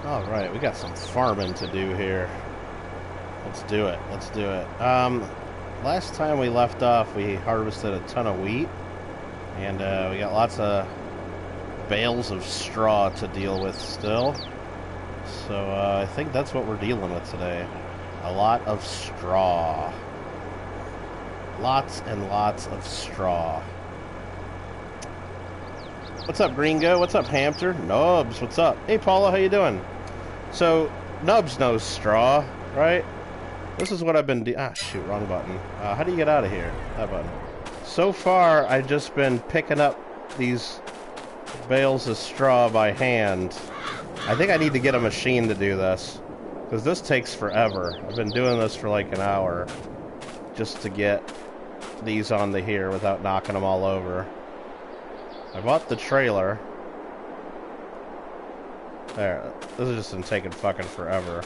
Alright, we got some farming to do here. Let's do it. Let's do it. Last time we left off, we harvested a ton of wheat. And we got lots of bales of straw to deal with still. So I think that's what we're dealing with today. A lot of straw. Lots and lots of straw. What's up, Gringo? What's up, Hamster? Nubs, what's up? Hey, Paula, how you doing? So, Nubs knows straw, right? This is what I've been shoot, wrong button. How do you get out of here? That button. So far, I've just been picking up these bales of straw by hand. I think I need to get a machine to do this, because this takes forever. I've been doing this for like an hour just to get these onto here without knocking them all over. I bought the trailer. There, this has just been taking fucking forever.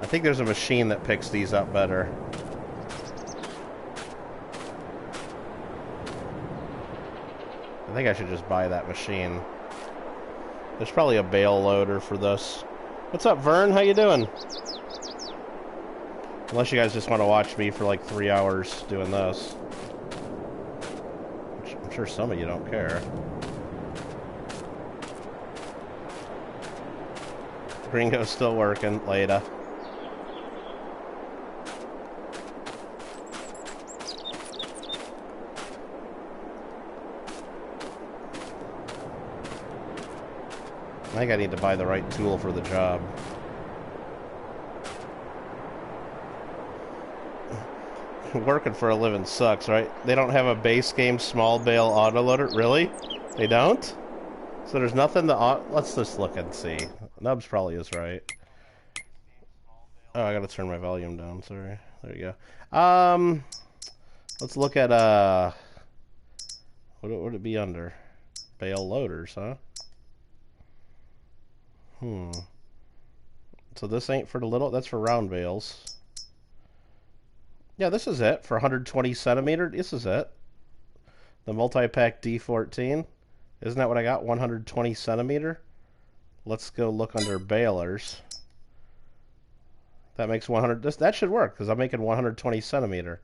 I think there's a machine that picks these up better. I think I should just buy that machine. There's probably a bale loader for this. What's up, Vern? How you doing? Unless you guys just want to watch me for like 3 hours doing this. Which I'm sure some of you don't care. Gringo's still working. Later. I think I need to buy the right tool for the job. Working for a living sucks, right? They don't have a base game small bale autoloader? Really? They don't? So there's nothing to... Let's just look and see. Nubs probably is right. Oh, I gotta turn my volume down, sorry. There you go. Let's look at, what would it be under? Bale loaders, huh? So this ain't for the little... That's for round bales. Yeah, this is it. For 120 centimeter, this is it. The multi-pack D14. Isn't that what I got? 120 centimeter? Let's go look under balers. That makes 100... That should work, because I'm making 120 centimeter.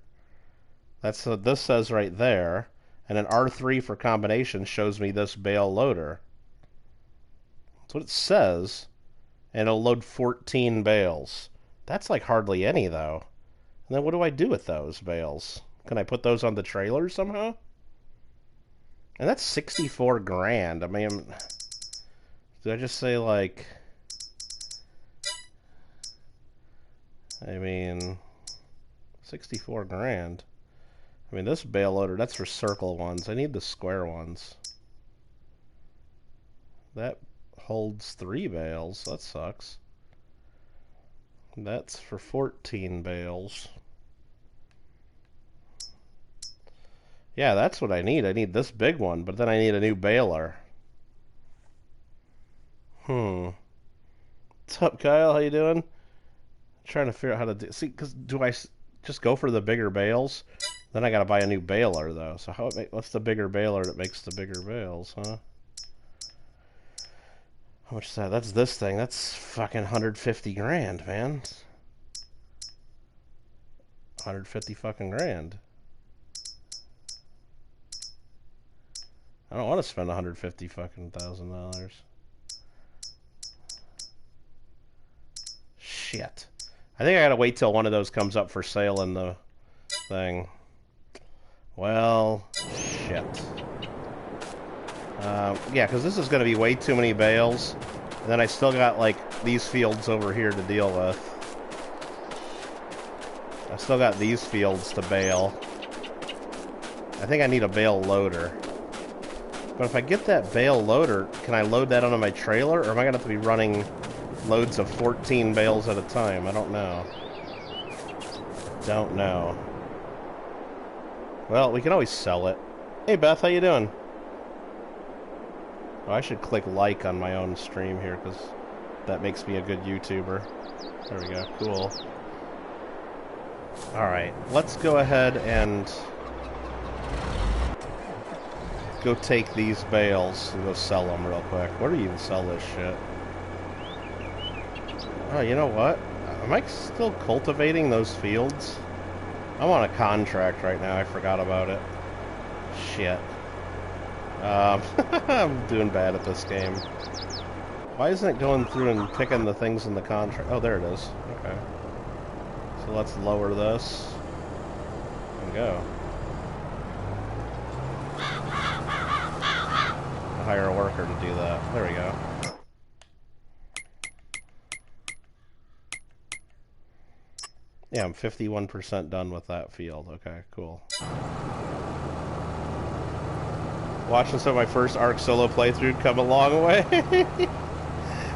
That's what this says right there. And an R3 for combination shows me this bale loader. That's what it says. And it'll load 14 bales. That's like hardly any, though. And then what do I do with those bales? Can I put those on the trailer somehow? And that's 64 grand. I mean, did I just say like... I mean, 64 grand. I mean, this bale loader, that's for circle ones. I need the square ones. That holds 3 bales. That sucks. That's for 14 bales. Yeah, that's what I need. I need this big one, but then I need a new baler. What's up, Kyle? How you doing? Trying to figure out how to do... See, because do I just go for the bigger bales? Then I gotta buy a new baler, though. So what's the bigger baler that makes the bigger bales, huh? How much is that? That's this thing. That's fucking 150 grand, man. 150 fucking grand. I don't want to spend 150 fucking $1,000. Shit. I think I gotta wait till one of those comes up for sale in the thing. Well, shit. Yeah, because this is going to be way too many bales. And then I still got, like, these fields over here to deal with. I still got these fields to bale. I think I need a bale loader. But if I get that bale loader, can I load that onto my trailer? Or am I going to have to be running loads of 14 bales at a time? I don't know. Don't know. Well, we can always sell it. Hey, Beth, how you doing? Oh, I should click like on my own stream here, because that makes me a good YouTuber. There we go. Cool. Alright, let's go ahead and go take these bales and go sell them real quick. Where do you even sell this shit? Oh, you know what? Am I still cultivating those fields? I'm on a contract right now. I forgot about it. Shit. I'm doing bad at this game. Why isn't it going through and picking the things in the contract? Oh, there it is. Okay. So let's lower this and go. I'll hire a worker to do that. There we go. Yeah, I'm 51% done with that field. Okay, cool. Watching some of my first Ark solo playthrough come a long way.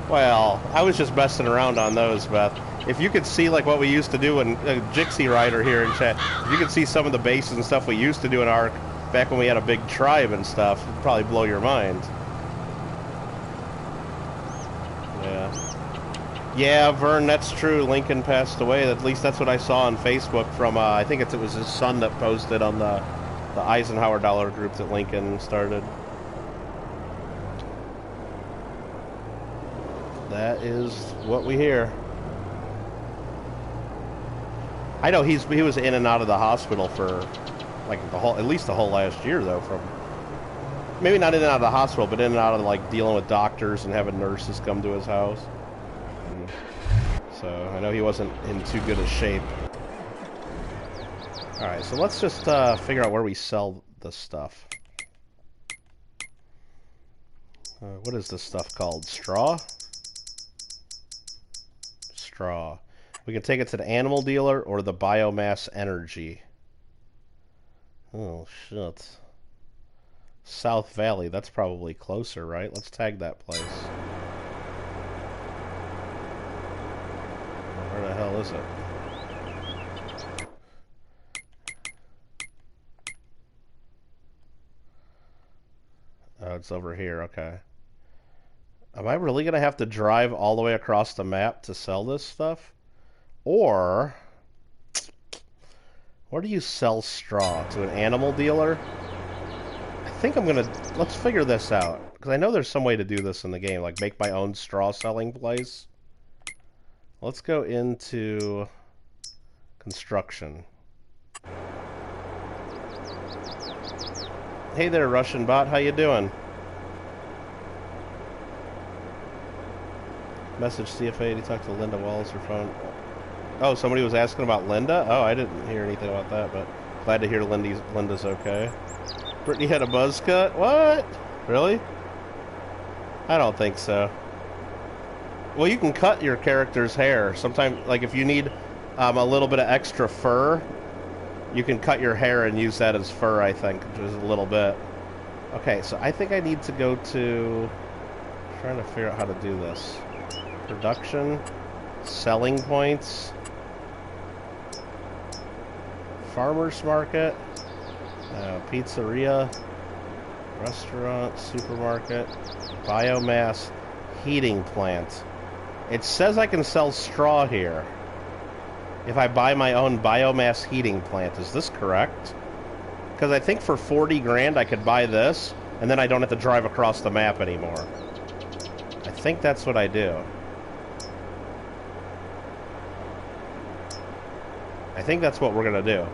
Well, I was just messing around on those, Beth. If you could see like what we used to do in Jixie Rider here in chat, if you could see some of the bases and stuff we used to do in Ark back when we had a big tribe and stuff, it'd probably blow your mind. Yeah, Vern, that's true. Lincoln passed away. At least that's what I saw on Facebook from, I think it was his son that posted on the Eisenhower Dollar group that Lincoln started. That is what we hear. I know he was in and out of the hospital for like at least the whole last year though. From maybe not in and out of the hospital, but in and out of like dealing with doctors and having nurses come to his house. So I know he wasn't in too good a shape. Alright, so let's just figure out where we sell this stuff. What is this stuff called? Straw? Straw. We can take it to the animal dealer or the biomass energy. Oh, shit. South Valley, that's probably closer, right? Let's tag that place. Where the hell is it? Oh, it's over here, okay. Am I really going to have to drive all the way across the map to sell this stuff? Or, where do you sell straw? To an animal dealer? I think I'm going to... Let's figure this out. Because I know there's some way to do this in the game. Like, make my own straw selling place. Let's go into construction. Hey there, Russian bot. How you doing? Message CFA to talk to Linda Wallace, her phone. Oh, somebody was asking about Linda? Oh, I didn't hear anything about that, but glad to hear Linda's okay. Brittany had a buzz cut? What? Really? I don't think so. Well, you can cut your character's hair. Sometimes, like if you need a little bit of extra fur, you can cut your hair and use that as fur, I think, just a little bit. Okay, so I think I need to go to... I'm trying to figure out how to do this. Production, selling points, farmer's market, pizzeria, restaurant, supermarket, biomass, heating plant. It says I can sell straw here if I buy my own biomass heating plant. Is this correct? Because I think for 40 grand I could buy this, and then I don't have to drive across the map anymore. I think that's what I do. I think that's what we're going to do.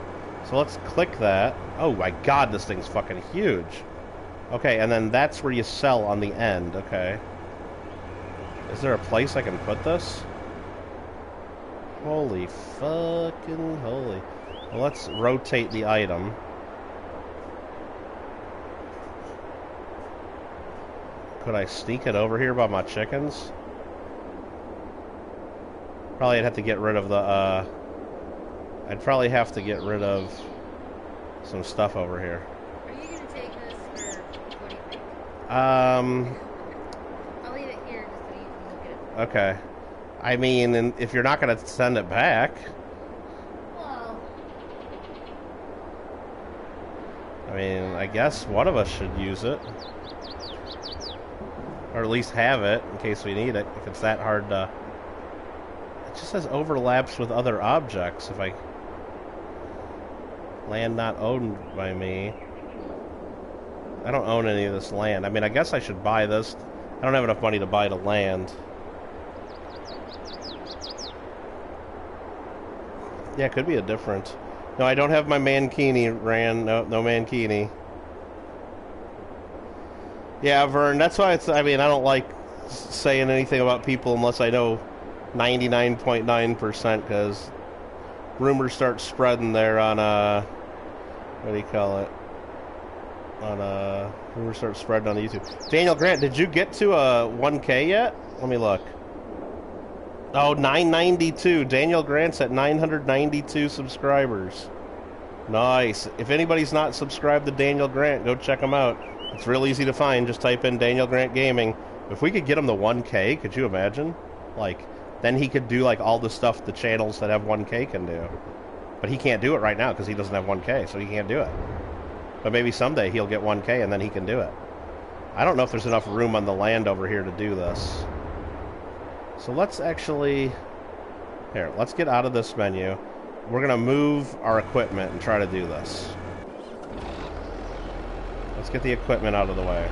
So let's click that. Oh my god, this thing's fucking huge. Okay, and then that's where you sell on the end. Okay. Is there a place I can put this? Holy fucking holy. Well, let's rotate the item. Could I sneak it over here by my chickens? Probably I'd have to get rid of the, I'd probably have to get rid of some stuff over here. Are you going to take this, or what do you think? I'll leave it here just so you can look at it. Okay. I mean, and if you're not going to send it back... Well... I mean, I guess one of us should use it. Or at least have it, in case we need it, if it's that hard to... It just says overlaps with other objects, if I... Land not owned by me. I don't own any of this land. I mean, I guess I should buy this. I don't have enough money to buy the land. Yeah, it could be a different. No, I don't have my Mankini, Ran. No, no Mankini. Yeah, Vern, that's why it's... I mean, I don't like saying anything about people unless I know 99.9%, because rumors start spreading there on, what do you call it? On, rumors start spreading on YouTube. Daniel Grant, did you get to, 1K yet? Let me look. Oh, 992. Daniel Grant's at 992 subscribers. Nice. If anybody's not subscribed to Daniel Grant, go check him out. It's real easy to find. Just type in Daniel Grant Gaming. If we could get him to 1K, could you imagine? Like, then he could do, like, all the stuff the channels that have 1K can do. But he can't do it right now because he doesn't have 1K, so he can't do it. But maybe someday he'll get 1K and then he can do it. I don't know if there's enough room on the land over here to do this. So let's actually... Here, let's get out of this menu. We're going to move our equipment and try to do this. Let's get the equipment out of the way.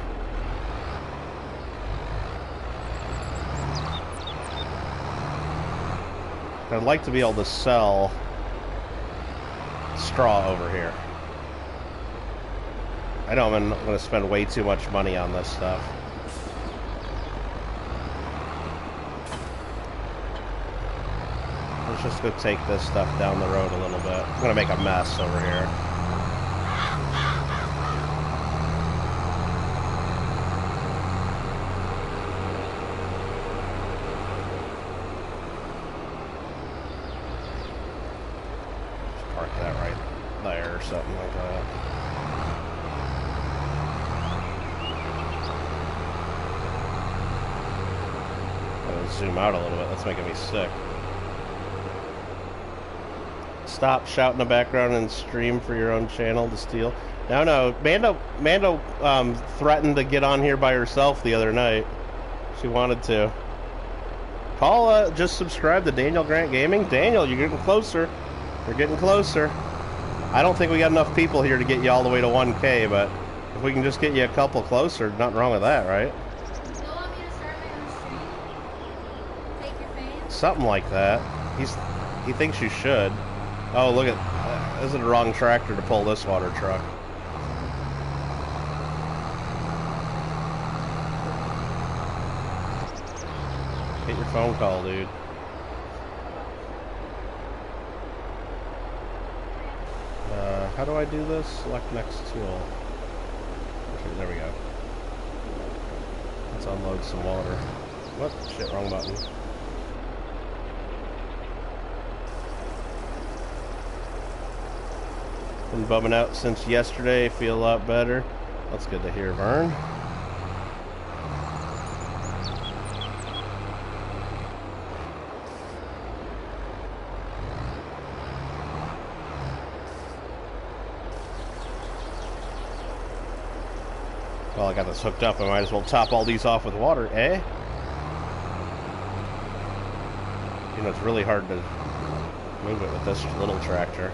I'd like to be able to sell straw over here. I know I'm going to spend way too much money on this stuff. Let's just go take this stuff down the road a little bit. I'm going to make a mess over here. Just park that right there or something like that. I'm going to zoom out a little bit. That's making me sick. Stop shout in the background and stream for your own channel to steal. No. Mando threatened to get on here by herself the other night. She wanted to. Paula, just subscribe to Daniel Grant Gaming. Daniel, you're getting closer. You're getting closer. I don't think we got enough people here to get you all the way to 1K, but if we can just get you a couple closer, nothing wrong with that, right? You want me to start my own stream? Take your fans? Something like that. He thinks you should. Oh, look at... this is the wrong tractor to pull this water truck. Get your phone call, dude. How do I do this? Select next tool. Okay, there we go. Let's unload some water. What? Shit, wrong button. Been bumming out since yesterday. Feel a lot better. That's good to hear, Vern. Well, I got this hooked up. I might as well top all these off with water, eh? You know, it's really hard to move it with this little tractor.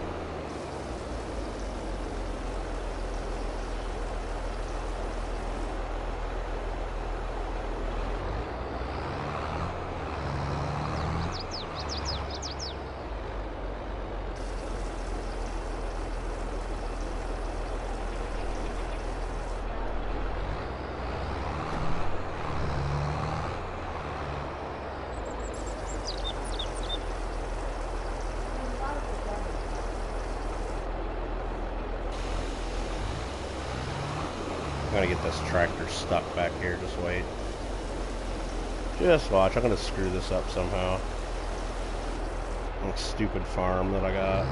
I'm gonna get this tractor stuck back here, just wait. Just watch, I'm gonna screw this up somehow. That stupid farm that I got.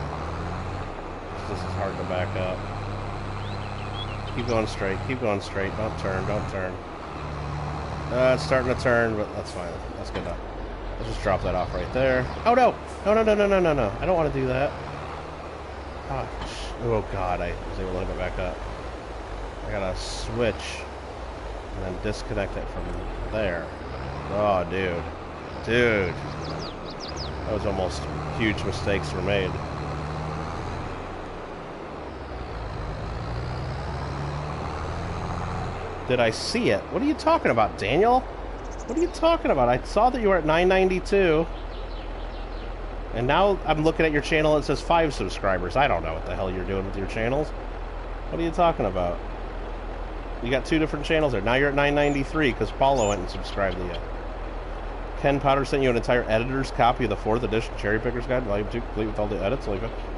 This is hard to back up. Keep going straight, don't turn. It's starting to turn, but that's fine, that's good enough. Let's just drop that off right there. Oh no! No, I don't want to do that. Oh god, I was able to hook it back up. I gotta switch and then disconnect it from there. Oh, dude. That was almost huge mistakes were made. Did I see it? What are you talking about, Daniel? What are you talking about? I saw that you were at 992. And now I'm looking at your channel, it says 5 subscribers. I don't know what the hell you're doing with your channels. What are you talking about? You got 2 different channels there. Now you're at 993 because Paulo went and subscribed to you. Ken Potter sent you an entire editor's copy of the 4th edition Cherry Picker's Guide, Volume 2, complete with all the edits.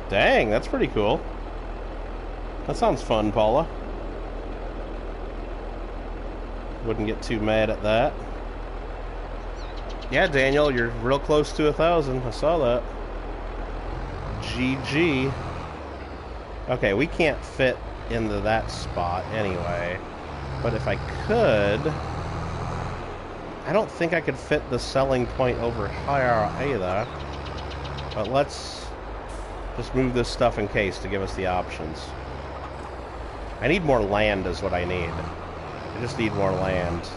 Dang, that's pretty cool. That sounds fun, Paula. Wouldn't get too mad at that. Yeah, Daniel, you're real close to 1,000. I saw that. GG. Okay, we can't fit into that spot anyway. But if I could... I don't think I could fit the selling point over higher either. But let's just move this stuff in case to give us the options. I need more land is what I need. I just need more land.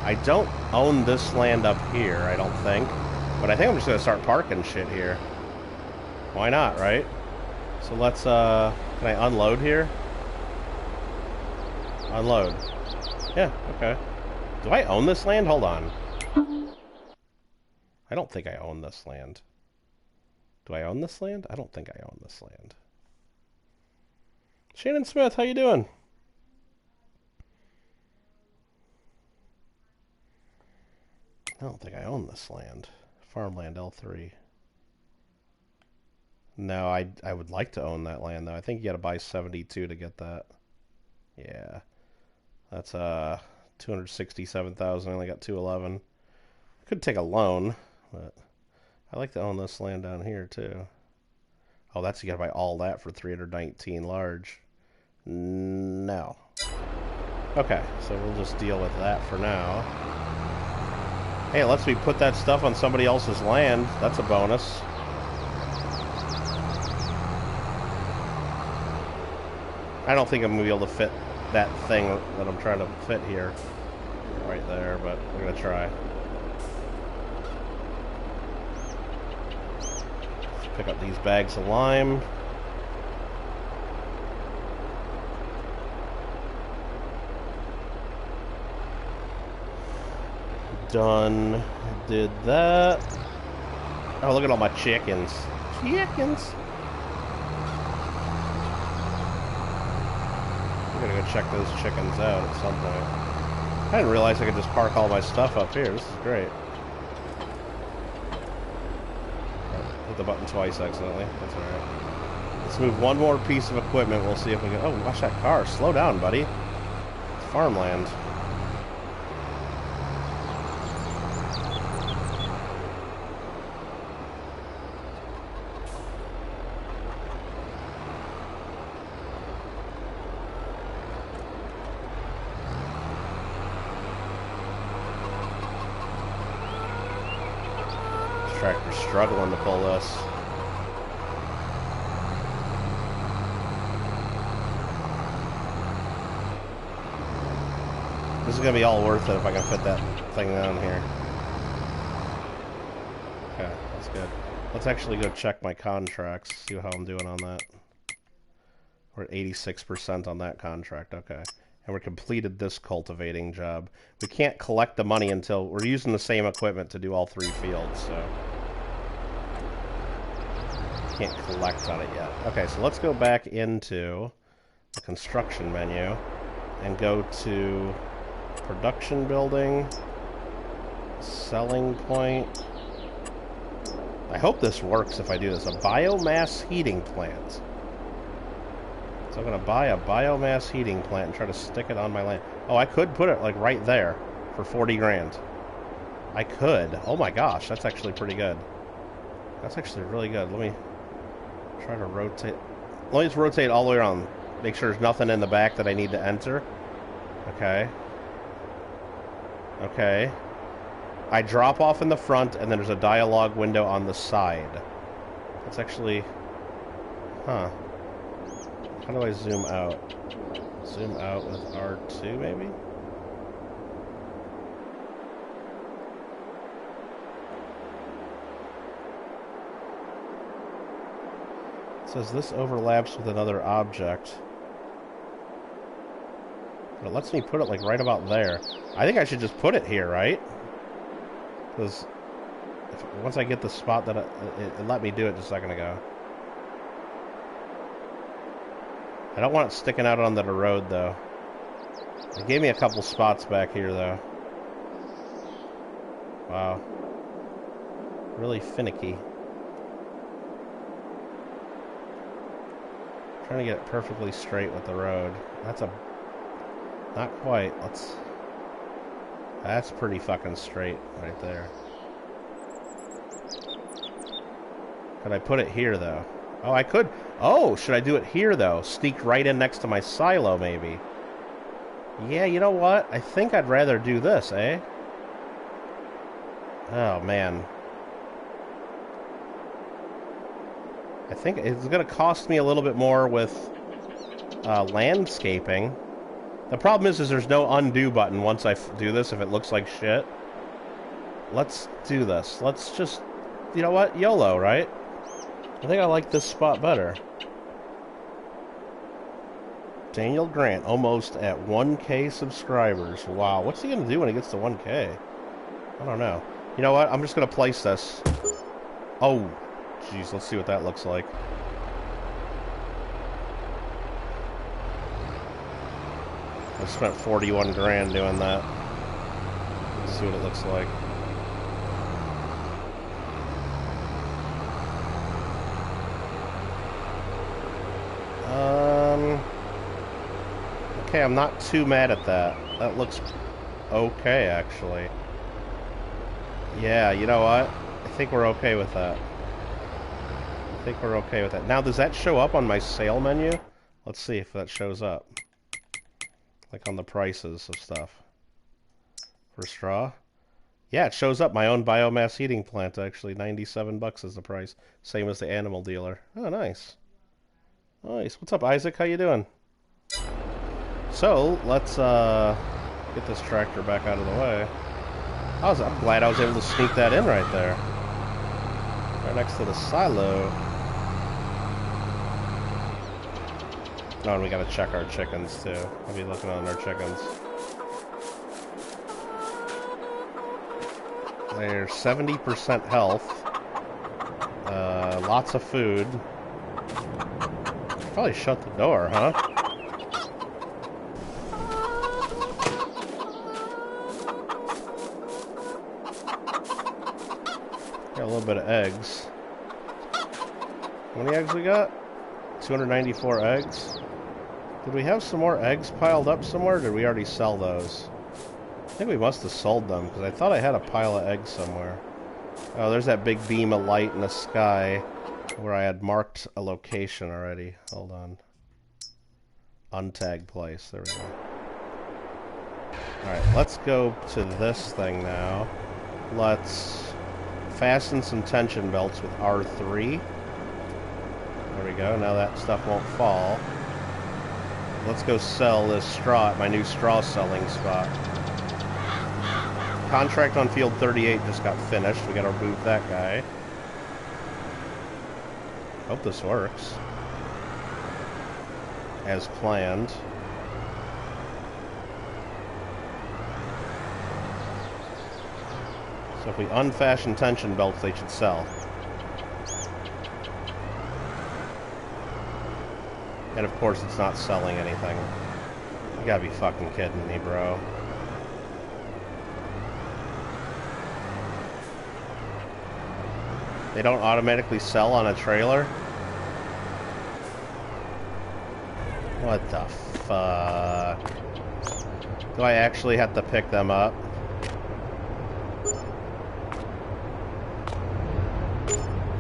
I don't own this land up here, I don't think. But I think I'm just going to start parking shit here. Why not, right? So let's, can I unload here? Unload. Yeah, okay. Do I own this land? Hold on. I don't think I own this land. Do I own this land? I don't think I own this land. Shannon Smith, how you doing? I don't think I own this land. Farmland L3. No, I would like to own that land though. I think you got to buy 72 to get that. Yeah. That's 267,000. I only got 211. I could take a loan, but I like to own this land down here too. Oh, that's you got to buy all that for 319 large. No. Okay, so we'll just deal with that for now. Hey, it lets me put that stuff on somebody else's land. That's a bonus. I don't think I'm going to be able to fit that thing that I'm trying to fit here right there, but we're going to try. Let's pick up these bags of lime. Done. Did that. Oh, look at all my chickens. Chickens. I'm gonna go check those chickens out at some point. I didn't realize I could just park all my stuff up here. This is great. Oh, hit the button twice accidentally. That's alright. Let's move one more piece of equipment. We'll see if we can... Oh, watch that car. Slow down, buddy. It's farmland. Tractor's struggling to pull this. This is going to be all worth it if I can fit that thing down here. Okay, that's good. Let's actually go check my contracts, see how I'm doing on that. We're at 86% on that contract, okay. And we completed this cultivating job. We can't collect the money until we're using the same equipment to do all 3 fields, so can't collect on it yet. Okay, so let's go back into the construction menu and go to production building, selling point. I hope this works if I do this. A biomass heating plant. So I'm going to buy a biomass heating plant and try to stick it on my land. Oh, I could put it like right there for 40 grand. I could. Oh my gosh, that's actually pretty good. That's actually really good. Let me try to rotate. Let me just rotate all the way around. Make sure there's nothing in the back that I need to enter. Okay. Okay. I drop off in the front, and then there's a dialogue window on the side. That's actually... Huh. How do I zoom out? Zoom out with R2, maybe? It says this overlaps with another object. But it lets me put it like right about there. I think I should just put it here, right? Because once I get the spot that it let me do it just a second ago. I don't want it sticking out onto the road, though. It gave me a couple spots back here, though. Wow. Really finicky. Trying to get it perfectly straight with the road. That's a... Not quite. Let's... That's pretty fucking straight right there. Could I put it here, though? Oh, I could. Oh, should I do it here, though? Sneak right in next to my silo, maybe. Yeah, you know what? I think I'd rather do this, eh? Oh, man. I think it's going to cost me a little bit more with landscaping. The problem is there's no undo button once I do this if it looks like shit. Let's do this. Let's just... You know what? YOLO, right? I think I like this spot better. Daniel Grant, almost at 1K subscribers. Wow, what's he going to do when he gets to 1K? I don't know. You know what? I'm just going to place this. Oh, jeez, let's see what that looks like. I spent 41 grand doing that. Let's see what it looks like. Okay, I'm not too mad at that. That looks okay, actually. Yeah, you know what? I think we're okay with that. I think we're okay with that. Now, does that show up on my sale menu? Let's see if that shows up. Like on the prices of stuff. For straw? Yeah, it shows up. My own biomass heating plant, actually. 97 bucks is the price. Same as the animal dealer. Oh, nice. Nice. What's up, Isaac? How you doing? So, let's get this tractor back out of the way. I'm glad I was able to sneak that in right there. Right next to the silo. Oh, and we gotta check our chickens, too. I'll be looking on our chickens. They're 70% health. Lots of food. Probably shut the door, huh? Got a little bit of eggs. How many eggs we got? 294 eggs. Did we have some more eggs piled up somewhere, or did we already sell those? I think we must have sold them, because I thought I had a pile of eggs somewhere. Oh, there's that big beam of light in the sky where I had marked a location already. Hold on. Untagged place. There we go. Alright, let's go to this thing now. Let's fasten some tension belts with R3. There we go. Now that stuff won't fall. Let's go sell this straw at my new straw selling spot. Contract on field 38 just got finished. We gotta remove that guy. Hope this works. As planned. So if we unfasten tension belts, they should sell. And of course it's not selling anything. You gotta be fucking kidding me, bro. They don't automatically sell on a trailer? What the fuck? Do I actually have to pick them up?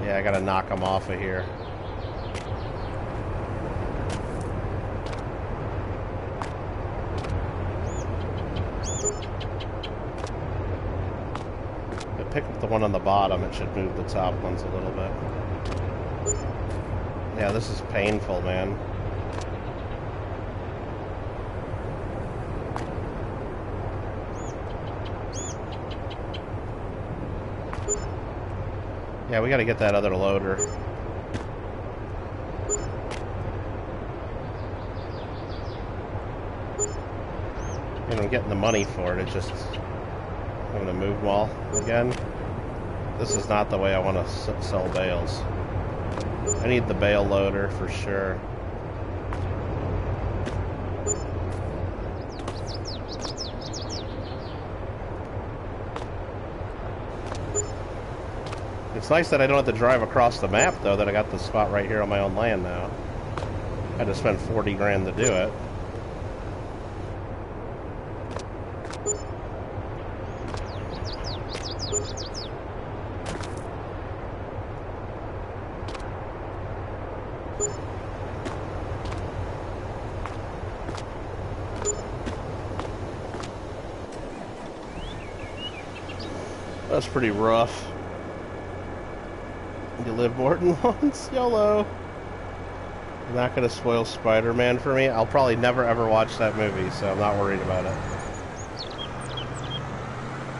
Yeah, I gotta knock them off of here. Pick up the one on the bottom, it should move the top ones a little bit. Yeah, this is painful, man. Yeah, we gotta get that other loader. And I'm getting the money for it. It's just I'm going to move them all again. This is not the way I want to sell bales. I need the bale loader for sure. It's nice that I don't have to drive across the map, though, that I got the spot right here on my own land now. I had to spend 40 grand to do it. That's pretty rough. You live more than once, YOLO. You're not gonna spoil Spider-Man for me. I'll probably never ever watch that movie, so I'm not worried about it.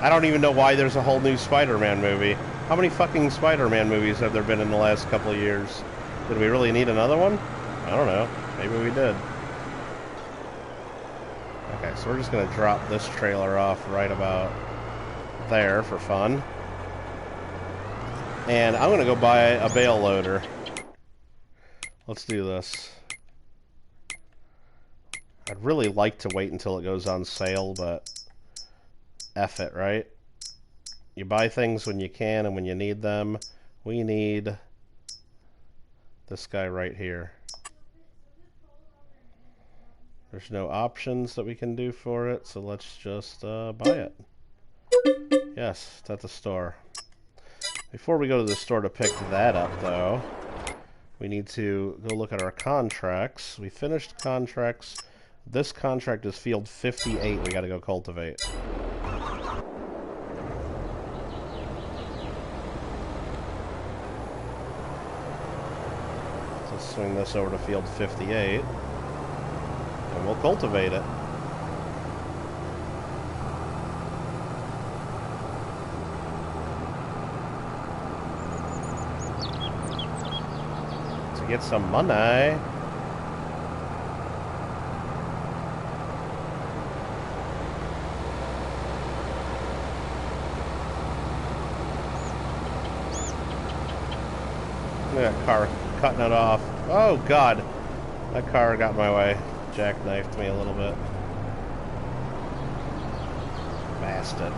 I don't even know why there's a whole new Spider-Man movie. How many fucking Spider-Man movies have there been in the last couple of years? Did we really need another one? I don't know. Maybe we did. Okay, so we're just gonna drop this trailer off right about there for fun. And I'm gonna go buy a bale loader. Let's do this. I'd really like to wait until it goes on sale, but F it, right? You buy things when you can and when you need them. We need this guy right here. There's no options that we can do for it, so let's just buy it. Yes, it's at the store. Before we go to the store to pick that up, though, we need to go look at our contracts. We finished contracts. This contract is field 58 we gotta go cultivate. So let's swing this over to field 58. And we'll cultivate it. To get some money. Look at that car cutting it off. Oh god. That car got in my way. Jackknifed me a little bit. Bastard.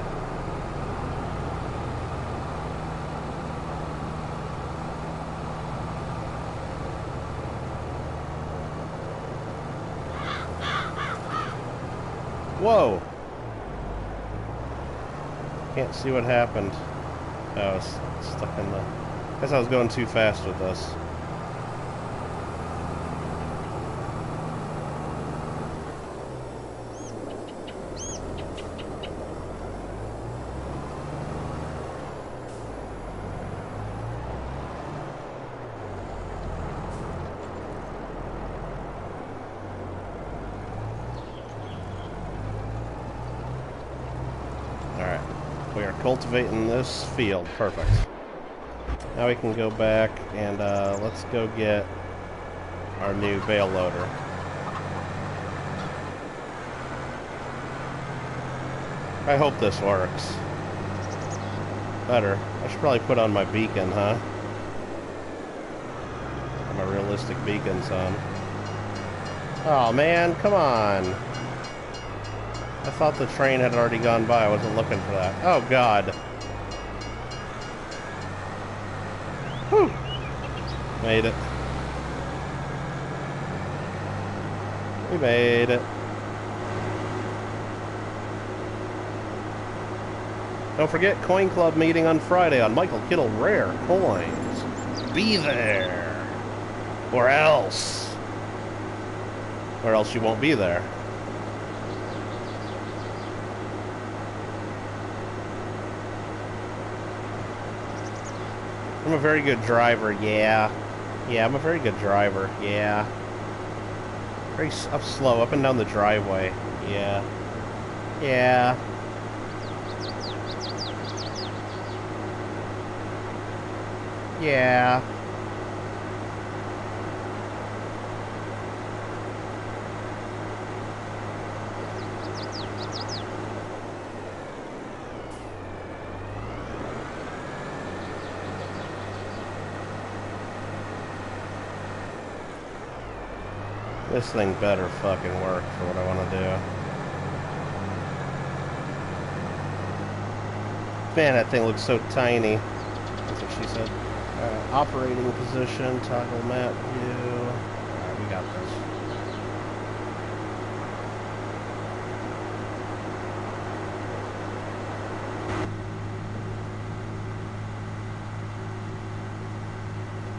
Whoa! Can't see what happened. I was stuck in the... I guess I was going too fast with this. Cultivating this field. Perfect. Now we can go back and let's go get our new bale loader. I hope this works. Better. I should probably put on my beacon, huh? My realistic beacons on. Oh man, come on. I thought the train had already gone by. I wasn't looking for that. Oh, God. Whew. Made it. We made it. Don't forget, Coin Club meeting on Friday on Michael Kittle Rare Coins. Be there. Or else. Or else you won't be there. I'm a very good driver, yeah. Yeah, I'm a very good driver, yeah. Very up slow, up and down the driveway, yeah. Yeah. Yeah. This thing better fucking work for what I want to do. Man, that thing looks so tiny. That's what she said. Operating position, toggle map view. Alright, we got this.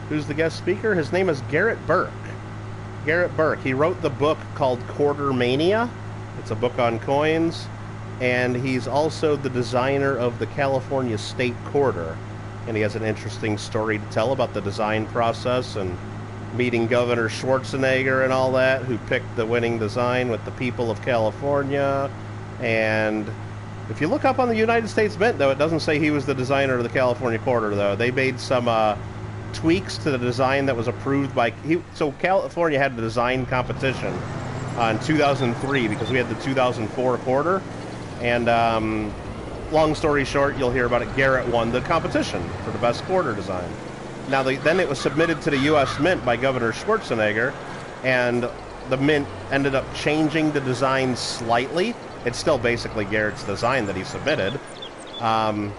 Who's the guest speaker? His name is Garrett Burke. Garrett Burke. He wrote the book called Quarter Mania. It's a book on coins. And he's also the designer of the California State Quarter. And he has an interesting story to tell about the design process and meeting Governor Schwarzenegger and all that, who picked the winning design with the people of California. And if you look up on the United States Mint, though, it doesn't say he was the designer of the California Quarter, though. They made some tweaks to the design that was approved by... So California had the design competition in 2003 because we had the 2004 quarter. And long story short, you'll hear about it. Garrett won the competition for the best quarter design. Now, then it was submitted to the U.S. Mint by Governor Schwarzenegger, and the Mint ended up changing the design slightly. It's still basically Garrett's design that he submitted. But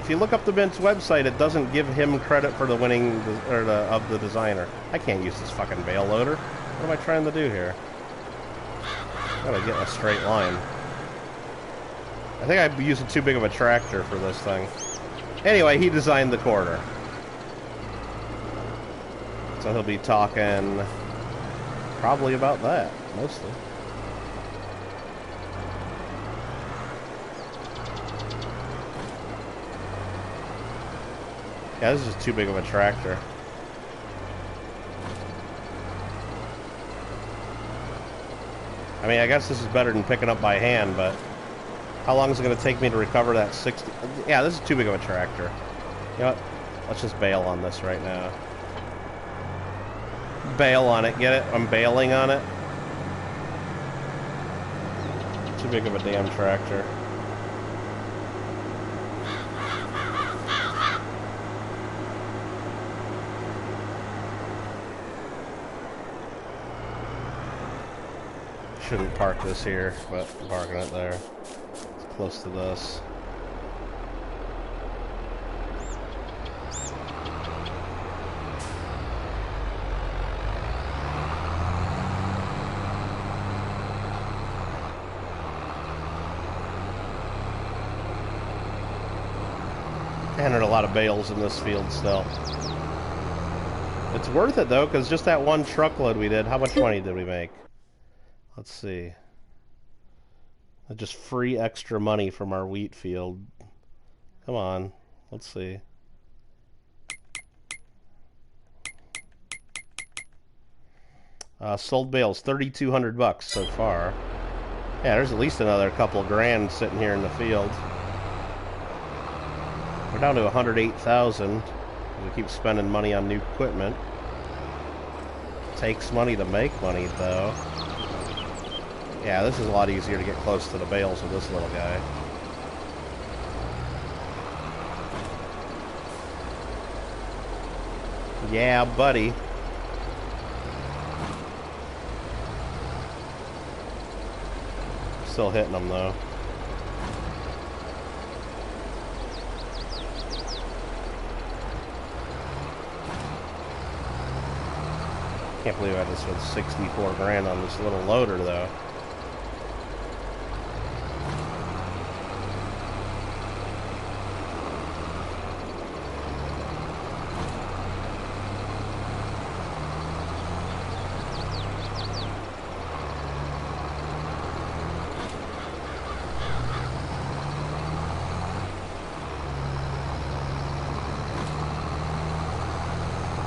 if you look up the Mint's website, it doesn't give him credit for the winning of the designer. I can't use this fucking bale loader. What am I trying to do here? Gotta get in a straight line. I think I'm using too big of a tractor for this thing. Anyway, he designed the quarter. So he'll be talking probably about that, mostly. Yeah, this is just too big of a tractor. I mean, I guess this is better than picking up by hand, but how long is it going to take me to recover that 60? Yeah, this is too big of a tractor. You know what? Let's just bail on this right now. Bail on it, get it? I'm bailing on it. Too big of a damn tractor. Shouldn't park this here, but I'm parking it there. It's close to this. And there are a lot of bales in this field still. It's worth it though, because just that one truckload we did, how much money did we make? Let's see. Just free extra money from our wheat field. Come on. Let's see. Sold bales, $3,200 so far. Yeah, there's at least another couple grand sitting here in the field. We're down to 108,000. We keep spending money on new equipment. Takes money to make money, though. Yeah, this is a lot easier to get close to the bales with this little guy. Yeah, buddy. Still hitting them, though. Can't believe I just spent 64 grand on this little loader, though.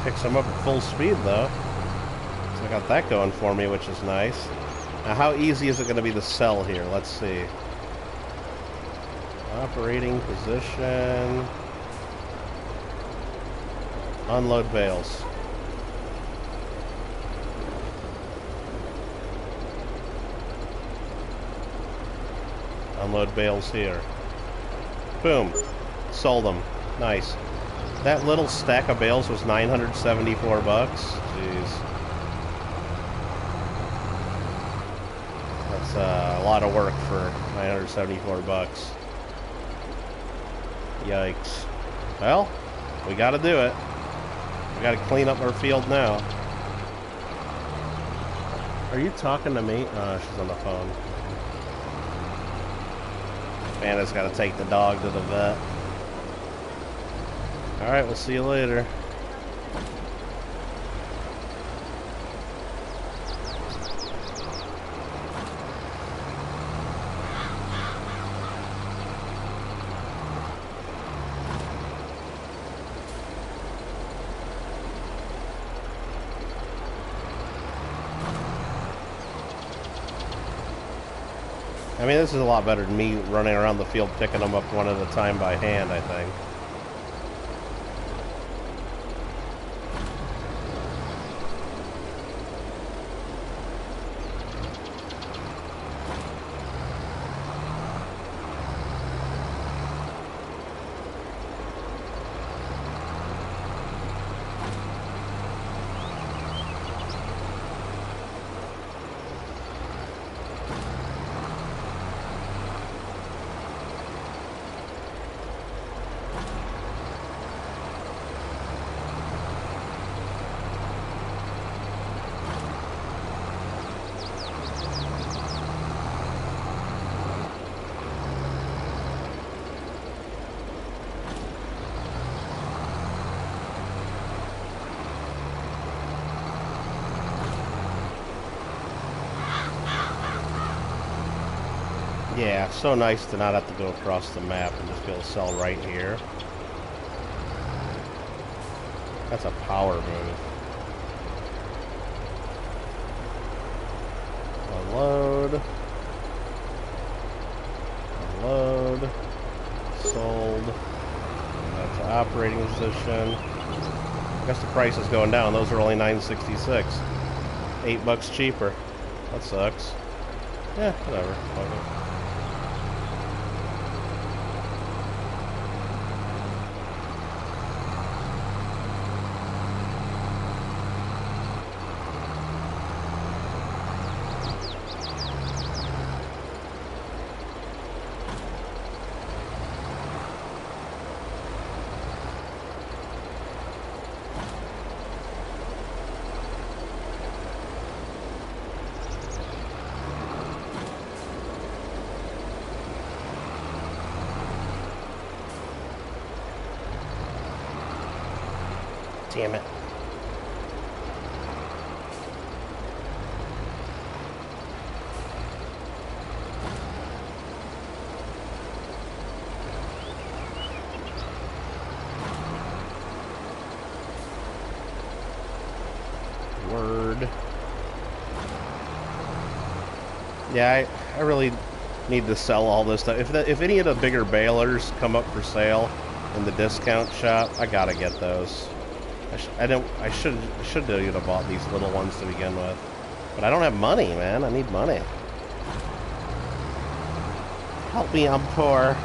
Picks them up at full speed, though. So I got that going for me, which is nice. Now, how easy is it going to be to sell here? Let's see. Operating position. Unload bales. Unload bales here. Boom. Sold them. Nice. That little stack of bales was $974. Jeez. It's a lot of work for 974 bucks. Yikes. Well, we got to do it. We got to clean up our field now. Are you talking to me? She's on the phone. Anna's got to take the dog to the vet. Alright, we'll see you later. I mean, this is a lot better than me running around the field picking them up one at a time by hand, I think. Yeah, so nice to not have to go across the map and just be able to sell right here. That's a power move. Unload. Unload. Sold. That's operating position. I guess the price is going down. Those are only $9.66. $8 cheaper. That sucks. Yeah, whatever. Okay. Damn it. Word. Yeah, I really need to sell all this stuff. If any of the bigger balers come up for sale in the discount shop, I gotta get those. I should have bought these little ones to begin with, but I don't have money, man. I need money. Help me, I'm poor.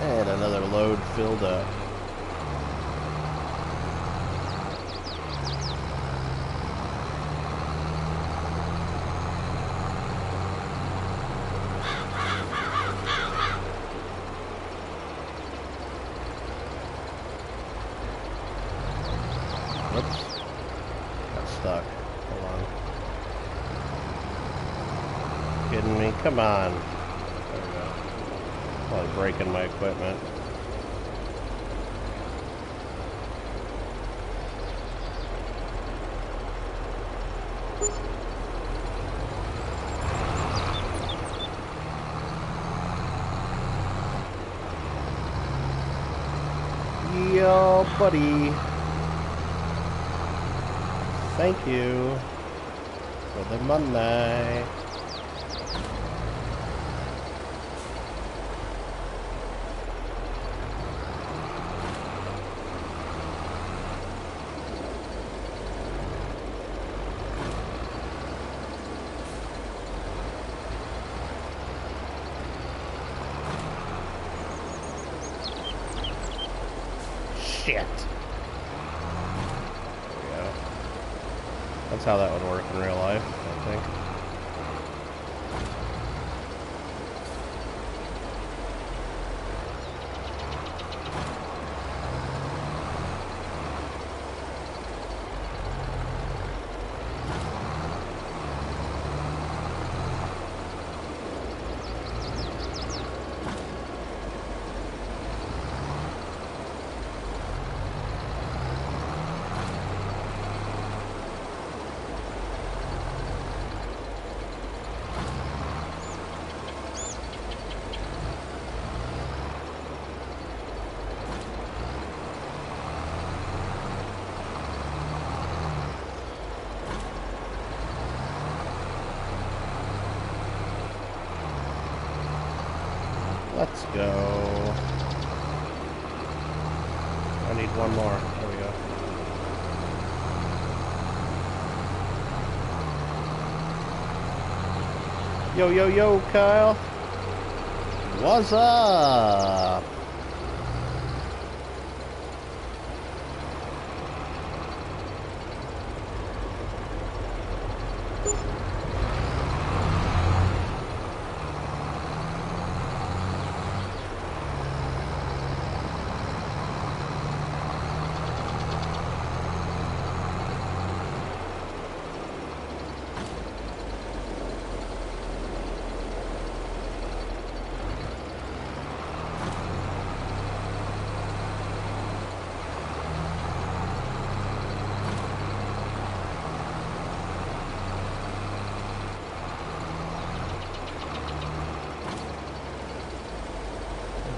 And another load filled up. Oops. Got stuck. Hold on. Kidding me? Come on. There we go. Probably breaking my equipment. Yo, buddy. Thank you. But the money. Shit. There we go. That's how that would work in real life, I think. Let's go. I need one more. There we go. Yo, yo, yo, Kyle. What's up?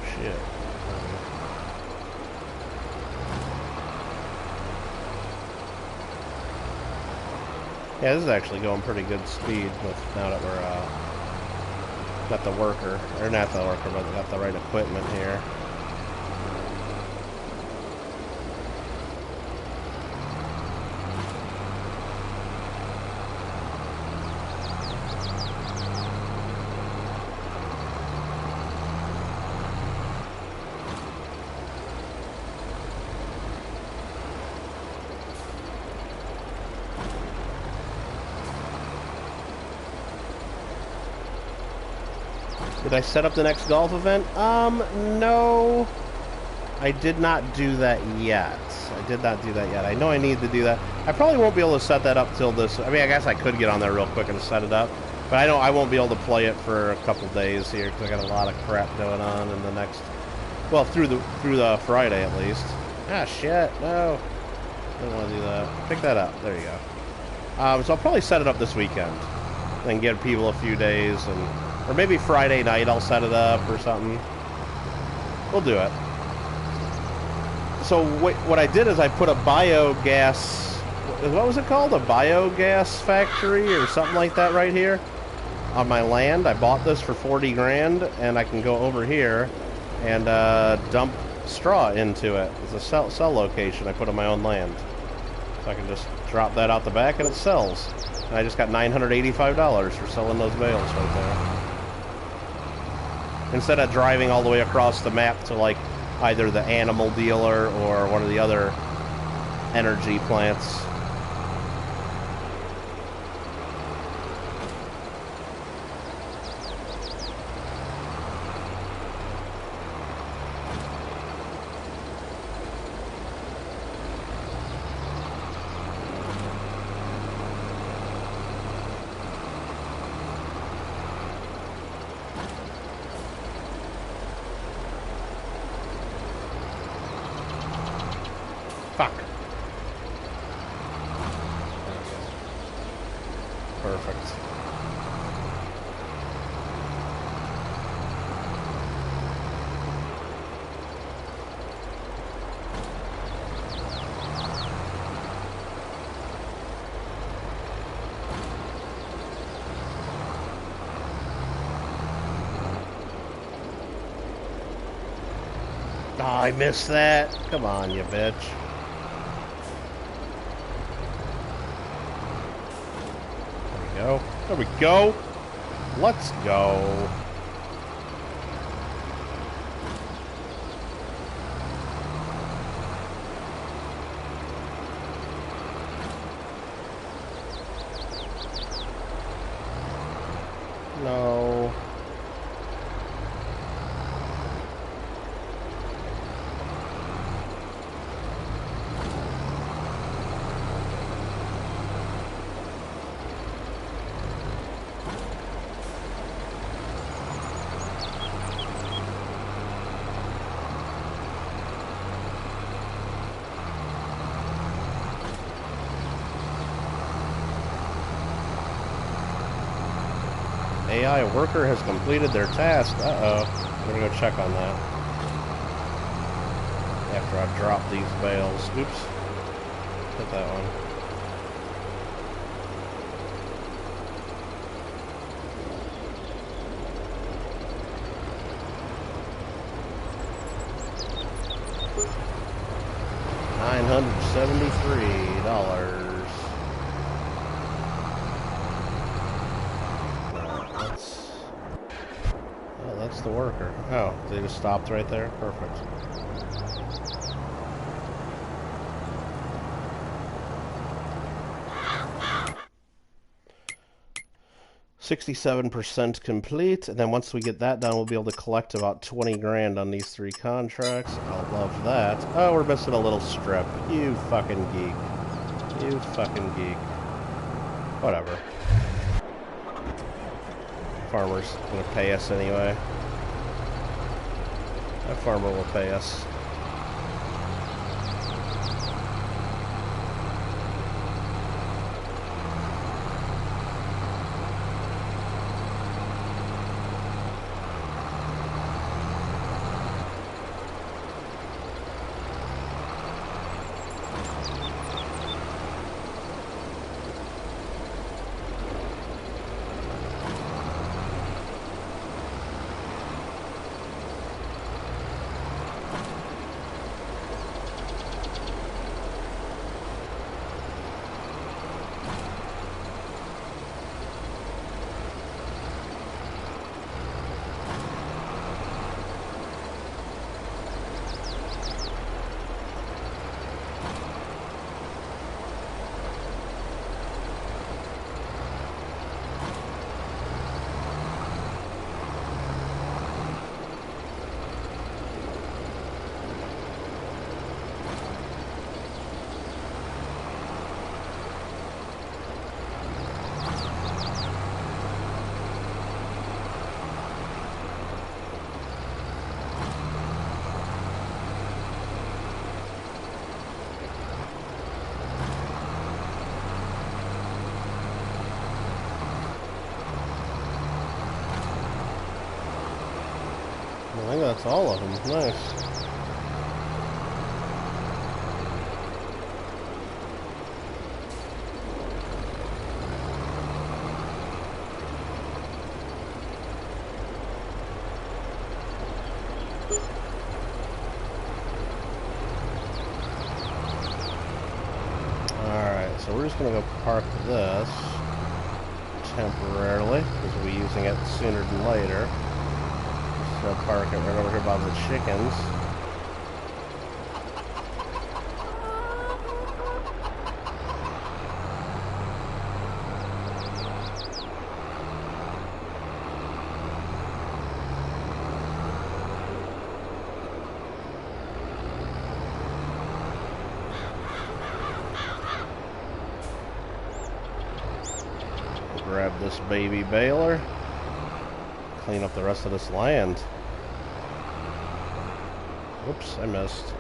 Shit. Yeah, this is actually going pretty good speed with now that we're got the worker, or not the worker, but got the right equipment here. Did I set up the next golf event? No. I did not do that yet. I know I need to do that. I probably won't be able to set that up till this. I mean, I guess I could get on there real quick and set it up. But I won't be able to play it for a couple days here because I got a lot of crap going on in the next... Well, through the Friday at least. Ah, shit. No. Didn't want to do that. Pick that up. There you go. So I'll probably set it up this weekend. Then give people a few days and... Or maybe Friday night I'll set it up or something. We'll do it. So what I did is I put a biogas... What was it called? A biogas factory or something like that right here on my land. I bought this for 40 grand and I can go over here and dump straw into it. It's a sell location I put on my own land. So I can just drop that out the back and it sells. And I just got $985 for selling those bales right there. Instead of driving all the way across the map to like either the animal dealer or one of the other energy plants. Fuck. Perfect. Oh, I missed that. Come on, you bitch. There we go. There we go. Let's go. No. AI worker has completed their task. Uh-oh. I'm gonna go check on that. After I drop these bales. Oops. Hit that one. $973. Oh, that's the worker. Oh, they just stopped right there? Perfect. $67% complete, and then once we get that done, we'll be able to collect about 20 grand on these 3 contracts. I'll love that. Oh, we're missing a little strip. You fucking geek. You fucking geek. Whatever. Farmer's gonna pay us anyway. That farmer will pay us. I think that's all of them. Nice. Alright, so we're just going to go park this temporarily, because we'll be using it sooner than later. Just park it right over here by the chickens. Grab this baby baler. Clean up the rest of this land. Whoops, I missed.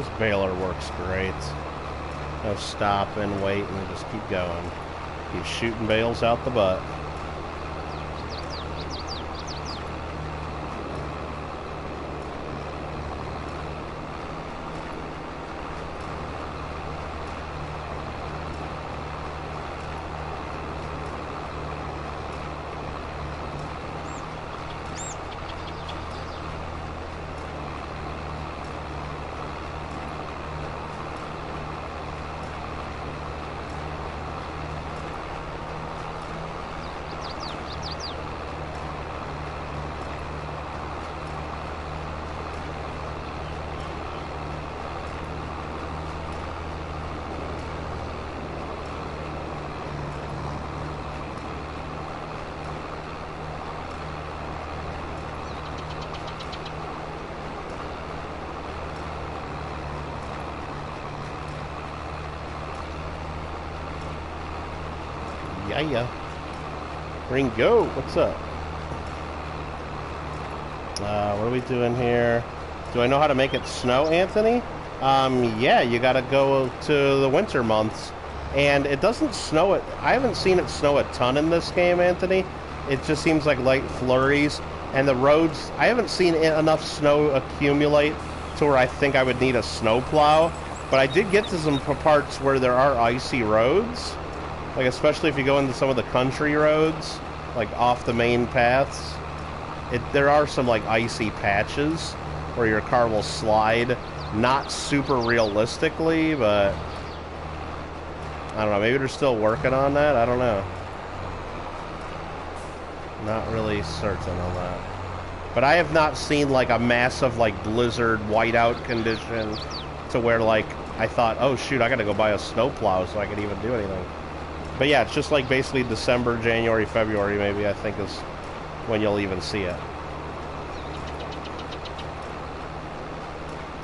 This baler works great. No stopping, waiting, just keep going. Keep shooting bales out the butt. Yeah. Ringo, what's up? What are we doing here? Do I know how to make it snow, Anthony? Yeah, you gotta go to the winter months. And it doesn't snow it. I haven't seen it snow a ton in this game, Anthony. It just seems like light flurries. And the roads, I haven't seen enough snow accumulate to where I think I would need a snowplow. But I did get to some parts where there are icy roads. Like, especially if you go into some of the country roads, like off the main paths, there are some, like, icy patches where your car will slide. Not super realistically, but I don't know. Maybe they're still working on that. I don't know. Not really certain on that. But I have not seen, like, a massive, like, blizzard whiteout condition to where, like, I thought, oh, shoot, I gotta go buy a snowplow so I can even do anything. But yeah, it's just like basically December, January, February, maybe, I think is when you'll even see it.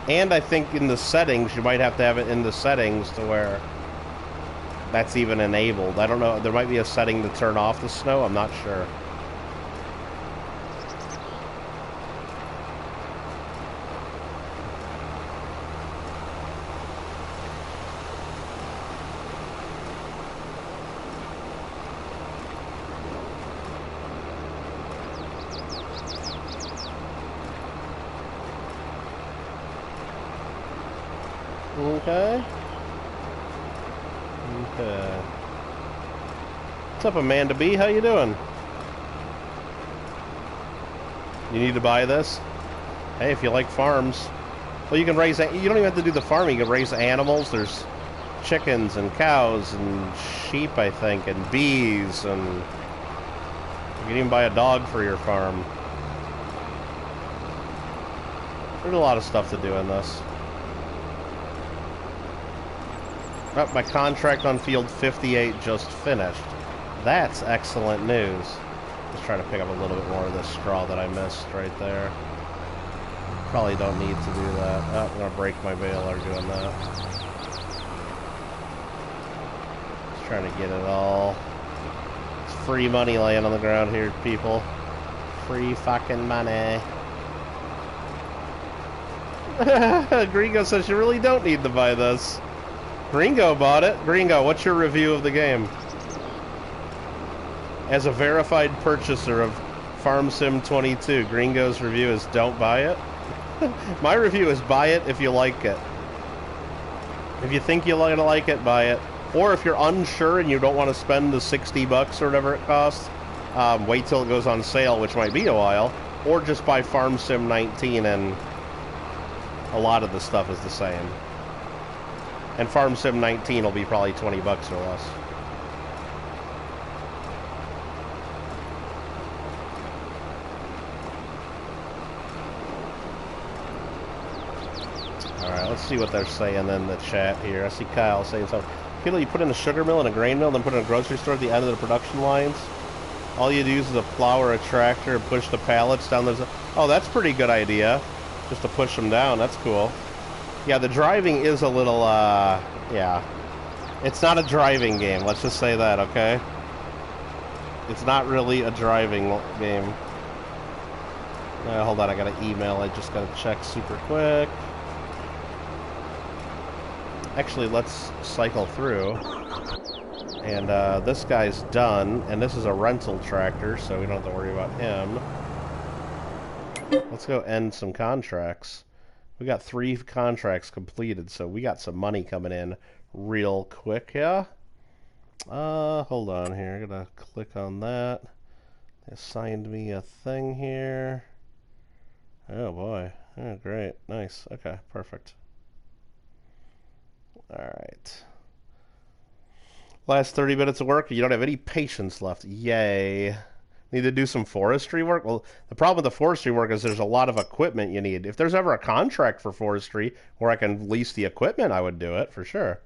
And I think in the settings, you might have to have it in the settings to where that's even enabled. I don't know, there might be a setting to turn off the snow, I'm not sure. Okay. What's up, Amanda B? How you doing? You need to buy this? Hey, if you like farms. Well, you can raise... You don't even have to do the farming. You can raise animals. There's chickens and cows and sheep, I think, and bees, and... You can even buy a dog for your farm. There's a lot of stuff to do in this. Oh, my contract on field 58 just finished. That's excellent news. Just trying to pick up a little bit more of this straw that I missed right there. Probably don't need to do that. Oh, I'm going to break my baler doing that. Just trying to get it all. It's free money laying on the ground here, people. Free fucking money. Gringo says you really don't need to buy this. Gringo bought it. Gringo, what's your review of the game? As a verified purchaser of Farm Sim 22, Gringo's review is don't buy it. My review is buy it if you like it. If you think you're going to like it, buy it. Or if you're unsure and you don't want to spend the 60 bucks or whatever it costs, wait till it goes on sale, which might be a while. Or just buy Farm Sim 19 and a lot of the stuff is the same. And Farm Sim 19 will be probably 20 bucks or less. Alright, let's see what they're saying in the chat here. I see Kyle saying something. Kittle, you put in a sugar mill and a grain mill, then put in a grocery store at the end of the production lines. All you do is a plow or a tractor and push the pallets down. Oh, that's a pretty good idea. Just to push them down. That's cool. Yeah, the driving is a little, yeah. It's not a driving game, let's just say that, okay? It's not really a driving game. Hold on, I got an email I just gotta check super quick. Actually, let's cycle through. And this guy's done, and this is a rental tractor, so we don't have to worry about him. Let's go end some contracts. We got 3 contracts completed, so we got some money coming in real quick, yeah? Hold on here. I gotta click on that. They assigned me a thing here. Oh boy. Oh, great. Nice. Okay, perfect. Alright. Last 30 minutes of work, you don't have any patience left. Yay. Need to do some forestry work? Well, the problem with the forestry work is there's a lot of equipment you need. If there's ever a contract for forestry where I can lease the equipment, I would do it for sure.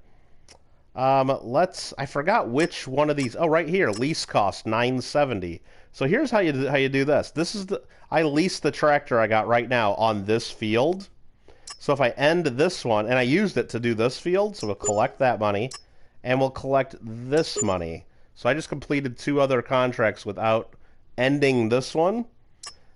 I forgot which one of these. Oh, right here, lease cost $970. So here's how you do this. I leased the tractor I got right now on this field. So if I end this one, and I used it to do this field, so we'll collect that money, and we'll collect this money. So I just completed 2 other contracts without ending this one.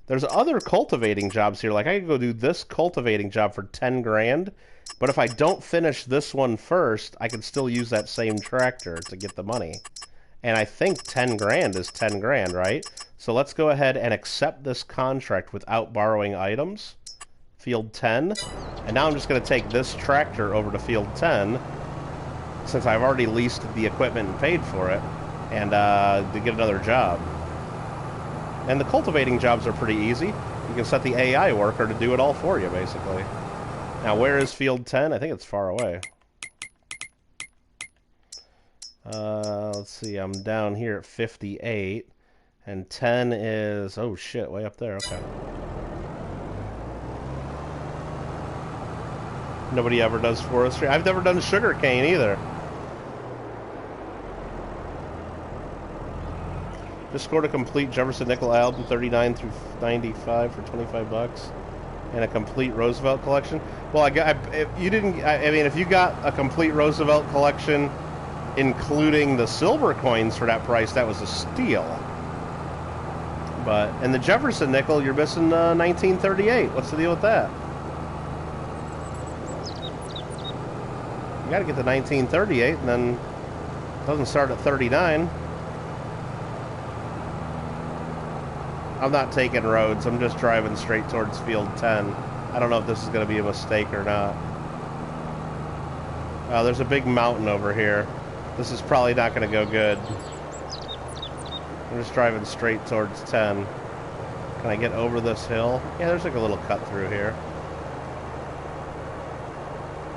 There's other cultivating jobs here. Like I could go do this cultivating job for 10 grand, but if I don't finish this one first, I can still use that same tractor to get the money. And I think 10 grand is 10 grand, right? So let's go ahead and accept this contract without borrowing items. Field 10. And now I'm just going to take this tractor over to Field 10, since I've already leased the equipment and paid for it, and to get another job. And the cultivating jobs are pretty easy. You can set the AI worker to do it all for you, basically. Now, where is Field 10? I think it's far away. Let's see, I'm down here at 58, and 10 is... oh shit, way up there, okay. Nobody ever does forestry. I've never done sugarcane either. Just scored a complete Jefferson Nickel album, 39 through 95 for 25 bucks, and a complete Roosevelt collection. Well, if you got a complete Roosevelt collection, including the silver coins for that price, that was a steal. And the Jefferson Nickel, you're missing 1938. What's the deal with that? You got to get the 1938, and then it doesn't start at 39. I'm not taking roads. I'm just driving straight towards Field 10. I don't know if this is going to be a mistake or not. There's a big mountain over here. This is probably not going to go good. I'm just driving straight towards 10. Can I get over this hill? Yeah, there's like a little cut through here.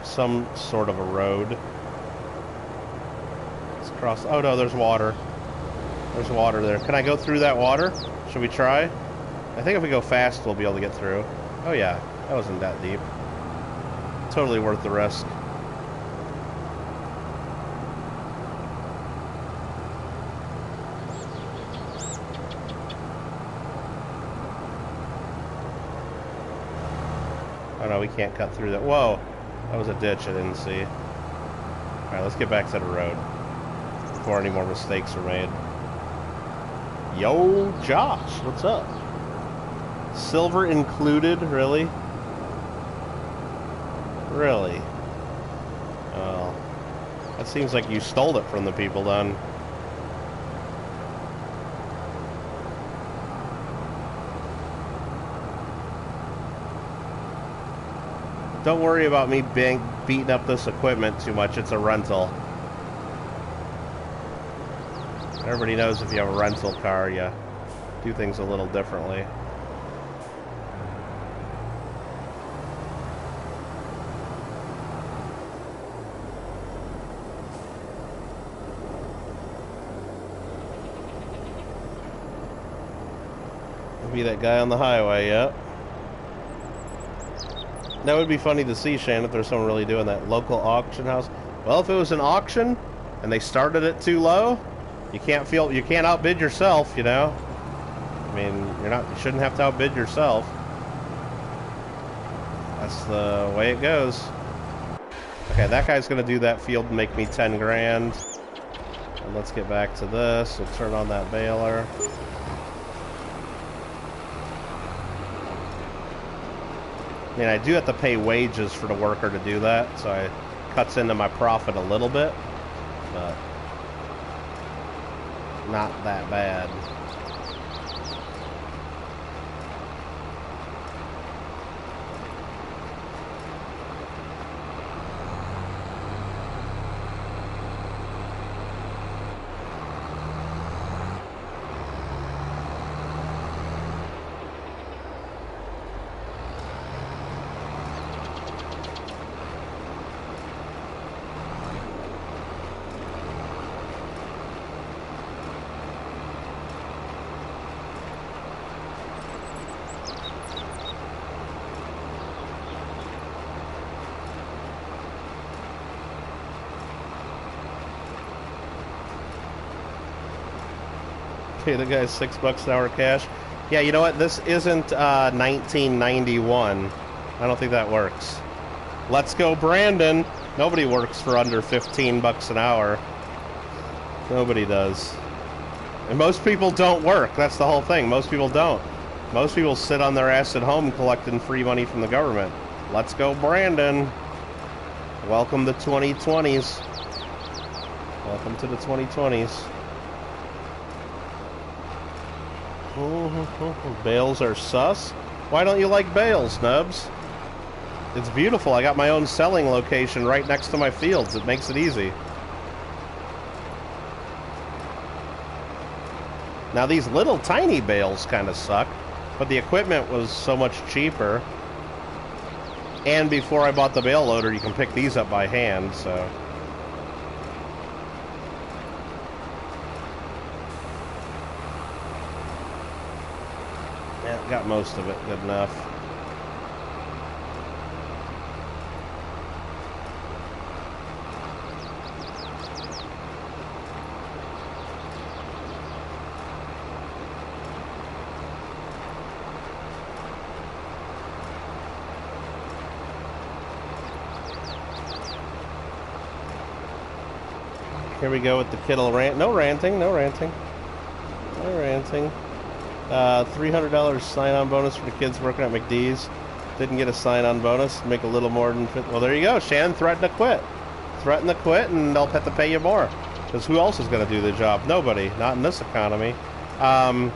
Some sort of a road. Let's cross. Oh no, there's water. There's water there. Can I go through that water? Should we try? I think if we go fast, we'll be able to get through. Oh yeah, that wasn't that deep. Totally worth the risk. Oh no, we can't cut through that. Whoa, that was a ditch I didn't see. Alright, let's get back to the road before any more mistakes are made. Yo, Josh, what's up? Silver included, really? Really? Oh, that seems like you stole it from the people then. Don't worry about me beating up this equipment too much. It's a rental. Everybody knows if you have a rental car, you do things a little differently. Be that guy on the highway, yep. That would be funny to see, Shane, if there's someone really doing that. Local auction house. Well, if it was an auction and they started it too low, you can't outbid yourself, you know. I mean, you shouldn't have to outbid yourself. That's the way it goes. Okay, that guy's gonna do that field and make me 10 grand. And let's get back to this. We'll turn on that baler. I mean, I do have to pay wages for the worker to do that, so cuts into my profit a little bit, but not that bad. Okay, the guy's $6 an hour cash. Yeah, you know what? This isn't 1991. I don't think that works. Let's go, Brandon. Nobody works for under $15 an hour. Nobody does. And most people don't work. That's the whole thing. Most people don't. Most people sit on their ass at home collecting free money from the government. Let's go, Brandon. Welcome to 2020s. Welcome to the 2020s. Bales are sus. Why don't you like bales, Nubs? It's beautiful. I got my own selling location right next to my fields. It makes it easy. Now these little tiny bales kind of suck, but the equipment was so much cheaper. And before I bought the bale loader, you can pick these up by hand, so... Yeah, got most of it. Good enough. Here we go with the Kittle rant. No ranting, no ranting. No ranting. $300 sign-on bonus for the kids working at McD's. Didn't get a sign-on bonus. Make a little more than... Well, there you go. Shannon threatened to quit. Threatened to quit, and they'll have to pay you more. Because who else is going to do the job? Nobody. Not in this economy. Yeah,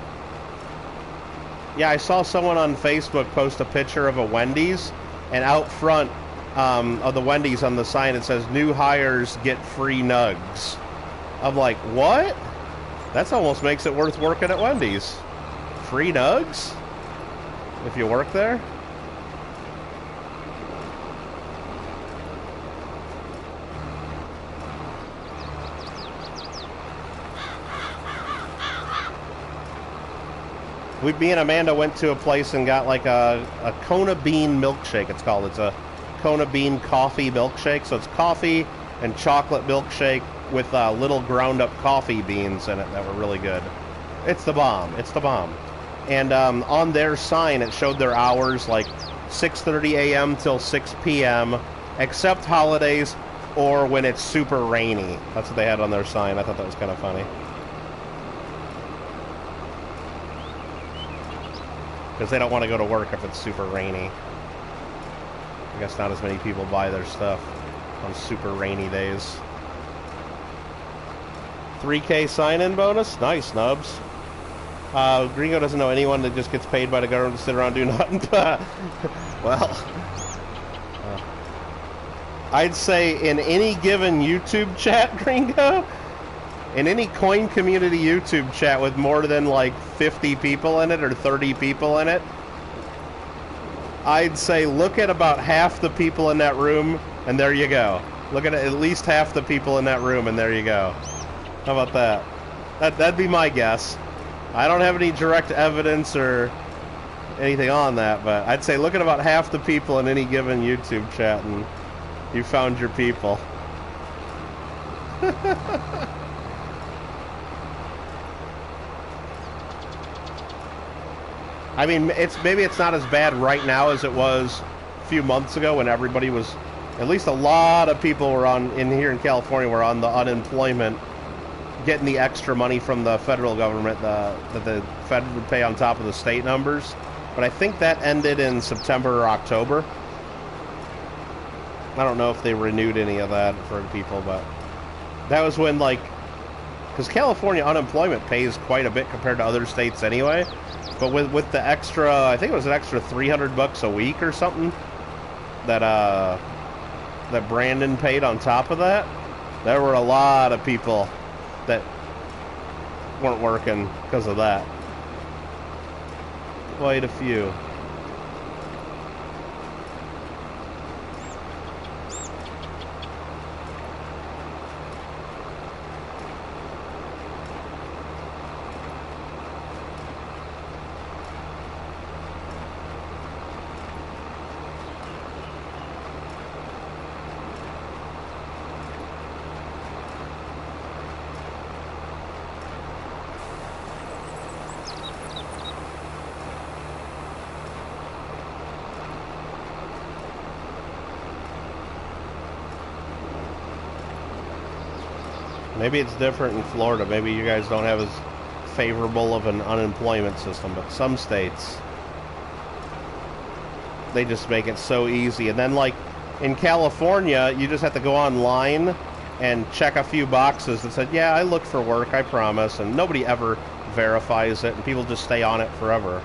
I saw someone on Facebook post a picture of a Wendy's, and out front of the Wendy's on the sign it says, "New hires get free nugs." I'm like, what? That almost makes it worth working at Wendy's. Free nugs? If you work there? Me and Amanda went to a place and got like a Kona bean milkshake, it's called. It's a Kona bean coffee milkshake. So it's coffee and chocolate milkshake with little ground up coffee beans in it that were really good. It's the bomb. It's the bomb. And on their sign, it showed their hours like 6:30 a.m. till 6 p.m., except holidays or when it's super rainy. That's what they had on their sign. I thought that was kind of funny. Because they don't want to go to work if it's super rainy. I guess not as many people buy their stuff on super rainy days. 3K sign-in bonus? Nice, Nubs. Gringo doesn't know anyone that just gets paid by the government to sit around and do nothing. Well, I'd say in any given YouTube chat, Gringo, in any coin community YouTube chat with more than like 50 people in it or 30 people in it, I'd say look at about half the people in that room and there you go. Look at least half the people in that room and there you go. How about that? That'd be my guess. I don't have any direct evidence or anything on that, but I'd say look at about half the people in any given YouTube chat and you found your people. I mean, maybe it's not as bad right now as it was a few months ago when everybody was, at least a lot of people were in here in California were on the unemployment, getting the extra money from the federal government that the Fed would pay on top of the state numbers. But I think that ended in September or October. I don't know if they renewed any of that for people, but that was when, like, because California unemployment pays quite a bit compared to other states anyway. But with the extra, I think it was an extra $300 a week or something that that Brandon paid on top of that. There were a lot of people that weren't working because of that. Quite a few. Maybe it's different in Florida. Maybe you guys don't have as favorable of an unemployment system, but some states, they just make it so easy. And then, like, in California, you just have to go online and check a few boxes that said, yeah, I look for work, I promise, and nobody ever verifies it, and people just stay on it forever,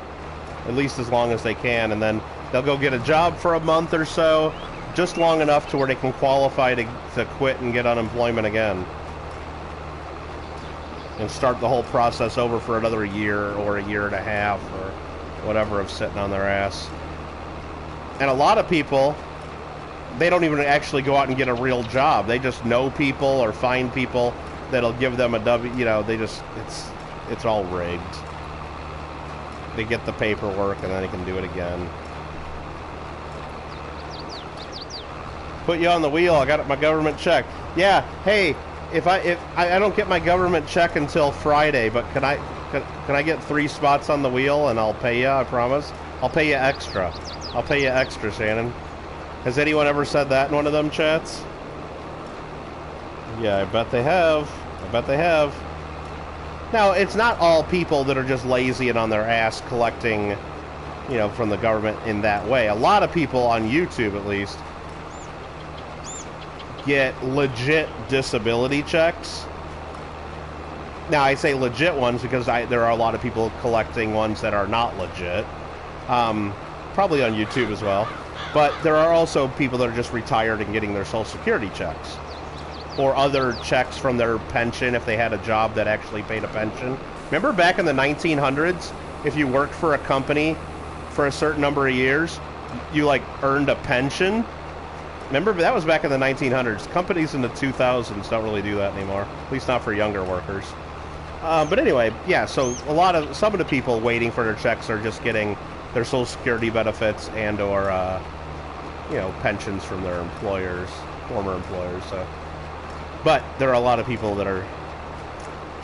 at least as long as they can, and then they'll go get a job for a month or so, just long enough to where they can qualify to quit and get unemployment again. And start the whole process over for another year or a year and a half or whatever of sitting on their ass. And a lot of people, they don't even actually go out and get a real job. They just know people or find people that'll give them a W. You know, they just, it's all rigged. They get the paperwork and then they can do it again. Put you on the wheel. I got my government check. Yeah. Hey. If I don't get my government check until Friday, but can I get 3 spots on the wheel and I'll pay you, I promise. I'll pay you extra. I'll pay you extra, Shannon. Has anyone ever said that in one of them chats? Yeah, I bet they have. I bet they have. Now, it's not all people that are just lazy and on their ass collecting, you know, from the government in that way. A lot of people on YouTube, at least, get legit disability checks. Now, I say legit ones because there are a lot of people collecting ones that are not legit. Probably on YouTube as well. But there are also people that are just retired and getting their Social Security checks. Or other checks from their pension if they had a job that actually paid a pension. Remember back in the 1900s, if you worked for a company for a certain number of years, you, like, earned a pension? Remember, that was back in the 1900s. Companies in the 2000s don't really do that anymore. At least not for younger workers. But anyway, yeah, so some of the people waiting for their checks are just getting their Social Security benefits and or, you know, pensions from their employers, former employers. So. But there are a lot of people that are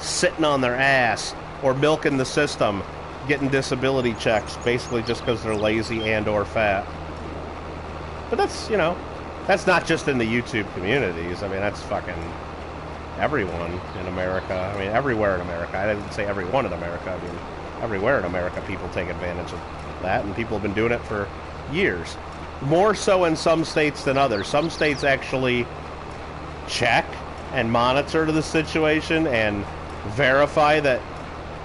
sitting on their ass or milking the system, getting disability checks, basically just because they're lazy and or fat. But that's, you know... That's not just in the YouTube communities. I mean, that's fucking everyone in America. I mean, everywhere in America. I didn't say everyone in America. I mean, everywhere in America, people take advantage of that, and people have been doing it for years. More so in some states than others. Some states actually check and monitor the situation and verify that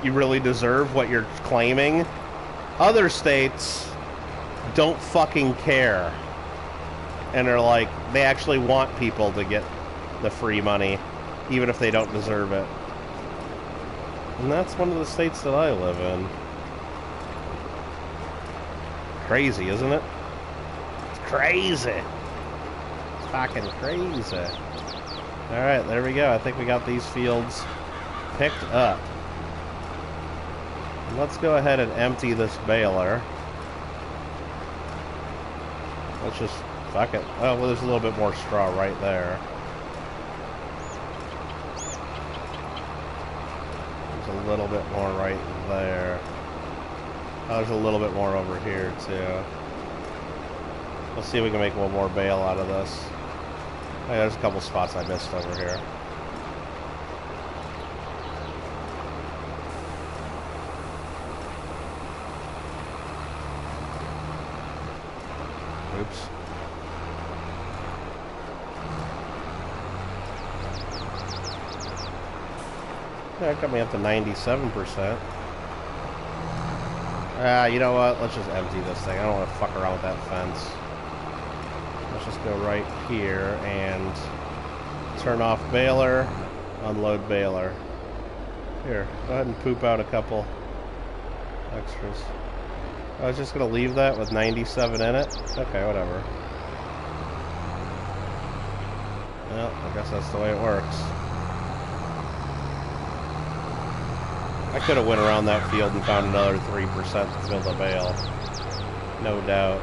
you really deserve what you're claiming. Other states don't fucking care. And they're like, they actually want people to get the free money, even if they don't deserve it. And that's one of the states that I live in. Crazy, isn't it? It's crazy. It's fucking crazy. Alright, there we go. I think we got these fields picked up. Let's go ahead and empty this baler. Let's just... Fuck it. Oh, well, there's a little bit more straw right there. There's a little bit more right there. Oh, there's a little bit more over here, too. Let's see if we can make one more bale out of this. Oh, yeah, there's a couple spots I missed over here. Oops. That got me up to 97%. You know what? Let's just empty this thing. I don't want to fuck around with that fence. Let's just go right here and turn off baler, unload baler. Here, go ahead and poop out a couple extras. I was just going to leave that with 97 in it. Okay, whatever. Well, I guess that's the way it works. I could have went around that field and found another 3% to fill the bale. No doubt.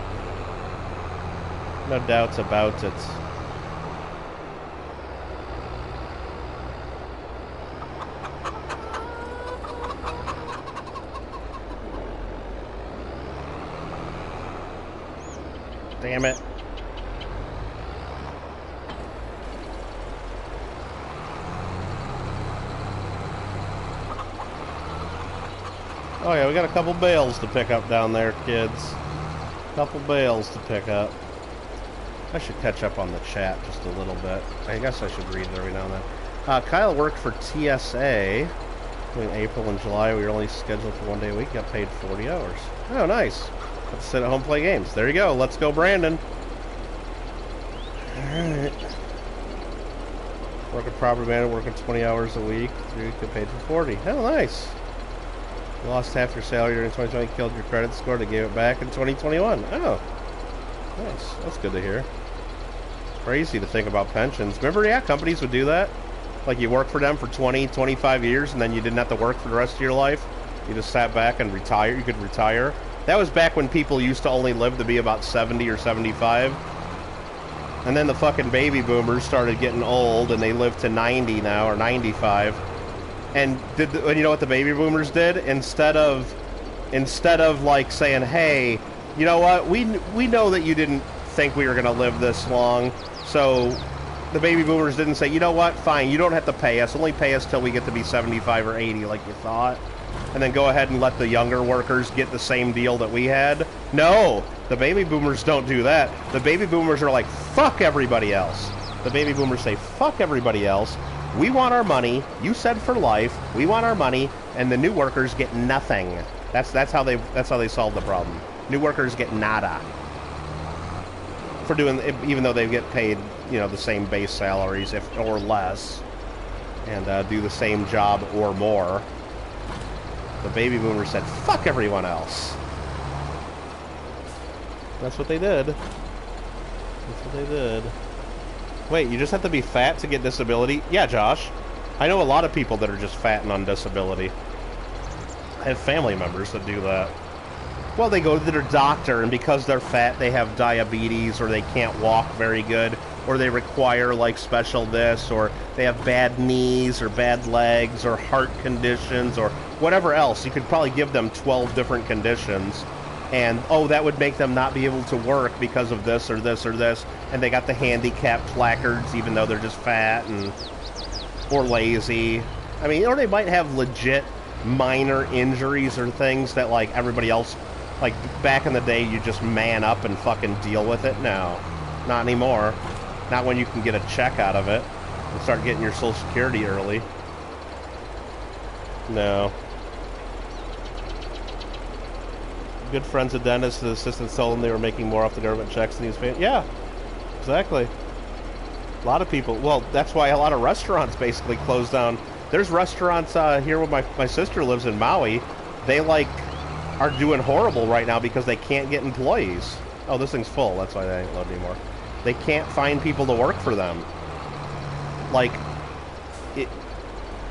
No doubts about it. Damn it. Oh yeah, we got a couple bales to pick up down there, kids. Couple bales to pick up. I should catch up on the chat just a little bit. I guess I should read it every now and then. Kyle worked for TSA between April and July. We were only scheduled for 1 day a week. Got paid 40 hours. Oh, nice. Got to sit at home and play games. There you go. Let's go, Brandon. Alright. Working property manager, working 20 hours a week. 3 weeks, get paid for 40. Oh, nice. You lost half your salary during 2020, killed your credit score, they gave it back in 2021. Oh, nice. That's good to hear. Crazy to think about pensions. Remember, yeah, companies would do that? Like you work for them for 20, 25 years, and then you didn't have to work for the rest of your life? You just sat back and retire. You could retire. That was back when people used to only live to be about 70 or 75. And then the fucking baby boomers started getting old, and they live to 90 now, or 95. And you know what the baby boomers did? Instead of like saying, hey, you know what, we know that you didn't think we were going to live this long, so the baby boomers didn't say, you know what, fine, you don't have to pay us, only pay us till we get to be 75 or 80 like you thought, and then go ahead and let the younger workers get the same deal that we had. No, the baby boomers don't do that. The baby boomers are like, fuck everybody else. The baby boomers say, fuck everybody else. We want our money. You said for life. We want our money, and the new workers get nothing. That's how they solve the problem. New workers get nada for doing, even though they get paid, you know, the same base salaries or less, and do the same job or more. The baby boomers said, "Fuck everyone else." That's what they did. That's what they did. Wait, you just have to be fat to get disability? Yeah, Josh. I know a lot of people that are just fat and on disability. I have family members that do that. Well, they go to their doctor, and because they're fat, they have diabetes, or they can't walk very good, or they require, like, special this, or they have bad knees, or bad legs, or heart conditions, or whatever else. You could probably give them 12 different conditions, and, oh, that would make them not be able to work because of this, or this, or this, and they got the handicap placards, even though they're just fat, and or lazy. I mean, or they might have legit minor injuries or things that, like, everybody else, like, back in the day, you just man up and fucking deal with it. No, not anymore. Not when you can get a check out of it and start getting your Social Security early. No. Good friends of Dennis, the assistants told them they were making more off the government checks than he was paying. Yeah, exactly. A lot of people, well, that's why a lot of restaurants basically closed down. There's restaurants here where my sister lives in Maui. They, like, are doing horrible right now because they can't get employees. Oh, this thing's full. That's why they ain't loaded anymore. They can't find people to work for them. Like,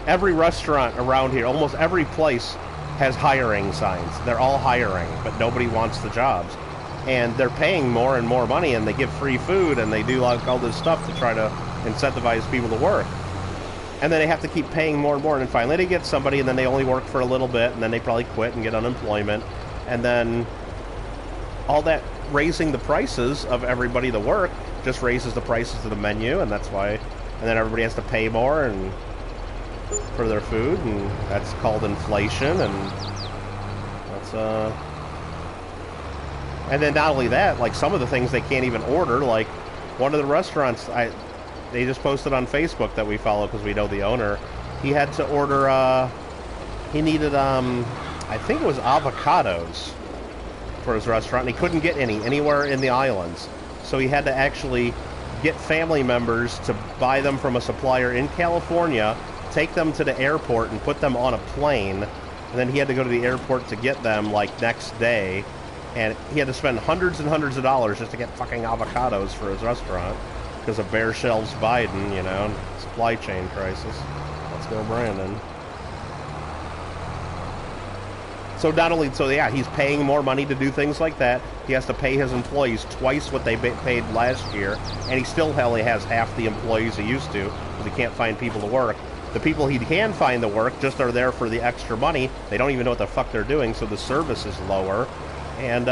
every restaurant around here, almost every place has hiring signs. They're all hiring, but nobody wants the jobs. And they're paying more and more money, and they give free food, and they do, like, all this stuff to try to incentivize people to work. And then they have to keep paying more and more, and then finally they get somebody, and then they only work for a little bit, and then they probably quit and get unemployment. And then all that raising the prices of everybody to work just raises the prices of the menu, and that's why. And then everybody has to pay more and for their food, and that's called inflation, and that's and then not only that, like, some of the things they can't even order. Like, one of the restaurants, they just posted on Facebook that we follow because we know the owner. He had to order, he needed, I think it was avocados for his restaurant, and he couldn't get anywhere in the islands. So he had to actually get family members to buy them from a supplier in California, take them to the airport, and put them on a plane. And then he had to go to the airport to get them, like, next day. And he had to spend hundreds and hundreds of dollars just to get fucking avocados for his restaurant. Because of bare shelves Biden, you know, supply chain crisis. Let's go, Brandon. So not only, so yeah, he's paying more money to do things like that. He has to pay his employees twice what they paid last year, and he still only has half the employees he used to, because he can't find people to work. The people he can find to work just are there for the extra money. They don't even know what the fuck they're doing, so the service is lower. And,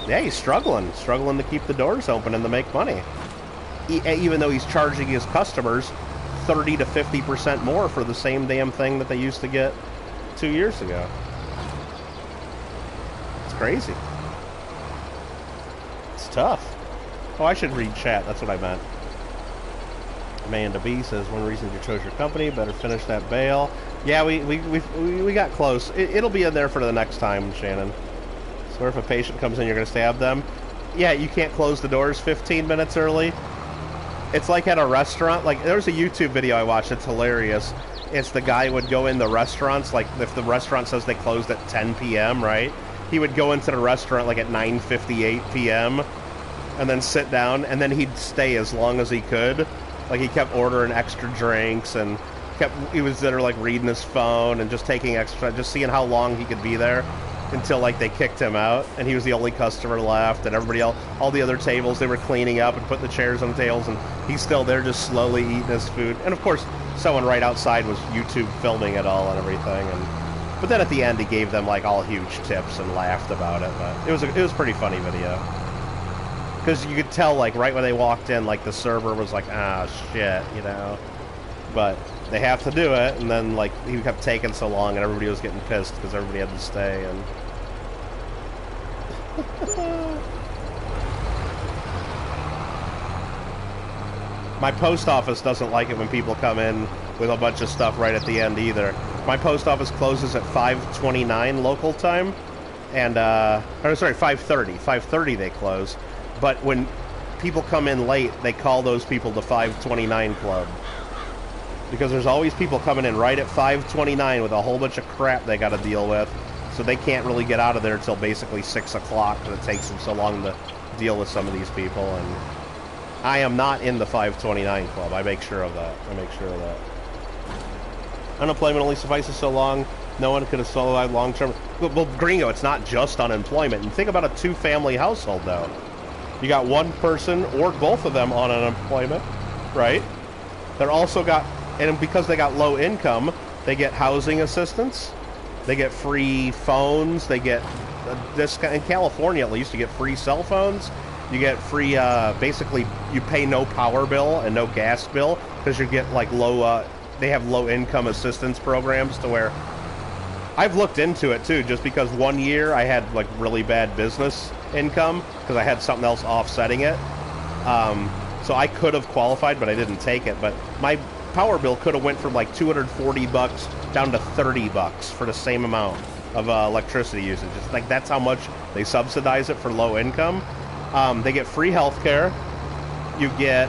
yeah, he's struggling to keep the doors open and to make money. Even though he's charging his customers 30 to 50% more for the same damn thing that they used to get 2 years ago. Crazy. It's tough. Oh, I should read chat. That's what I meant. Amanda B says, one reason you chose your company, better finish that bail. Yeah, we got close. It'll be in there for the next time, Shannon. So if a patient comes in, you're going to stab them. Yeah, you can't close the doors 15 minutes early. It's like at a restaurant. Like, there's a YouTube video I watched. It's hilarious. It's the guy would go in the restaurants, like if the restaurant says they closed at 10 p.m., right? He would go into the restaurant like at 9:58 p.m. and then sit down, and then he'd stay as long as he could. Like, he kept ordering extra drinks, and he was there like reading his phone and just taking extra, just seeing how long he could be there until like they kicked him out, and he was the only customer left, and everybody else, all the other tables, they were cleaning up and putting the chairs on the tables, and he's still there just slowly eating his food. And of course, someone right outside was YouTube filming it all and everything, but then at the end he gave them like all huge tips and laughed about it. But it was a pretty funny video, because you could tell like right when they walked in, like the server was like, ah shit, you know, but they have to do it. And then like he kept taking so long, and everybody was getting pissed because everybody had to stay. And my post office doesn't like it when people come in with a bunch of stuff right at the end either. My post office closes at 5:29 local time, and or sorry, 5:30. 5:30 they close. But when people come in late, they call those people the 5:29 club, because there's always people coming in right at 5:29 with a whole bunch of crap they got to deal with, so they can't really get out of there until basically 6 o'clock, because it takes them so long to deal with some of these people. And I am not in the 5:29 club. I make sure of that. Unemployment only suffices so long. No one could have survived long term. Well, Gringo, it's not just unemployment. And think about a two-family household, though. You got one person or both of them on unemployment, right? They're also got, and because they got low income, they get housing assistance. They get free phones. They get this in California, at least. You get free cell phones. You get free. Basically, you pay no power bill and no gas bill, because you get like low. They have low income assistance programs to where I've looked into it too, just because one year I had like really bad business income because I had something else offsetting it. So I could have qualified, but I didn't take it. But my power bill could have went from like $240 down to $30 for the same amount of electricity usage. It's like, that's how much they subsidize it for low income. They get free health care. You get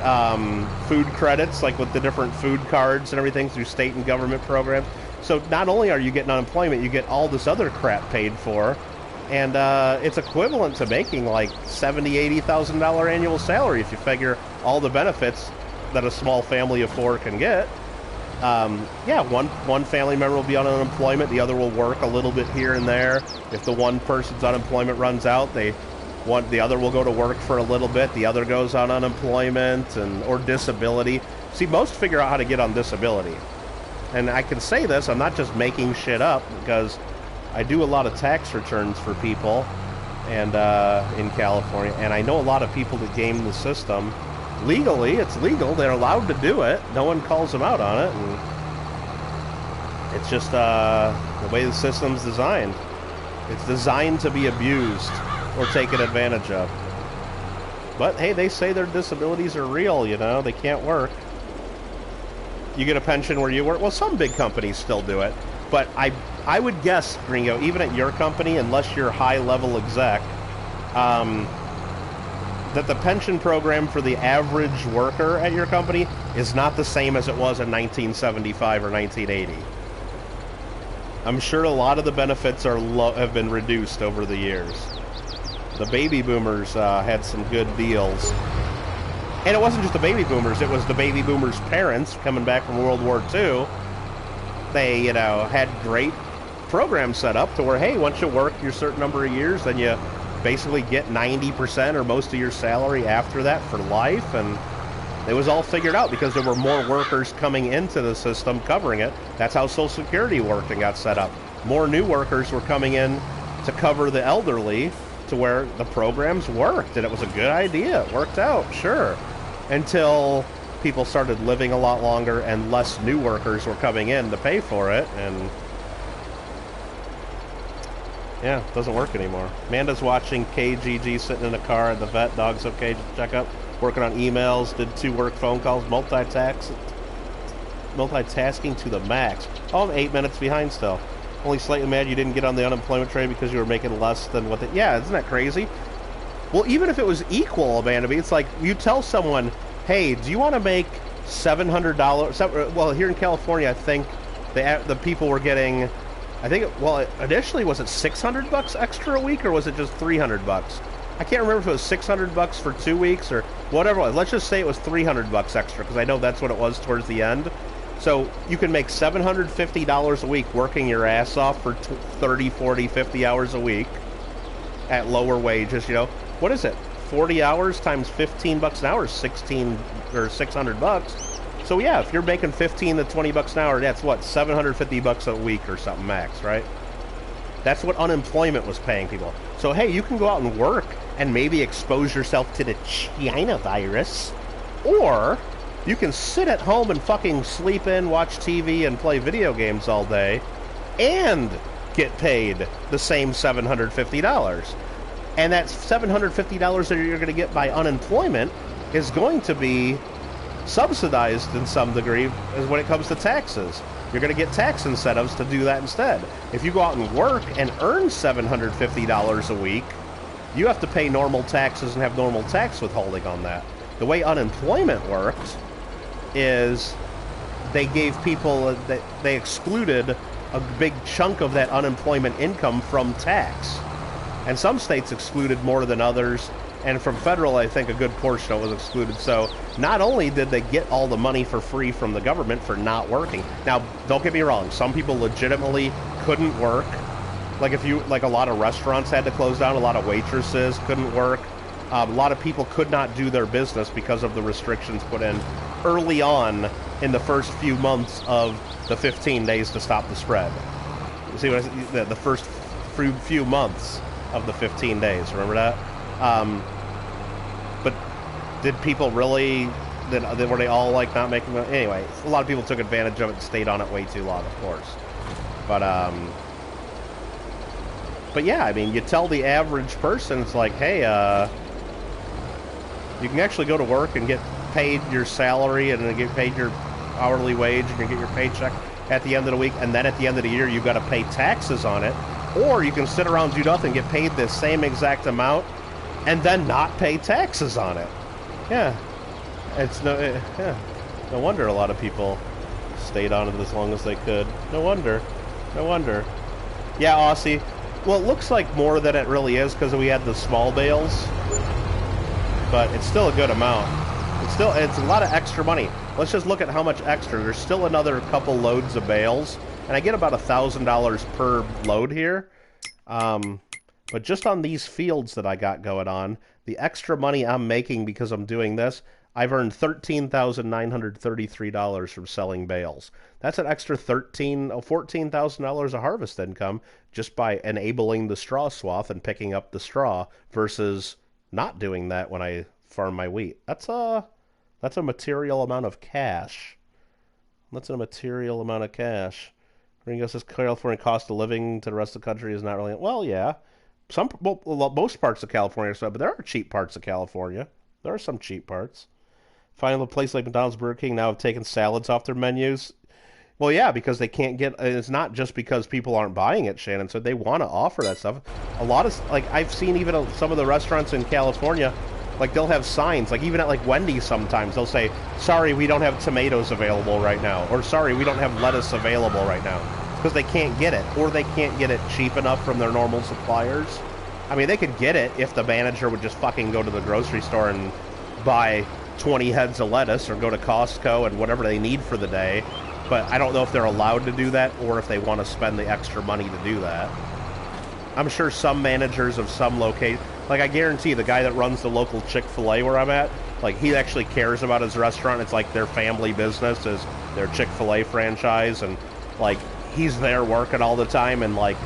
food credits, like with the different food cards and everything through state and government programs. So not only are you getting unemployment, you get all this other crap paid for. And it's equivalent to making like $70,000, $80,000 annual salary if you figure all the benefits that a small family of four can get. Yeah, one family member will be on unemployment, the other will work a little bit here and there. If the one person's unemployment runs out, the other will go to work for a little bit, the other goes on unemployment or disability. See, most figure out how to get on disability. And I can say this, I'm not just making shit up, because I do a lot of tax returns for people and in California, and I know a lot of people that game the system. Legally, it's legal, they're allowed to do it, no one calls them out on it, and it's just the way the system's designed. It's designed to be abused or taken advantage of. But hey, they say their disabilities are real, you know, they can't work. You get a pension where you work. Well, some big companies still do it, but I would guess, Gringo, even at your company, unless you're high level exec, um, that the pension program for the average worker at your company is not the same as it was in 1975 or 1980. I'm sure a lot of the benefits have been reduced over the years. The baby boomers had some good deals. And it wasn't just the baby boomers, it was the baby boomers' parents coming back from World War II. They, had great programs set up to where, hey, once you work your certain number of years, then you basically get 90% or most of your salary after that for life. And it was all figured out because there were more workers coming into the system covering it. That's how Social Security worked and got set up. More new workers were coming in to cover the elderly to where the programs worked, and it was a good idea. It worked out, sure. Until people started living a lot longer and less new workers were coming in to pay for it, and yeah, it doesn't work anymore. Amanda's watching KGG sitting in a car at the vet, dog's okay, checkup, working on emails, did 2 work phone calls, multitasking to the max. Oh, I'm 8 minutes behind still. Only slightly mad you didn't get on the unemployment trade because you were making less than what yeah, isn't that crazy? Well, even if it was equal, Amanda, it's like you tell someone, hey, do you want to make $700? Well, here in California, I think the people were getting, initially, was it $600 extra a week, or was it just $300? I can't remember if it was $600 for 2 weeks or whatever it was. Let's just say it was $300 extra, because I know that's what it was towards the end. So you can make $750 a week working your ass off for 30, 40, 50 hours a week at lower wages, What is it? 40 hours times $15 an hour is 16 or $600. So yeah, if you're making 15 to $20 an hour, that's what, $750 a week or something max, right? That's what unemployment was paying people. So hey, you can go out and work and maybe expose yourself to the China virus, or you can sit at home and fucking sleep in, watch TV, and play video games all day, and get paid the same $750. And that $750 that you're going to get by unemployment is going to be subsidized in some degree as when it comes to taxes. You're going to get tax incentives to do that instead. If you go out and work and earn $750 a week, you have to pay normal taxes and have normal tax withholding on that. The way unemployment worked is they gave people, they excluded a big chunk of that unemployment income from tax. And some states excluded more than others, and from federal, I think a good portion of it was excluded. So not only did they get all the money for free from the government for not working. Now, don't get me wrong, some people legitimately couldn't work. Like a lot of restaurants had to close down, a lot of waitresses couldn't work. A lot of people could not do their business because of the restrictions put in early on in the first few months of the 15 days to stop the spread. You see what I said? The first few months of the 15 days, remember that? But did people really, were they all like not making money? Anyway, a lot of people took advantage of it and stayed on it way too long, of course. But yeah, I mean, you tell the average person, it's like, hey, you can actually go to work and get paid your salary and then get paid your hourly wage and you get your paycheck at the end of the week, and then at the end of the year you've got to pay taxes on it. Or you can sit around and do nothing, get paid the same exact amount, and then not pay taxes on it. Yeah. No wonder a lot of people stayed on it as long as they could. No wonder. Yeah, Aussie. Well, it looks like more than it really is because we had the small bales. But it's still a good amount. It's a lot of extra money. Let's just look at how much extra. There's still another couple loads of bales. And I get about $1,000 per load here. But just on these fields that I got going on, the extra money I'm making because I'm doing this, I've earned $13,933 from selling bales. That's an extra $14,000 of harvest income just by enabling the straw swath and picking up the straw versus not doing that when I farm my wheat. That's a material amount of cash. Ringo says California cost of living to the rest of the country is not really... Well, yeah. Most parts of California are so, but there are cheap parts of California. There are some cheap parts. Finally, a place like McDonald's, Burger King now have taken salads off their menus. Well, yeah, because they can't get. It's not just because people aren't buying it, Shannon. So they want to offer that stuff. A lot of like I've seen even some of the restaurants in California, like they'll have signs. Like even at like Wendy's, sometimes they'll say, "Sorry, we don't have tomatoes available right now," or "Sorry, we don't have lettuce available right now," because they can't get it, or they can't get it cheap enough from their normal suppliers. I mean, they could get it if the manager would just fucking go to the grocery store and buy 20 heads of lettuce, or go to Costco and whatever they need for the day. But I don't know if they're allowed to do that or if they want to spend the extra money to do that. I'm sure some managers of some location, like I guarantee the guy that runs the local Chick-fil-A where I'm at, like he actually cares about his restaurant. It's like their family business is their Chick-fil-A franchise, and like he's there working all the time and like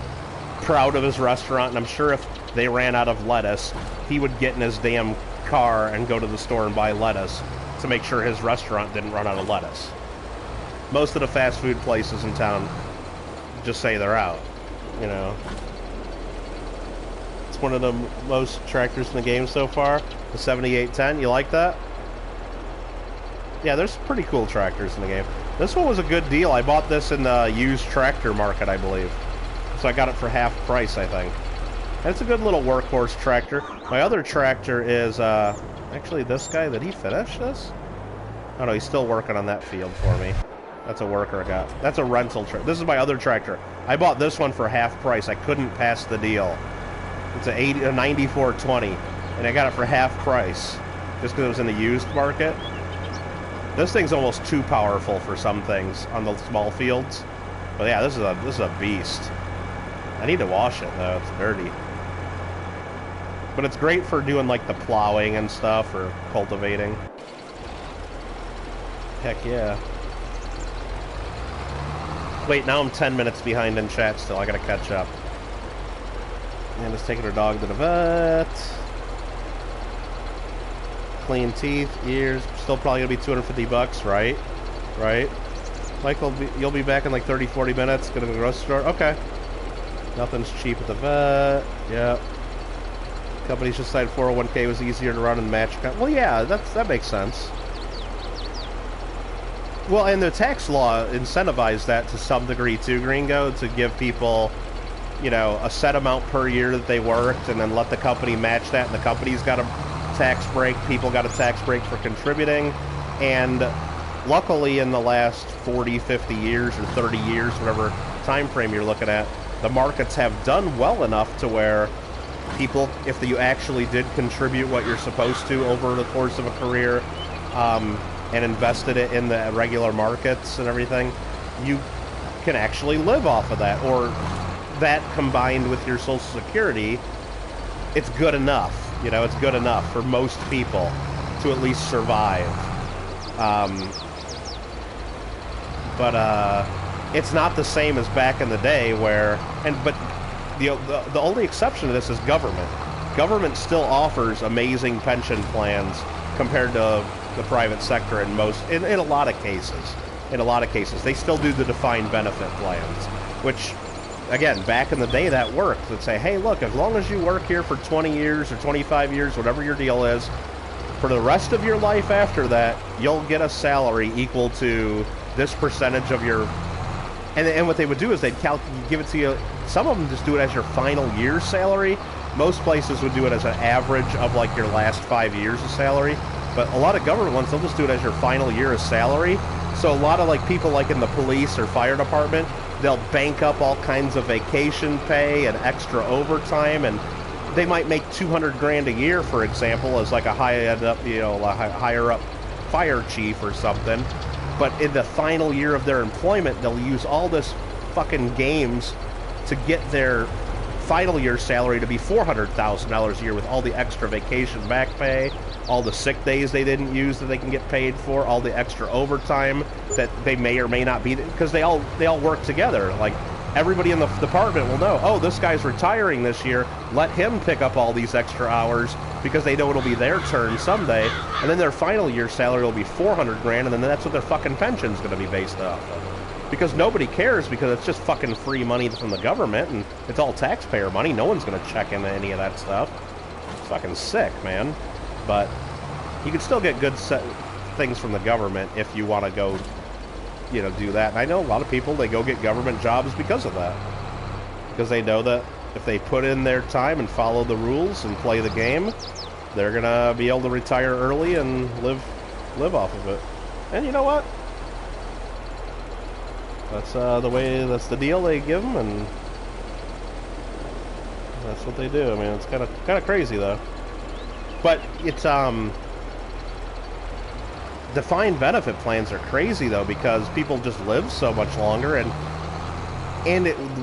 proud of his restaurant. And I'm sure if they ran out of lettuce, he would get in his damn car and go to the store and buy lettuce to make sure his restaurant didn't run out of lettuce. Most of the fast food places in town just say they're out, you know. It's one of the most tractors in the game so far, the 7810. You like that? Yeah, there's pretty cool tractors in the game. This one was a good deal. I bought this in the used tractor market, I believe. So I got it for half price, I think. And it's a good little workhorse tractor. My other tractor is, actually this guy. Did he finish this? Oh no, he's still working on that field for me. That's a worker I got. That's a rental tractor. This is my other tractor. I bought this one for half price. I couldn't pass the deal. It's a 9420, and I got it for half price just because it was in the used market. This thing's almost too powerful for some things on the small fields. But yeah, this is a beast. I need to wash it though. It's dirty. But it's great for doing like the plowing and stuff, or cultivating. Heck yeah. Wait, now I'm 10 minutes behind in chat still. I gotta catch up. And just taking her dog to the vet. Clean teeth, ears. Still probably gonna be 250 bucks, right? Right? Michael, you'll be back in like 30, 40 minutes. Gonna go to the grocery store? Okay. Nothing's cheap at the vet. Yep. Companies just decided 401k was easier to run and match. Well, yeah, that makes sense. Well, and the tax law incentivized that to some degree too, Gringo, to give people, you know, a set amount per year that they worked, and then let the company match that, and the company's got a tax break, people got a tax break for contributing, and luckily in the last 40, 50 years, or 30 years, whatever time frame you're looking at, the markets have done well enough to where people, if you actually did contribute what you're supposed to over the course of a career, and invested it in the regular markets and everything, you can actually live off of that. Or that combined with your Social Security, it's good enough. You know, it's good enough for most people to at least survive. But it's not the same as back in the day where, but the only exception to this is government. Government still offers amazing pension plans compared to the private sector in a lot of cases. In a lot of cases, they still do the defined benefit plans, which, again, back in the day that worked. They'd say, hey, look, as long as you work here for 20 years or 25 years, whatever your deal is, for the rest of your life after that, you'll get a salary equal to this percentage of your... And what they would do is they'd give it to you. Some of them just do it as your final year's salary. Most places would do it as an average of like your last 5 years of salary. But a lot of government ones, they'll just do it as your final year of salary. So a lot of like people like in the police or fire department, they'll bank up all kinds of vacation pay and extra overtime, and they might make 200 grand a year, for example, as like a higher up fire chief or something. But in the final year of their employment, they'll use all this fucking games to get their final year salary to be $400,000 a year, with all the extra vacation back pay, all the sick days they didn't use that they can get paid for, all the extra overtime that they may or may not be, because they all work together. Like, everybody in the department will know, oh, this guy's retiring this year, let him pick up all these extra hours, because they know it'll be their turn someday, and then their final year salary will be 400 grand, and then that's what their fucking pension's going to be based off of. Because nobody cares, because it's just fucking free money from the government, and it's all taxpayer money. No one's going to check into any of that stuff. It's fucking sick, man. But you can still get good things from the government if you want to go, you know, do that. And I know a lot of people, they go get government jobs because of that. Because they know that if they put in their time and follow the rules and play the game, they're going to be able to retire early and live off of it. And you know what? That's that's the deal they give them, and that's what they do. I mean, it's kind of crazy though. But it's defined benefit plans are crazy though, because people just live so much longer, and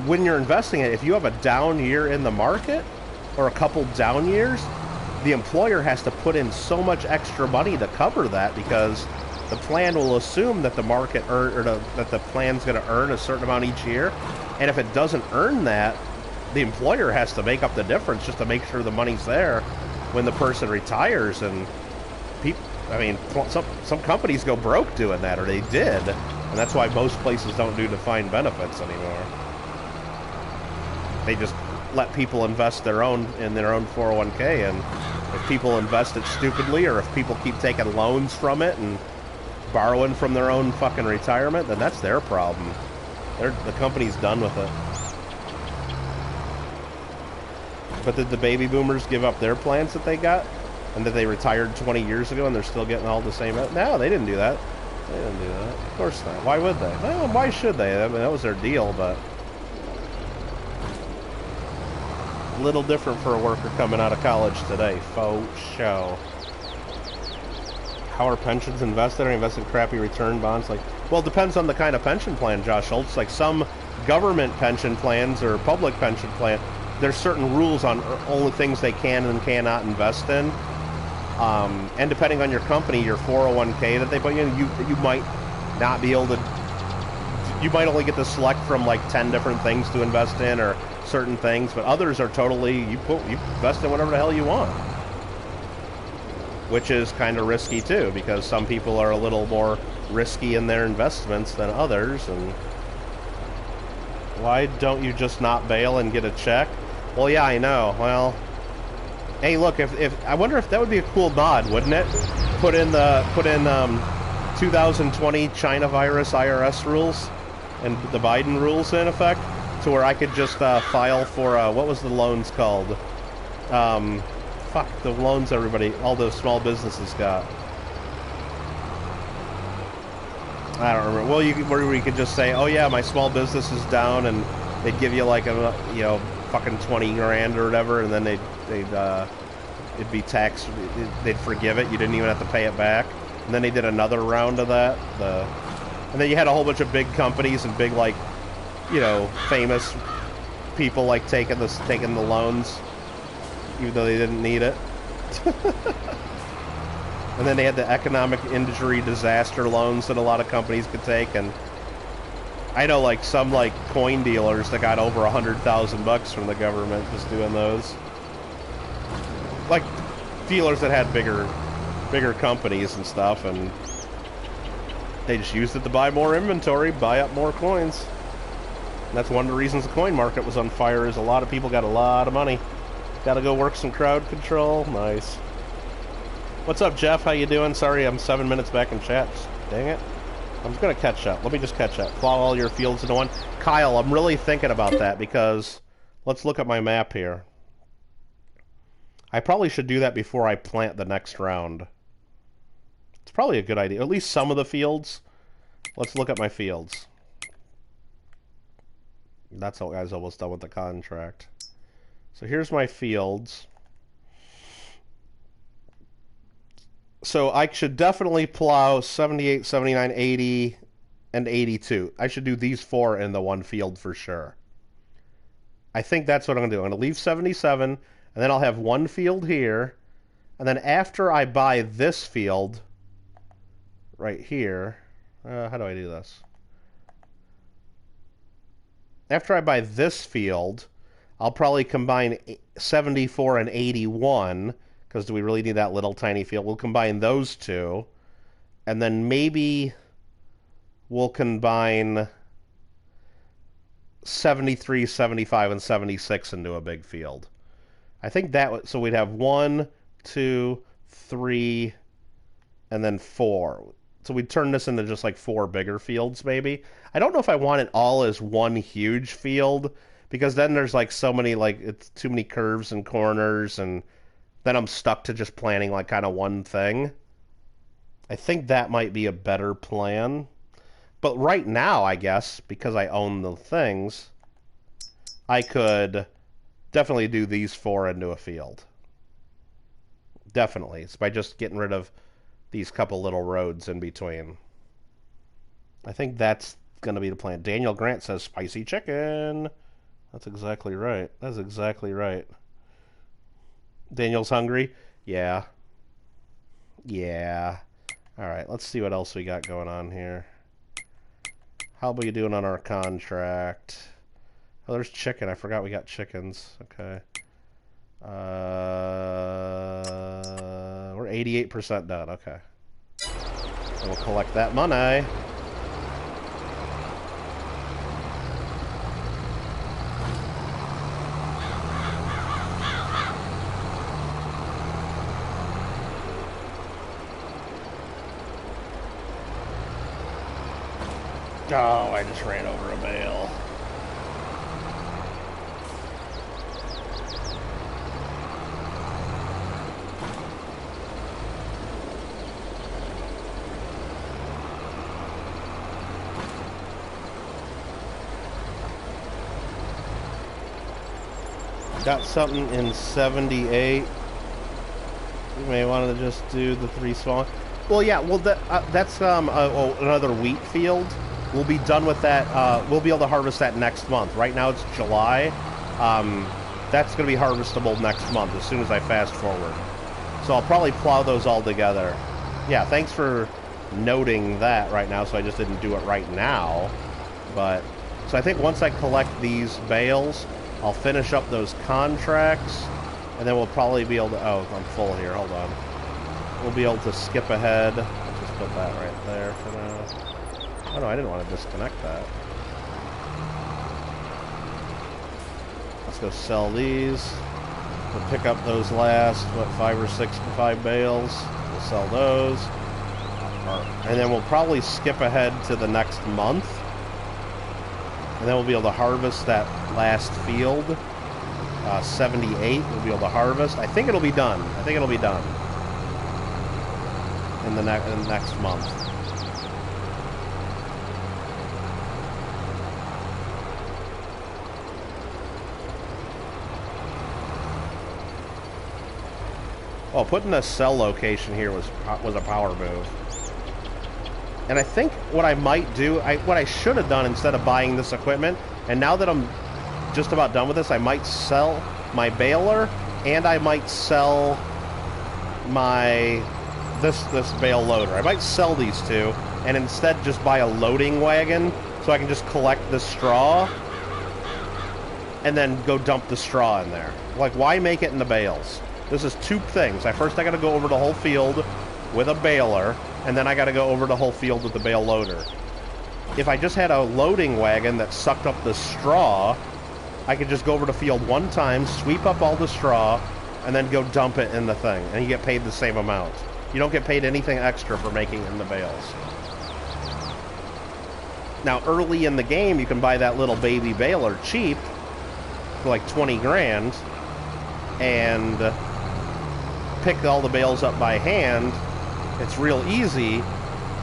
when you're investing it, if you have a down year in the market or a couple down years, the employer has to put in so much extra money to cover that, because the plan will assume that the market that the plan's going to earn a certain amount each year, and if it doesn't earn that, the employer has to make up the difference just to make sure the money's there when the person retires. And I mean, some companies go broke doing that, or they did, and that's why most places don't do defined benefits anymore. They just let people invest in their own 401k, and if people invest it stupidly, or if people keep taking loans from it and borrowing from their own fucking retirement, then that's their problem. The company's done with it. But did the baby boomers give up their plans that they got, and that they retired 20 years ago, and they're still getting all the same? No, they didn't do that. They didn't do that. Of course not. Why would they? Well, why should they? I mean, that was their deal, but a little different for a worker coming out of college today. Faux show. How are pensions invested? Are you invested in crappy return bonds? Like, well, it depends on the kind of pension plan, Josh Schultz. Like some government pension plans or public pension plan, there's certain rules on only things they can and cannot invest in. And depending on your company, your 401k that they put you in, you might not be able to. You might only get to select from like 10 different things to invest in, or certain things, but others are totally you invest in whatever the hell you want, which is kind of risky too, because some people are a little more risky in their investments than others. And why don't you just not bail and get a check? Well, yeah, I know. Well, hey, look, if I wonder if that would be a cool mod, wouldn't it? Put in 2020 China virus IRS rules and the Biden rules in effect, to where I could just file for what was the loans called? Fuck, the loans all those small businesses got. I don't remember. Well, where you could just say, oh yeah, my small business is down, and they'd give you like a fucking 20 grand or whatever, and then it'd be taxed. They'd forgive it. You didn't even have to pay it back. And then they did another round of that. And then you had a whole bunch of big companies and big, like, famous people like taking the loans, even though they didn't need it. And then they had the economic injury disaster loans that a lot of companies could take. And I know like some like coin dealers that got over $100,000 from the government just doing those. Like dealers that had bigger companies and stuff, and they just used it to buy more inventory, buy up more coins. And that's one of the reasons the coin market was on fire, is a lot of people got a lot of money. Gotta go work some crowd control. Nice. What's up, Jeff? How you doing? Sorry, I'm 7 minutes back in chat. Dang it. I'm just gonna catch up. Let me just catch up. Plot all your fields into one. Kyle, I'm really thinking about that, because let's look at my map here. I probably should do that before I plant the next round. It's probably a good idea. At least some of the fields. Let's look at my fields. That's how guy's almost done with the contract. So here's my fields. So I should definitely plow 78, 79, 80, and 82. I should do these four in the one field for sure. I think that's what I'm going to do. I'm going to leave 77, and then I'll have one field here. And then after I buy this field right here, how do I do this? After I buy this field, I'll probably combine 74 and 81, because do we really need that little tiny field? We'll combine those two, and then maybe we'll combine 73, 75, and 76 into a big field. I think that, so we'd have 1, 2, 3, and then 4. So we turn this into just like 4 bigger fields, maybe. I don't know if I want it all as one huge field, because then there's like so many, like, it's too many curves and corners, and then I'm stuck to just planning like kind of one thing. I think that might be a better plan. But right now, I guess, because I own the things, I could definitely do these 4 into a field. Definitely. It's by just getting rid of these couple little roads in between. I think that's going to be the plan. Daniel Grant says spicy chicken. That's exactly right. That's exactly right. Daniel's hungry? Yeah. Yeah. All right, let's see what else we got going on here. How are we doing on our contract? Oh, there's chicken. I forgot we got chickens. Okay. We're 88% done. Okay. And we'll collect that money. Oh, I just ran over a bale. Got something in 78. You may want to just do the 3 small. Well, yeah. Well, that's another wheat field. We'll be done with that. We'll be able to harvest that next month. Right now it's July. That's going to be harvestable next month as soon as I fast forward. So I'll probably plow those all together. Yeah, thanks for noting that right now, so I just didn't do it right now. But so I think once I collect these bales, I'll finish up those contracts, and then we'll probably be able to... Oh, I'm full here. Hold on. We'll be able to skip ahead. I'll just put that right there for now. Oh, no, I didn't want to disconnect that. Let's go sell these. We'll pick up those last, what, 5 or 6 bales. We'll sell those. And then we'll probably skip ahead to the next month. And then we'll be able to harvest that last field. 78 we'll be able to harvest. I think it'll be done. I think it'll be done in the next month. Oh, putting a sell location here was a power move. And I think what I might do, what I should have done instead of buying this equipment, and now that I'm just about done with this, I might sell my baler, and I might sell my this bale loader. I might sell these two, and instead just buy a loading wagon, so I can just collect the straw, and then go dump the straw in there. Like, why make it in the bales? This is 2 things. First I gotta go over the whole field with a baler, and then I gotta go over the whole field with the bale loader. If I just had a loading wagon that sucked up the straw, I could just go over the field one time, sweep up all the straw, and then go dump it in the thing, and you get paid the same amount. You don't get paid anything extra for making it in the bales. Now, early in the game, you can buy that little baby baler cheap for like 20 grand, and pick all the bales up by hand. It's real easy,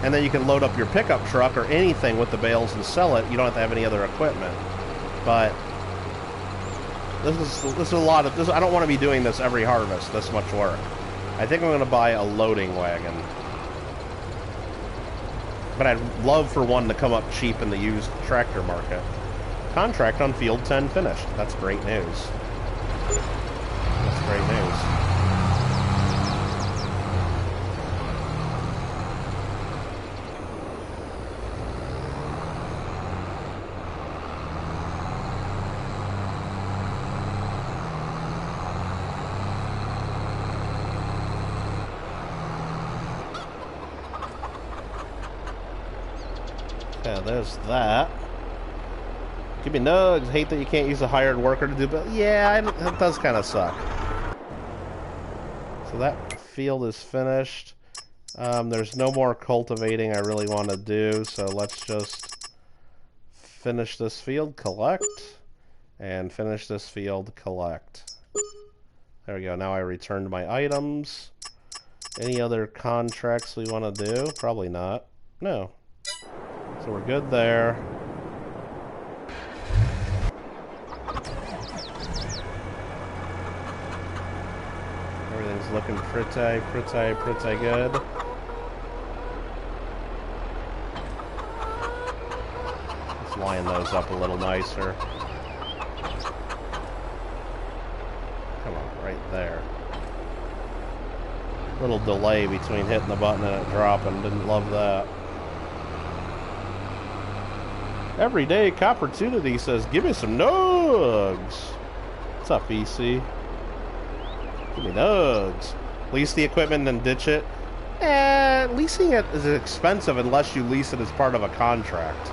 and then you can load up your pickup truck or anything with the bales and sell it. You don't have to have any other equipment. But this is a lot of this. I don't want to be doing this every harvest, this much work. I think I'm going to buy a loading wagon. But I'd love for one to come up cheap in the used tractor market. Contract on field 10 finished. That's great news. That's great news. Yeah, there's that. Give me nugs. Hate that you can't use a hired worker to do, but yeah, it does kind of suck. So that field is finished. There's no more cultivating I really want to do, so let's just finish this field, collect, and finish this field, collect. There we go. Now I returned my items. Any other contracts we want to do? Probably not. No. So we're good there. Everything's looking pretty good. Let's line those up a little nicer. Come on, right there. Little delay between hitting the button and it dropping. Didn't love that. Everyday Copportunity says, give me some nugs. What's up, EC? Give me nugs. Lease the equipment and ditch it. Leasing it is expensive unless you lease it as part of a contract.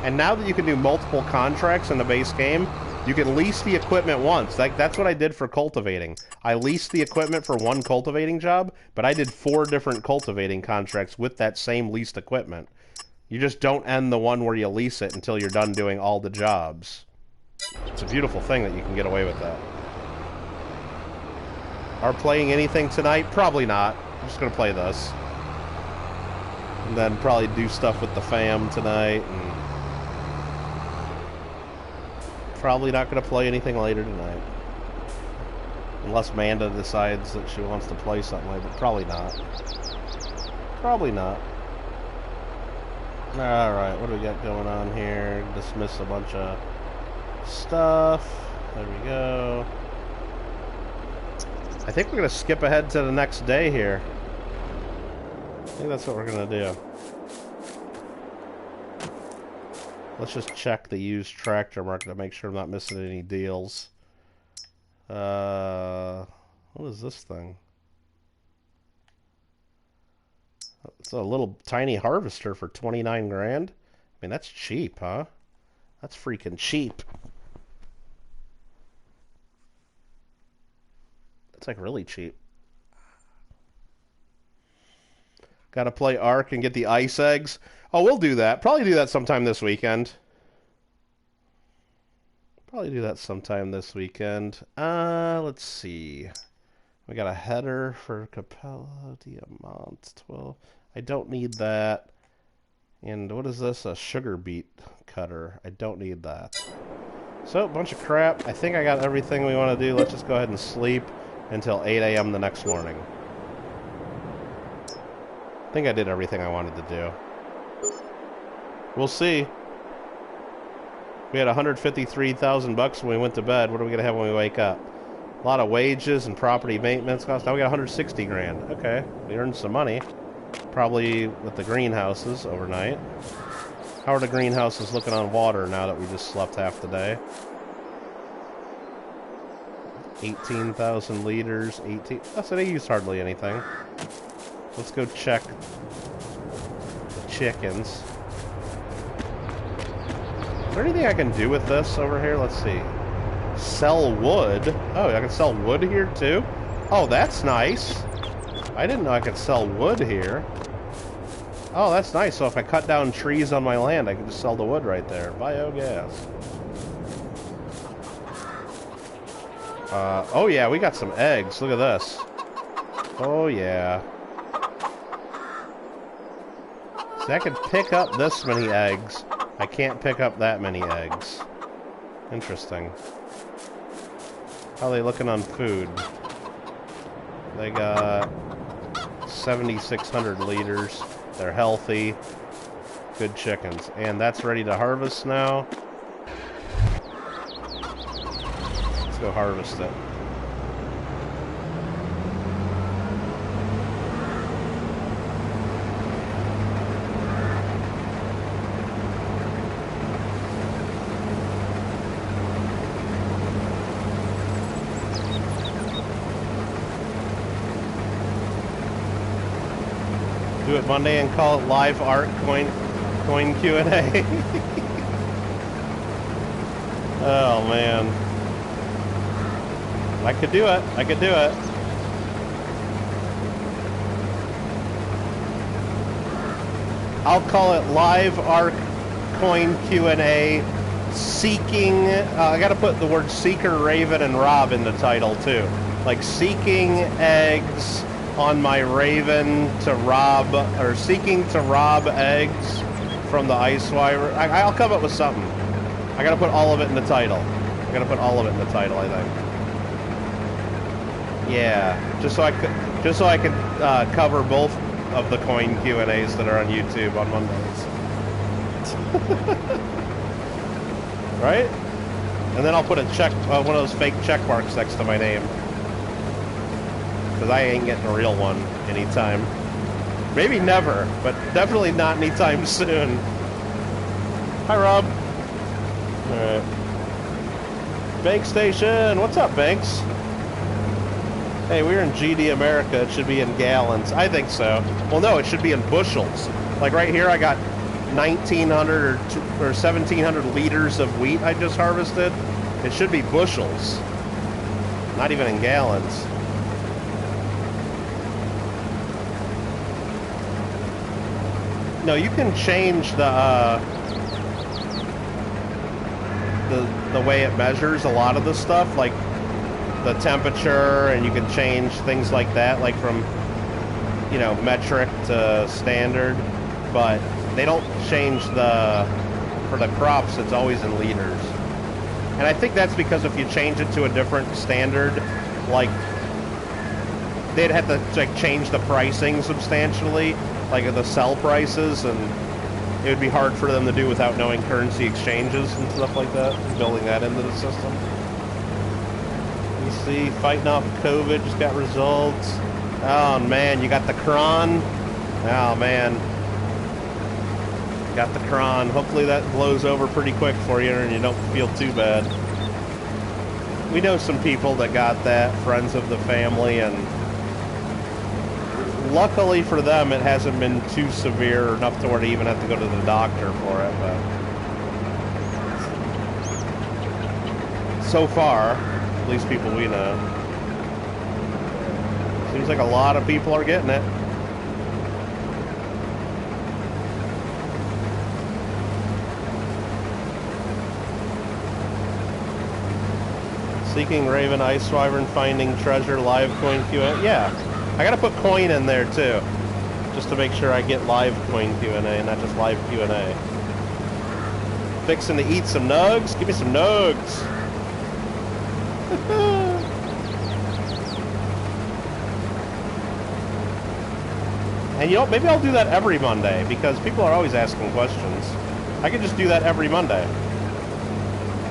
And now that you can do multiple contracts in the base game, you can lease the equipment once. That's what I did for cultivating. I leased the equipment for one cultivating job, but I did 4 different cultivating contracts with that same leased equipment. You just don't end the one where you lease it until you're done doing all the jobs. It's a beautiful thing that you can get away with that. Are playing anything tonight? Probably not. I'm just going to play this. And then probably do stuff with the fam tonight. And probably not going to play anything later tonight. Unless Manda decides that she wants to play something later. Probably not. Probably not. Alright, what do we got going on here? Dismiss a bunch of stuff. There we go. I think we're going to skip ahead to the next day here. I think that's what we're going to do. Let's just check the used tractor market to make sure I'm not missing any deals. What is this thing? It's a little tiny harvester for 29 grand. I mean, that's cheap, huh? That's freaking cheap. That's like really cheap. Gotta play Ark and get the ice eggs. Oh, we'll do that. Probably do that sometime this weekend. Let's see. We got a header for Capella, Diamant 12. I don't need that. And what is this? A sugar beet cutter. I don't need that. So, a bunch of crap. I think I got everything we want to do. Let's just go ahead and sleep until 8 a.m. the next morning. I think I did everything I wanted to do. We'll see. We had 153,000 bucks when we went to bed. What are we going to have when we wake up? A lot of wages and property maintenance costs. Now we got 160 grand. Okay, we earned some money. Probably with the greenhouses overnight. How are the greenhouses looking on water now that we just slept half the day? 18,000 liters. 18. Oh, so they used hardly anything. Let's go check the chickens. Is there anything I can do with this over here? Let's see. Sell wood. Oh, I can sell wood here too? Oh, that's nice. I didn't know I could sell wood here. Oh, that's nice. So if I cut down trees on my land, I can just sell the wood right there. Biogas. Oh yeah, we got some eggs. Look at this. Oh yeah. See, I can pick up this many eggs. I can't pick up that many eggs. Interesting. How are they looking on food? They got 7,600 liters. They're healthy. Good chickens. And that's ready to harvest now. Let's go harvest it. Do it Monday and call it live art coin Q&A. Oh man. I could do it. I'll call it live ARC coin Q&A seeking. I got to put the word Seeker, Raven, and Rob in the title too. Like seeking eggs on my Raven to rob, or seeking to rob eggs from the ice wyvern. I'll come up with something. I got to put all of it in the title. I got to put all of it in the title, I think. Yeah, just so I could cover both of the coin Q&As that are on YouTube on Mondays. Right? And then I'll put a check, one of those fake check marks next to my name. Because I ain't getting a real one anytime. Maybe never, but definitely not anytime soon. Hi, Rob. Alright. Bank Station. What's up, Banks? Hey, we're in GD America. It should be in gallons. I think so. Well, no, it should be in bushels. Like right here, I got 1,900 or 1,700 liters of wheat I just harvested. It should be bushels. Not even in gallons. No, you can change the way it measures a lot of the stuff, like the temperature, and you can change things like that, like from, you know, metric to standard, but they don't change for the crops, it's always in liters. And I think that's because if you change it to a different standard, like, they'd have to like change the pricing substantially, like the sell prices, and it would be hard for them to do without knowing currency exchanges and stuff like that, building that into the system. You see, fighting off COVID, just got results. Oh man, you got the cron. Oh man, got the cron. Hopefully that blows over pretty quick for you and you don't feel too bad. We know some people that got that, friends of the family, and luckily for them it hasn't been too severe enough to where they even have to go to the doctor for it, but so far, at least people we know. Seems like a lot of people are getting it. Seeking Raven, Ice Wyvern, finding treasure, live coin Q&A. Yeah, I gotta put coin in there too, just to make sure I get live coin Q&A, not just live Q&A. Fixing to eat some nugs? Give me some nugs. And you know, maybe I'll do that every Monday, because people are always asking questions. I could just do that every Monday.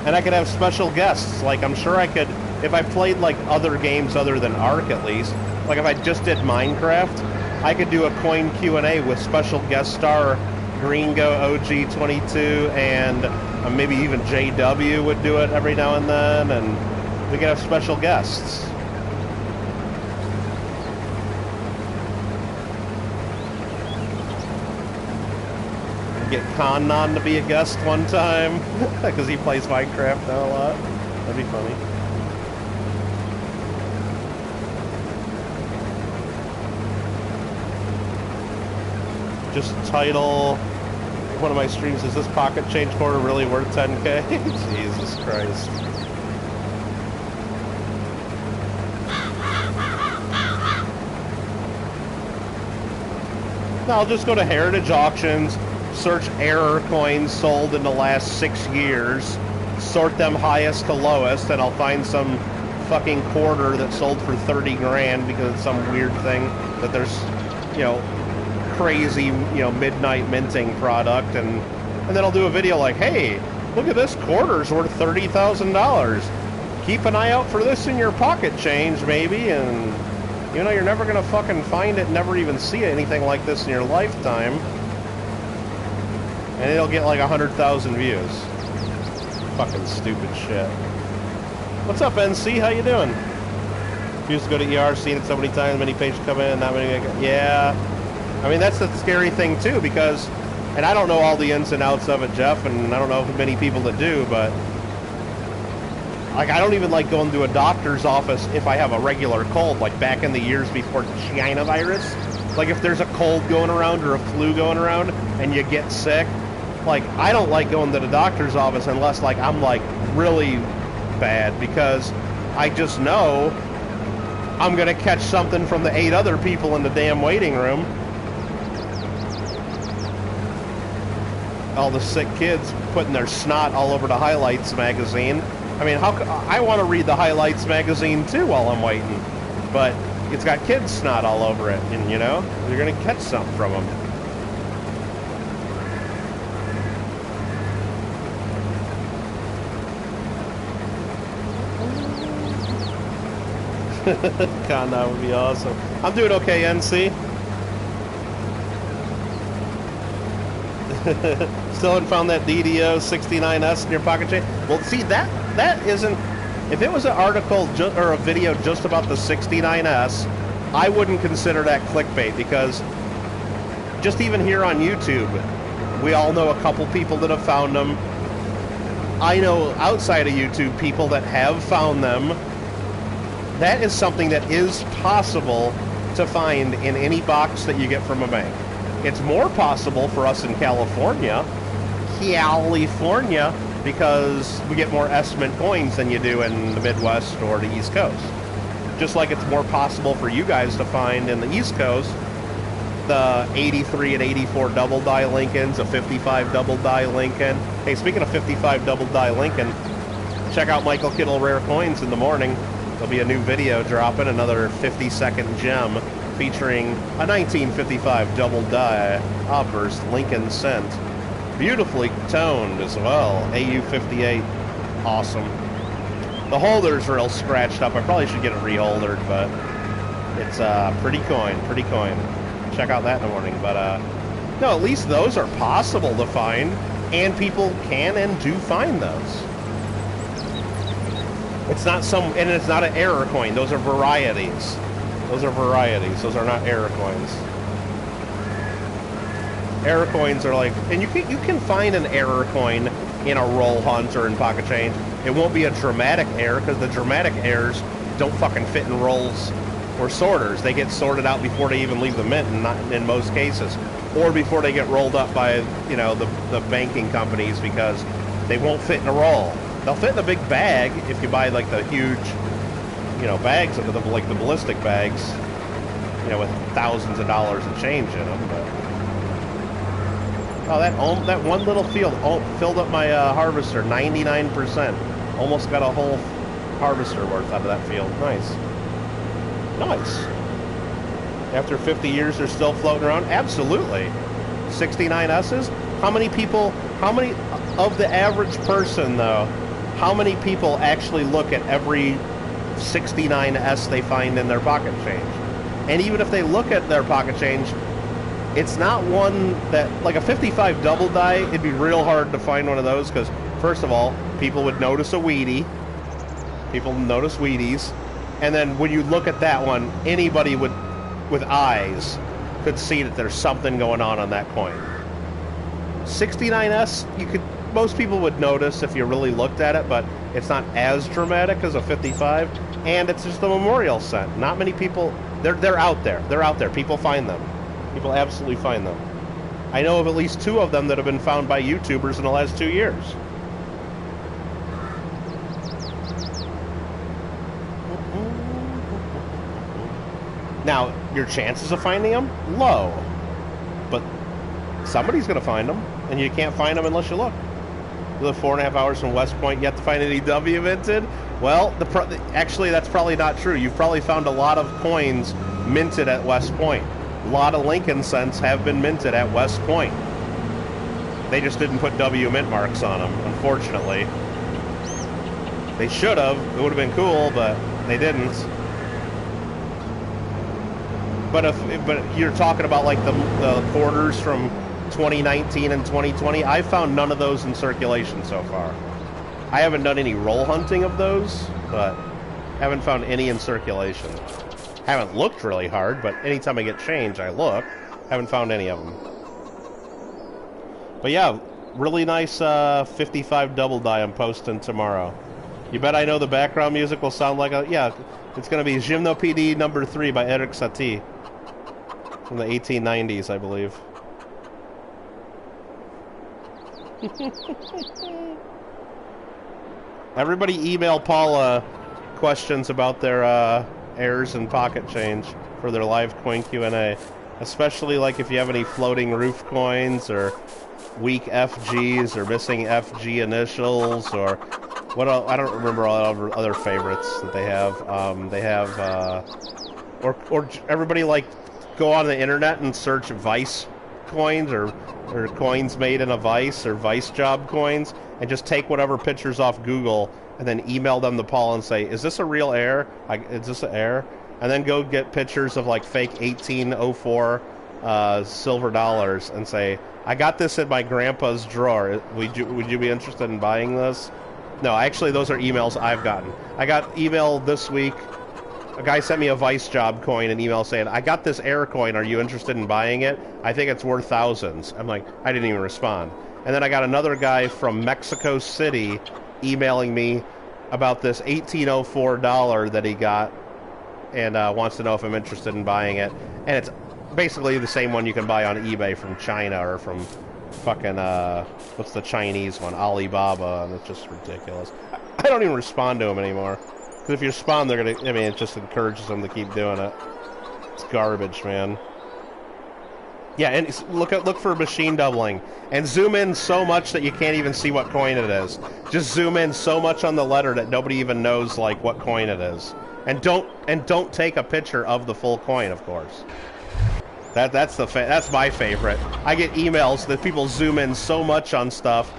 And I could have special guests, like I'm sure I could, if I played like other games other than Ark at least, like if I just did Minecraft, I could do a coin Q&A with special guest star Gringo OG22, and maybe even JW would do it every now and then, and we could have special guests. Get Connon to be a guest one time, because he plays Minecraft now a lot. That'd be funny. Just title one of my streams, is this pocket change quarter really worth 10K? Jesus Christ. No, I'll just go to Heritage Auctions, search error coins sold in the last 6 years, sort them highest to lowest, and I'll find some fucking quarter that sold for 30 grand because it's some weird thing that there's, you know, crazy, you know, midnight minting product, and then I'll do a video like, hey, look at this quarter's worth $30,000. Keep an eye out for this in your pocket change, maybe, and you know, you're never gonna fucking find it, never even see anything like this in your lifetime. And it'll get like 100,000 views. Fucking stupid shit. What's up, NC? How you doing? Used to go to ER, seen it so many times, many patients come in, not many. Yeah. I mean, that's the scary thing too, because, and I don't know all the ins and outs of it, Jeff, and I don't know many people that do, but like, I don't even like going to a doctor's office if I have a regular cold, like back in the years before China virus. Like if there's a cold going around or a flu going around and you get sick, like I don't like going to the doctor's office unless like I'm like really bad, because I just know I'm gonna catch something from the 8 other people in the damn waiting room. All the sick kids putting their snot all over the Highlights magazine. I mean, I want to read the Highlights magazine too while I'm waiting, but it's got kids' snot all over it, and you know, you're gonna catch something from them. God, that would be awesome. I'm doing okay, NC. Still haven't found that DDO 69S in your pocket chain. Well, see, that isn't... If it was an article or a video just about the 69S, I wouldn't consider that clickbait, because just even here on YouTube, we all know a couple people that have found them. I know outside of YouTube people that have found them. That is something that is possible to find in any box that you get from a bank. It's more possible for us in California, because we get more S-Mint coins than you do in the Midwest or the East Coast. Just like it's more possible for you guys to find in the East Coast the 83 and 84 double die Lincolns, a 55 double die Lincoln. Hey, speaking of 55 double die Lincoln, check out Michael Kittle Rare Coins in the morning. There'll be a new video dropping, another 50-second gem featuring a 1955 double die obverse Lincoln cent. Beautifully toned as well. AU58. Awesome. The holder's real scratched up. I probably should get it reholdered, but it's pretty coin. Check out that in the morning. But no, at least those are possible to find, and people can and do find those. It's not and it's not an error coin. Those are varieties. Those are not error coins. Error coins are like, and you can find an error coin in a roll hunt or in pocket change. It won't be a dramatic error, because the dramatic errors don't fucking fit in rolls or sorters. They get sorted out before they even leave the mint, and not in most cases, or before they get rolled up by, you know, the banking companies, because they won't fit in a roll. They'll fit in a big bag if you buy like the huge, you know, bags of the, like the ballistic bags, you know, with thousands of dollars of change in them. But oh, that one little field filled up my harvester 99%. Almost got a whole harvester worth out of that field. Nice. After 50 years, they're still floating around. Absolutely. 69S's. How many of the average person though? How many people actually look at every 69S they find in their pocket change? And even if they look at their pocket change, it's not one that, like a 55 double die, it'd be real hard to find one of those, because first of all, people would notice a Wheatie. People notice Wheaties. And then when you look at that one, anybody with eyes could see that there's something going on that coin. 69S, most people would notice if you really looked at it, but it's not as dramatic as a 55, and it's just a memorial cent. Not many people, they're out there. They're out there. People find them. People absolutely find them. I know of at least 2 of them that have been found by YouTubers in the last 2 years. Now, your chances of finding them? Low. But somebody's going to find them, and you can't find them unless you look. You live 4.5 hours from West Point, yet to find any W minted? Well, actually, that's probably not true. You've probably found a lot of coins minted at West Point. A lot of Lincoln cents have been minted at West Point. They just didn't put W mint marks on them, unfortunately. They should have. It would have been cool, but they didn't. But you're talking about like the quarters from 2019 and 2020, I found none of those in circulation so far. I haven't done any roll hunting of those, but haven't found any in circulation. Haven't looked really hard, but anytime I get change, I look. Haven't found any of them. But yeah, really nice 55 double die I'm posting tomorrow. You bet I know the background music will sound like a... Yeah, it's going to be Gymno PD number 3 by Eric Satie. From the 1890s, I believe. Everybody email Paula questions about their errors and pocket change for their live coin Q&A. Especially like if you have any floating roof coins or weak FGs or missing FG initials or what else? I don't remember all other favorites that they have. Or everybody like go on the internet and search Vice coins or coins made in a Vice or Vice job coins and just take whatever pictures off Google and then email them to Paul and say, is this a real error? Is this an error? And then go get pictures of like fake 1804 silver dollars and say, I got this in my grandpa's drawer. Would you be interested in buying this? No, actually those are emails I've gotten. I got email this week. A guy sent me a Vice job coin, an email saying, I got this air coin, are you interested in buying it? I think it's worth thousands. I'm like, I didn't even respond. And then I got another guy from Mexico City emailing me about this 1804 dollar that he got and wants to know if I'm interested in buying it. And it's basically the same one you can buy on eBay from China or from fucking, what's the Chinese one? Alibaba, and it's just ridiculous. I don't even respond to them anymore. Because if you respond, they're gonna, I mean, it just encourages them to keep doing it. It's garbage, man. Yeah, and look for machine doubling. And zoom in so much that you can't even see what coin it is. Just zoom in so much on the letter that nobody even knows, like, what coin it is. And don't take a picture of the full coin, of course. That's my favorite. I get emails that people zoom in so much on stuff,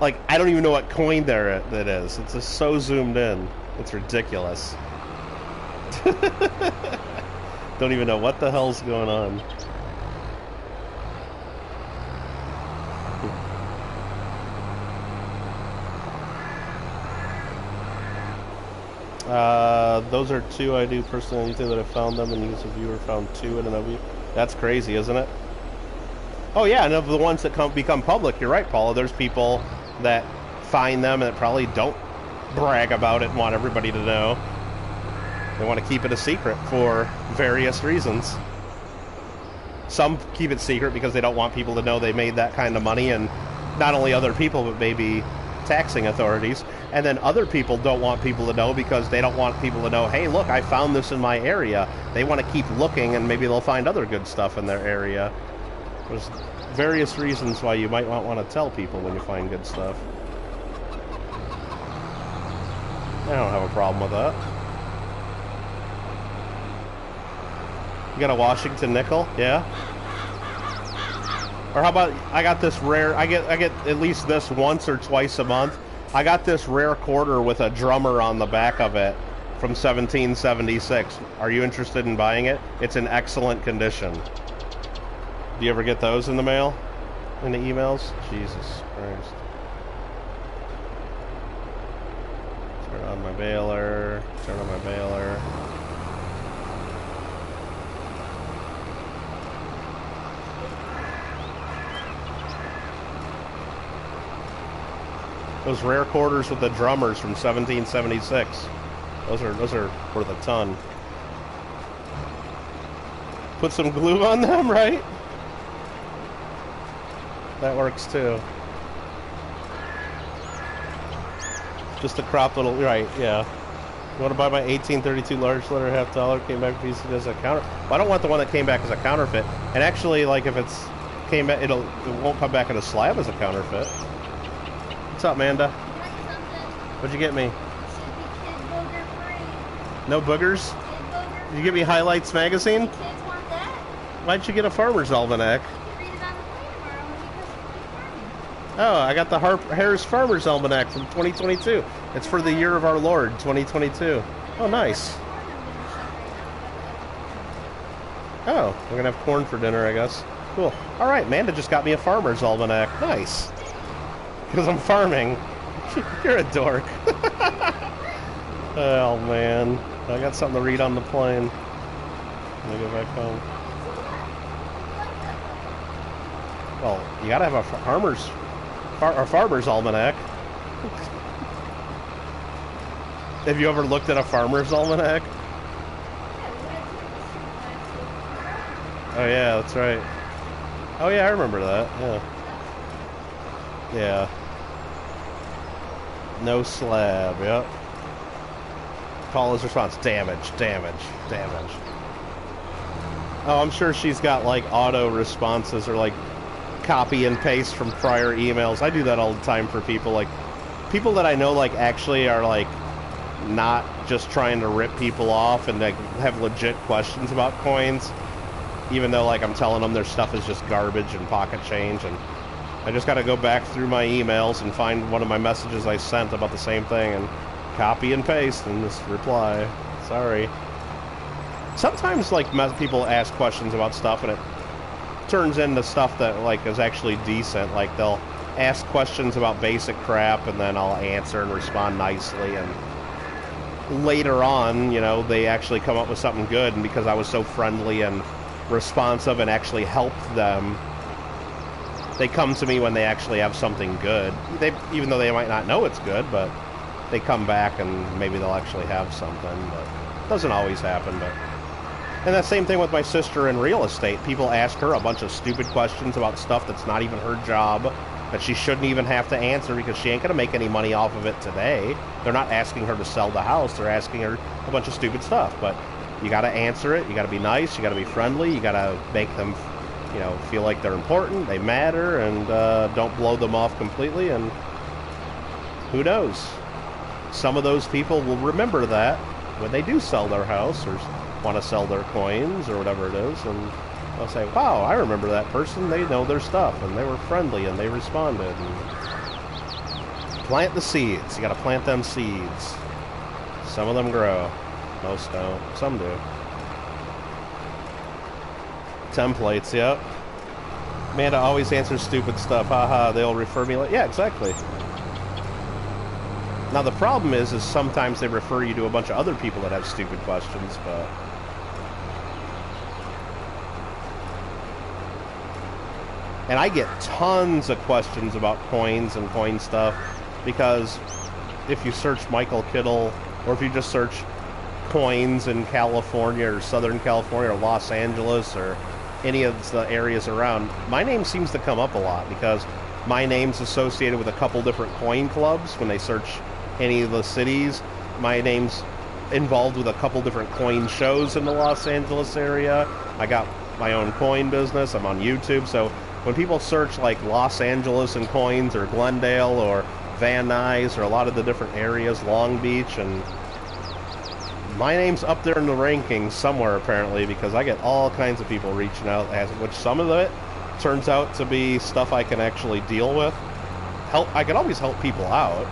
like I don't even know what coin that is. It's just so zoomed in. It's ridiculous. Don't even know what the hell's going on. Those are two I do personally that I found them, and as a viewer found two in an OV. That's crazy, isn't it? Oh yeah, and of the ones that become public, you're right, Paula. There's people that find them and that probably don't brag about it and want everybody to know. They want to keep it a secret for various reasons. Some keep it secret because they don't want people to know they made that kind of money, and not only other people, but maybe taxing authorities. And then other people don't want people to know because they don't want people to know, hey, look, I found this in my area. They want to keep looking, and maybe they'll find other good stuff in their area. There's various reasons why you might not want to tell people when you find good stuff. I don't have a problem with that. You got a Washington nickel? Yeah? Or how about, I got this rare, I get at least this once or twice a month. I got this rare quarter with a drummer on the back of it from 1776. Are you interested in buying it? It's in excellent condition. Do you ever get those in the mail? In the emails? Jesus Christ. Turn on my baler. Turn on my baler. Those rare quarters with the drummers from 1776. Those are worth a ton. Put some glue on them, right? That works too. Just a crop little, right? Yeah. You want to buy my 1832 large letter $half? Came back as a counter. Well, I don't want the one that came back as a counterfeit. And actually, like if it's came back, it won't come back in a slab as a counterfeit. What's up, Amanda? What'd you get me? No boogers? Did you get me Highlights magazine? Kids want that. Why'd you get a Farmer's Almanac? Read it on the plane tomorrow when you go. Oh, I got the Harris Farmer's Almanac from 2022. It's for the year of our Lord, 2022. Oh, nice. Oh, we're gonna have corn for dinner, I guess. Cool. All right, Amanda just got me a Farmer's Almanac. Nice. Because I'm farming. You're a dork. Oh, man. I got something to read on the plane. Let me go back home. Well, you gotta have a farmer's almanac. Have you ever looked at a farmer's almanac? Oh yeah, that's right. Oh yeah, I remember that. Yeah. Yeah. No slab. Yep. Call his response. Damage. Damage. Damage. Oh, I'm sure she's got like auto responses or like copy and paste from prior emails. I do that all the time for people. Like people that I know like actually are like not just trying to rip people off and like have legit questions about coins, even though like I'm telling them their stuff is just garbage and pocket change, and I just got to go back through my emails and find one of my messages I sent about the same thing and copy and paste and just reply. Sorry. Sometimes like people ask questions about stuff and it turns into stuff that like is actually decent. Like they'll ask questions about basic crap and then I'll answer and respond nicely, and later on, you know, they actually come up with something good, and because I was so friendly and responsive and actually helped them, they come to me when they actually have something good. Even though they might not know it's good, but they come back and maybe they'll actually have something. But it doesn't always happen. But and that same thing with my sister in real estate. People ask her a bunch of stupid questions about stuff that's not even her job, that she shouldn't even have to answer because she ain't going to make any money off of it today. They're not asking her to sell the house. They're asking her a bunch of stupid stuff. But you got to answer it. You got to be nice. You got to be friendly. You got to make them, you know, feel like they're important, they matter, and don't blow them off completely. And who knows? Some of those people will remember that when they do sell their house or want to sell their coins or whatever it is, and they'll say, wow, I remember that person. They know their stuff, and they were friendly, and they responded. And plant the seeds. You got to plant them seeds. Some of them grow. Most don't. Some do. Templates, yep. Amanda always answers stupid stuff. Haha, they'll refer me like... Yeah, exactly. Now, the problem is sometimes they refer you to a bunch of other people that have stupid questions, but... And I get tons of questions about coins and coin stuff, because if you search Michael Kittle, or if you just search coins in California or Southern California or Los Angeles or any of the areas around, my name seems to come up a lot because my name's associated with a couple different coin clubs. When they search any of the cities, my name's involved with a couple different coin shows in the Los Angeles area. I got my own coin business. I'm on YouTube, so when people search like Los Angeles and coins or Glendale or Van Nuys or a lot of the different areas, Long Beach, and my name's up there in the rankings somewhere apparently, because I get all kinds of people reaching out, which some of it turns out to be stuff I can actually deal with. I can always help people out,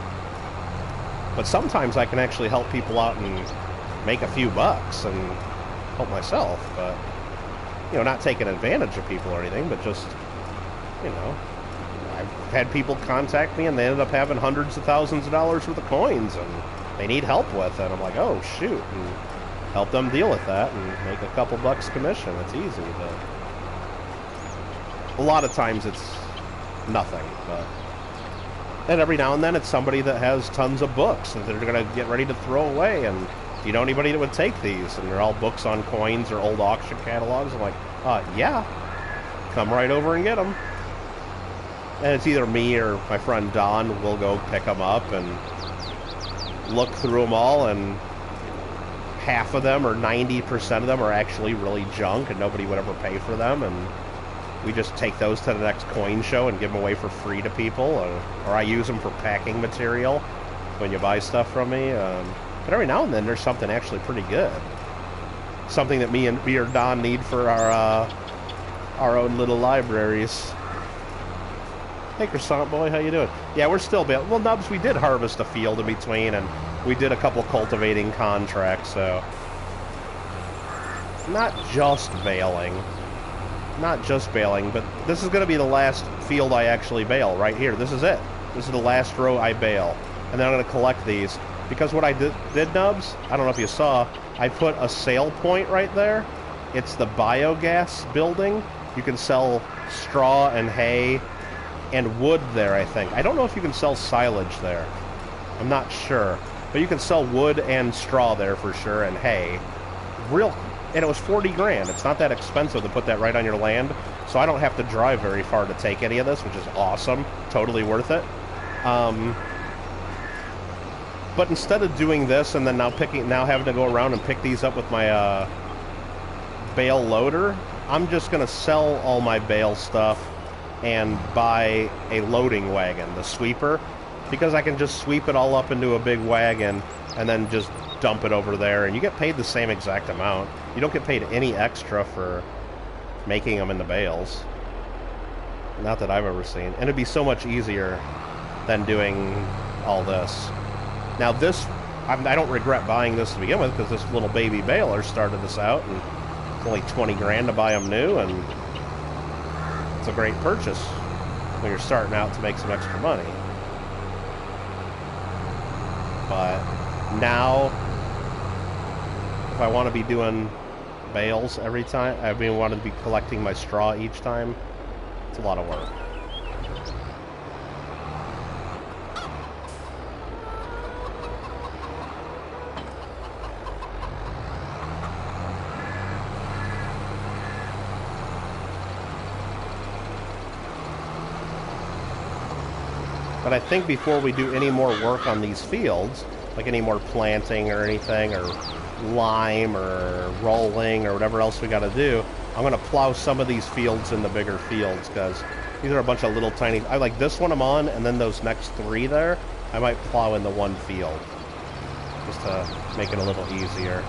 but sometimes I can actually help people out and make a few bucks and help myself, but, you know, not taking advantage of people or anything, but just, you know, I've had people contact me and they ended up having hundreds of thousands of dollars worth of coins and they need help with it. I'm like, oh shoot, and help them deal with that and make a couple bucks commission. It's easy, but a lot of times it's nothing. But and every now and then it's somebody that has tons of books that they're gonna get ready to throw away, and do you know anybody that would take these? And they're all books on coins or old auction catalogs. I'm like, yeah, come right over and get them. And it's either me or my friend Don will go pick them up and look through them all, and half of them or 90% of them are actually really junk and nobody would ever pay for them, and we just take those to the next coin show and give them away for free to people, or I use them for packing material when you buy stuff from me. But every now and then there's something actually pretty good, something that me or Don need for our own little libraries. Hey, Croissant Boy, how you doing? Yeah, we're still baling. Well, Nubs, we did harvest a field in between, and we did a couple cultivating contracts, so... Not just baling, but this is going to be the last field I actually bale, right here. This is it. This is the last row I bale. And then I'm going to collect these. Because what I did, Nubs, I don't know if you saw, I put a sale point right there. It's the biogas building. You can sell straw and hay and wood there, I think. I don't know if you can sell silage there. I'm not sure. But you can sell wood and straw there for sure, and hay. and it was 40 grand. It's not that expensive to put that right on your land, so I don't have to drive very far to take any of this, which is awesome. Totally worth it. But instead of doing this and then now having to go around and pick these up with my bale loader, I'm just gonna sell all my bale stuff and buy a loading wagon, the sweeper, because I can just sweep it all up into a big wagon and then just dump it over there, and you get paid the same exact amount. You don't get paid any extra for making them in the bales. Not that I've ever seen. And it'd be so much easier than doing all this. Now this, I don't regret buying this to begin with, because this little baby baler started this out, and it's only 20 grand to buy them new, and it's a great purchase when you're starting out to make some extra money. But now, if I want to be doing bales every time, I mean, want to be collecting my straw each time, it's a lot of work. But I think before we do any more work on these fields, like any more planting or anything, or lime or rolling or whatever else we got to do, I'm going to plow some of these fields in the bigger fields, because these are a bunch of little tiny... I like this one I'm on, and then those next three there, I might plow in the one field, just to make it a little easier.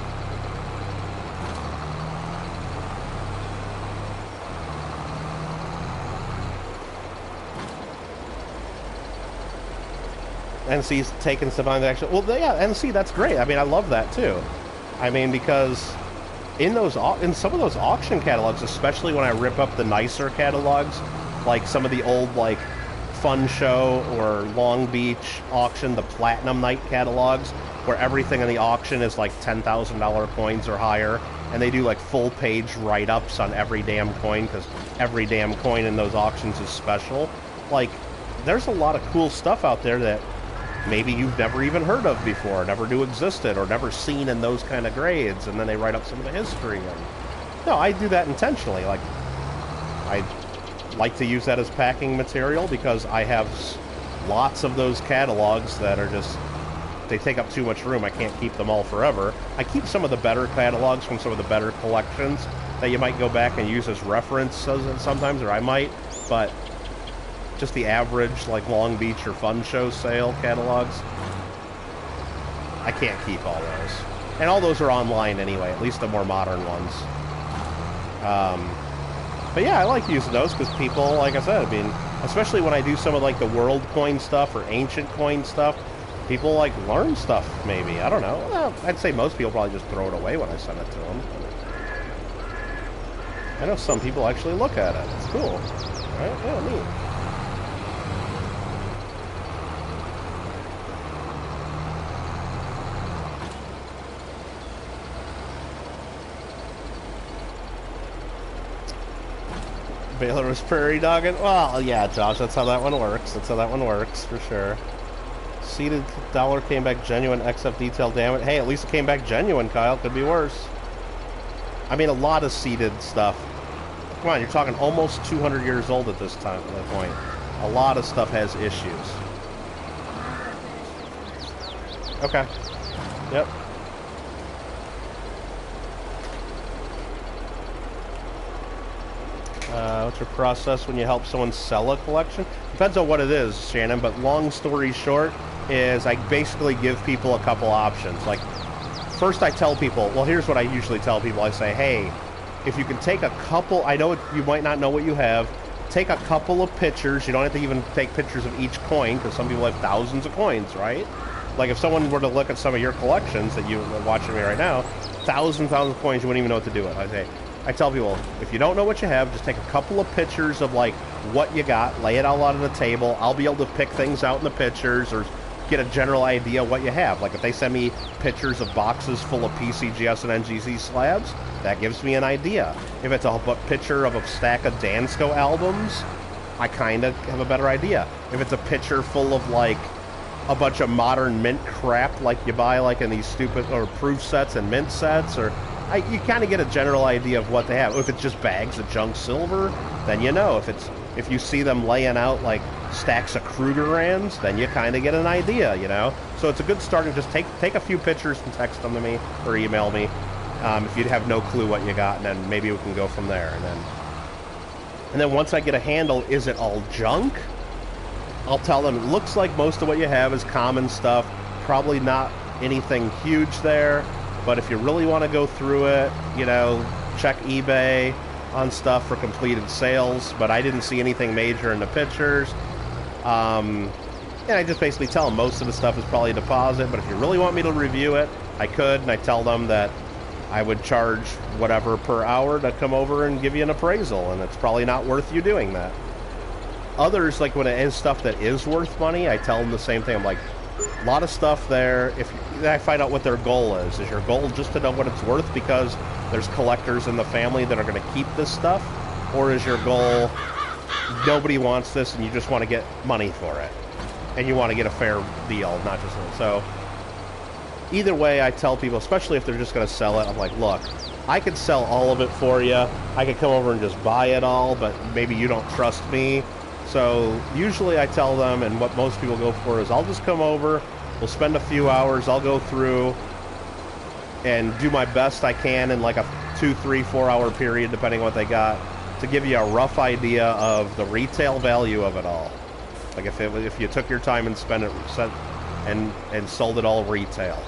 NC's taking some on the actual... Well, yeah, NC, that's great. I mean, I love that, too. I mean, because in some of those auction catalogs, especially when I rip up the nicer catalogs, like some of the old, like, Fun Show or Long Beach auction, the Platinum Night catalogs, where everything in the auction is, like, $10,000 coins or higher, and they do, like, full-page write-ups on every damn coin, because every damn coin in those auctions is special. Like, there's a lot of cool stuff out there that maybe you've never even heard of before, never knew existed, or never seen in those kind of grades, and then they write up some of the history. And no, I do that intentionally. Like, I like to use that as packing material, because I have lots of those catalogs that are just, they take up too much room. I can't keep them all forever. I keep some of the better catalogs from some of the better collections that you might go back and use as reference sometimes, or I might, but just the average, like, Long Beach or Fun Show sale catalogs, I can't keep all those. And all those are online anyway, at least the more modern ones. But yeah, I like using those, because people, like I said, I mean, especially when I do some of, like, the world coin stuff or ancient coin stuff, people, like, learn stuff, maybe. I don't know. Well, I'd say most people probably just throw it away when I send it to them. I know some people actually look at it. It's cool. Right? Yeah, neat. Baylor was prairie dogging? Well, yeah, Josh, that's how that one works. That's how that one works, for sure. Seeded dollar came back genuine, XF detail damage. Hey, at least it came back genuine, Kyle. Could be worse. I mean, a lot of seeded stuff. Come on, you're talking almost 200 years old at this time, at that point. A lot of stuff has issues. Okay. Yep. What's your process when you help someone sell a collection? Depends on what it is, Shannon, but long story short is I basically give people a couple options. Like, first I tell people, well, here's what I usually tell people. I say, hey, if you can take a couple, I know you might not know what you have, take a couple of pictures. You don't have to even take pictures of each coin, because some people have thousands of coins, right? Like, if someone were to look at some of your collections that you're watching me right now, thousands of coins, you wouldn't even know what to do with. I tell people, if you don't know what you have, just take a couple of pictures of, like, what you got, lay it all out on the table. I'll be able to pick things out in the pictures, or get a general idea what you have. Like, if they send me pictures of boxes full of PCGS and NGC slabs, that gives me an idea. If it's a picture of a stack of Dansko albums, I kind of have a better idea. If it's a picture full of, like, a bunch of modern mint crap like you buy, like, in these stupid or proof sets and mint sets, or you kind of get a general idea of what they have. If it's just bags of junk silver, then you know. If you see them laying out like stacks of Krugerrands, then you kind of get an idea, you know. So it's a good start. And just take a few pictures and text them to me or email me if you have no clue what you got, and then maybe we can go from there. And then once I get a handle, is it all junk? I'll tell them it looks like most of what you have is common stuff. Probably not anything huge there, but if you really want to go through it, you know, check eBay on stuff for completed sales. But I didn't see anything major in the pictures. And I just basically tell them most of the stuff is probably a deposit, but if you really want me to review it, I could, and I tell them that I would charge whatever per hour to come over and give you an appraisal, and it's probably not worth you doing that. Others, like when it is stuff that is worth money, I tell them the same thing. I'm like, a lot of stuff there, then I find out what their goal is. Is your goal just to know what it's worth because there's collectors in the family that are going to keep this stuff? Or is your goal, nobody wants this and you just want to get money for it? And you want to get a fair deal, not just... So, either way, I tell people, especially if they're just going to sell it, I'm like, look, I could sell all of it for you. I could come over and just buy it all, but maybe you don't trust me. So usually I tell them, and what most people go for is, I'll just come over, we'll spend a few hours, I'll go through and do my best I can in like a 2, 3, 4 hour period, depending on what they got, to give you a rough idea of the retail value of it all. Like if you took your time and spent it and sold it all retail.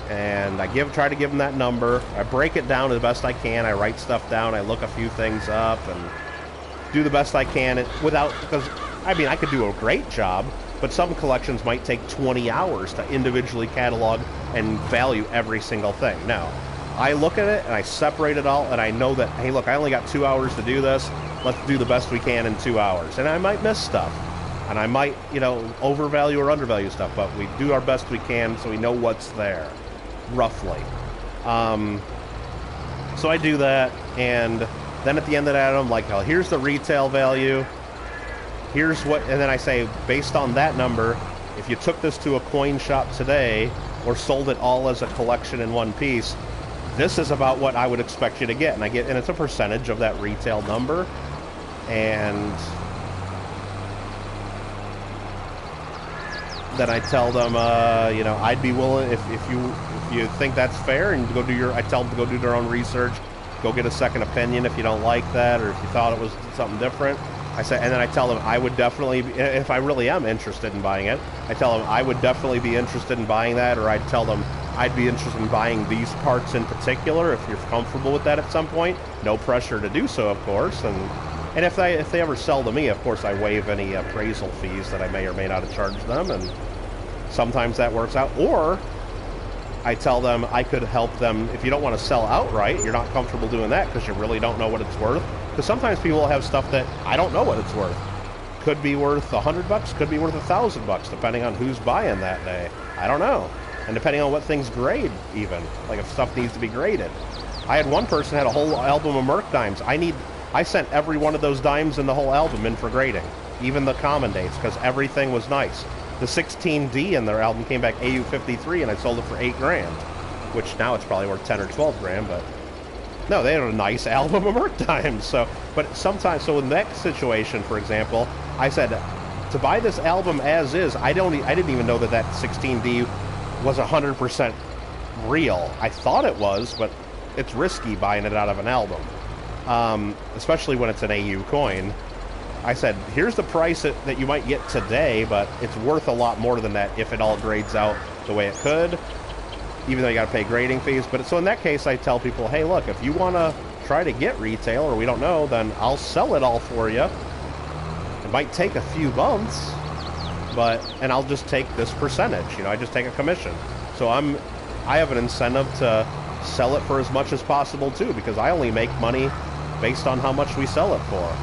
And I try to give them that number. I break it down to the best I can. I write stuff down. I look a few things up and do the best I can because I mean, I could do a great job, but some collections might take 20 hours to individually catalog and value every single thing. Now, I look at it and I separate it all, and I know that, hey, look, I only got 2 hours to do this. Let's do the best we can in 2 hours. And I might miss stuff, and I might, you know, overvalue or undervalue stuff, but we do our best we can so we know what's there, roughly. So I do that, and then at the end of that, I'm like, oh, here's the retail value. Here's what, and then I say, based on that number, if you took this to a coin shop today or sold it all as a collection in one piece, this is about what I would expect you to get. And it's a percentage of that retail number. And then I tell them, you know, I'd be willing, if you think that's fair, and I tell them to go do their own research. Go get a second opinion if you don't like that, or if you thought it was something different. And then I tell them I would definitely, if I really am interested in buying it, I tell them I would definitely be interested in buying that, or I'd tell them I'd be interested in buying these parts in particular if you're comfortable with that at some point. No pressure to do so, of course. And if they ever sell to me, of course, I waive any appraisal fees that I may or may not have charged them, and sometimes that works out. Or I tell them I could help them. If you don't want to sell outright, you're not comfortable doing that because you really don't know what it's worth. Because sometimes people will have stuff that I don't know what it's worth. Could be worth $100, could be worth $1,000, depending on who's buying that day. I don't know. And depending on what things grade, even. Like if stuff needs to be graded. I had one person had a whole album of Merc dimes. I sent every one of those dimes in the whole album in for grading. Even the common dates, because everything was nice. The 16D in their album came back AU53, and I sold it for $8,000, which now it's probably worth 10 or 12 grand. But no, they had a nice album of Merc dimes. So in that situation, for example, I said to buy this album as is. I didn't even know that 16D was 100% real. I thought it was, but it's risky buying it out of an album, especially when it's an AU coin. I said, here's the price that you might get today, but it's worth a lot more than that if it all grades out the way it could, even though you got to pay grading fees. But so in that case, I tell people, hey, look, if you want to try to get retail, or we don't know, then I'll sell it all for you. It might take a few months, and I'll just take this percentage. You know, I just take a commission. So I have an incentive to sell it for as much as possible too, because I only make money based on how much we sell it for.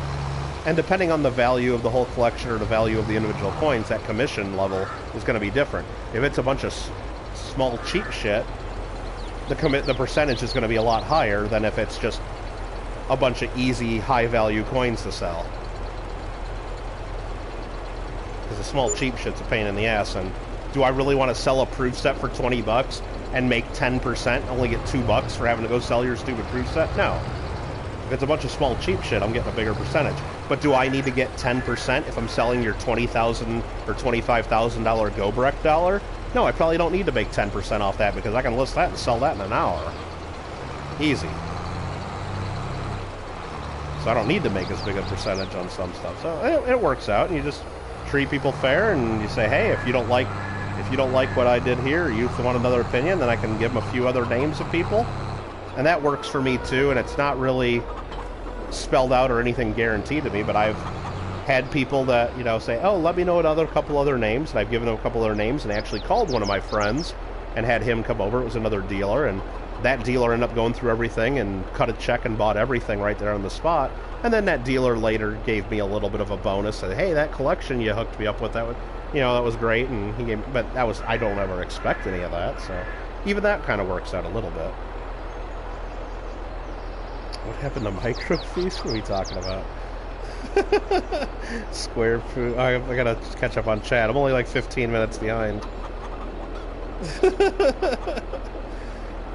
And depending on the value of the whole collection or the value of the individual coins, that commission level is going to be different. If it's a bunch of small cheap shit, the percentage is going to be a lot higher than if it's just a bunch of easy, high-value coins to sell. Because the small cheap shit's a pain in the ass, and do I really want to sell a proof set for $20 and make 10%, only get $2 for having to go sell your stupid proof set? No. If it's a bunch of small cheap shit, I'm getting a bigger percentage. But do I need to get 10% if I'm selling your $20,000 or $25,000 GoBrek dollar? No, I probably don't need to make 10% off that because I can list that and sell that in an hour. Easy. So I don't need to make as big a percentage on some stuff. So it works out, and you just treat people fair, and you say, hey, if you don't like what I did here, or you want another opinion, then I can give them a few other names of people. And that works for me too, and it's not really spelled out or anything guaranteed to me, but I've had people that, you know, say, oh, let me know a couple other names, and I've given them a couple other names, and I actually called one of my friends and had him come over. It was another dealer, and that dealer ended up going through everything and cut a check and bought everything right there on the spot. And then that dealer later gave me a little bit of a bonus, said, hey, that collection you hooked me up with, that was great, and he gave, but I don't ever expect any of that, so even that kind of works out a little bit. What happened to microfiche? What are we talking about? Square food. I gotta catch up on chat. I'm only like 15 minutes behind.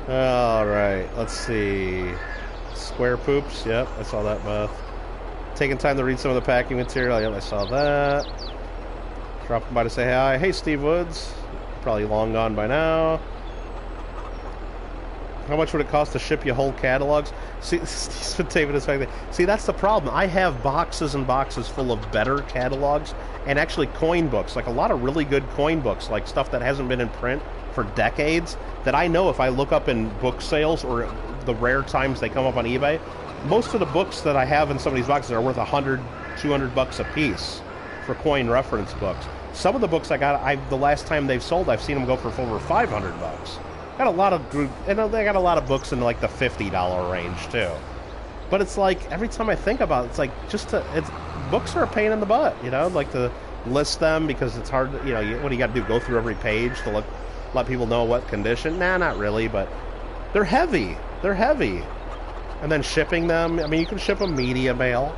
Alright, let's see. Square poops. Yep, I saw that, Beth. Taking time to read some of the packing material. Yep, I saw that. Dropping by to say hi. Hey, Steve Woods. Probably long gone by now. How much would it cost to ship you whole catalogs? See, that's the problem. I have boxes and boxes full of better catalogs and actually coin books, like a lot of really good coin books, like stuff that hasn't been in print for decades, that I know if I look up in book sales or the rare times they come up on eBay, most of the books that I have in some of these boxes are worth $100, $200 a piece for coin reference books. Some of the books I got, the last time they've sold, I've seen them go for over $500. Got a lot of they got a lot of books in like the $50 range too. But it's like every time I think about it, it's like books are a pain in the butt, you know, like to list them because it's hard. You know, what do you got to do? Go through every page to let people know what condition? Nah, not really, but they're heavy. They're heavy, and then shipping them. I mean, you can ship them media mail,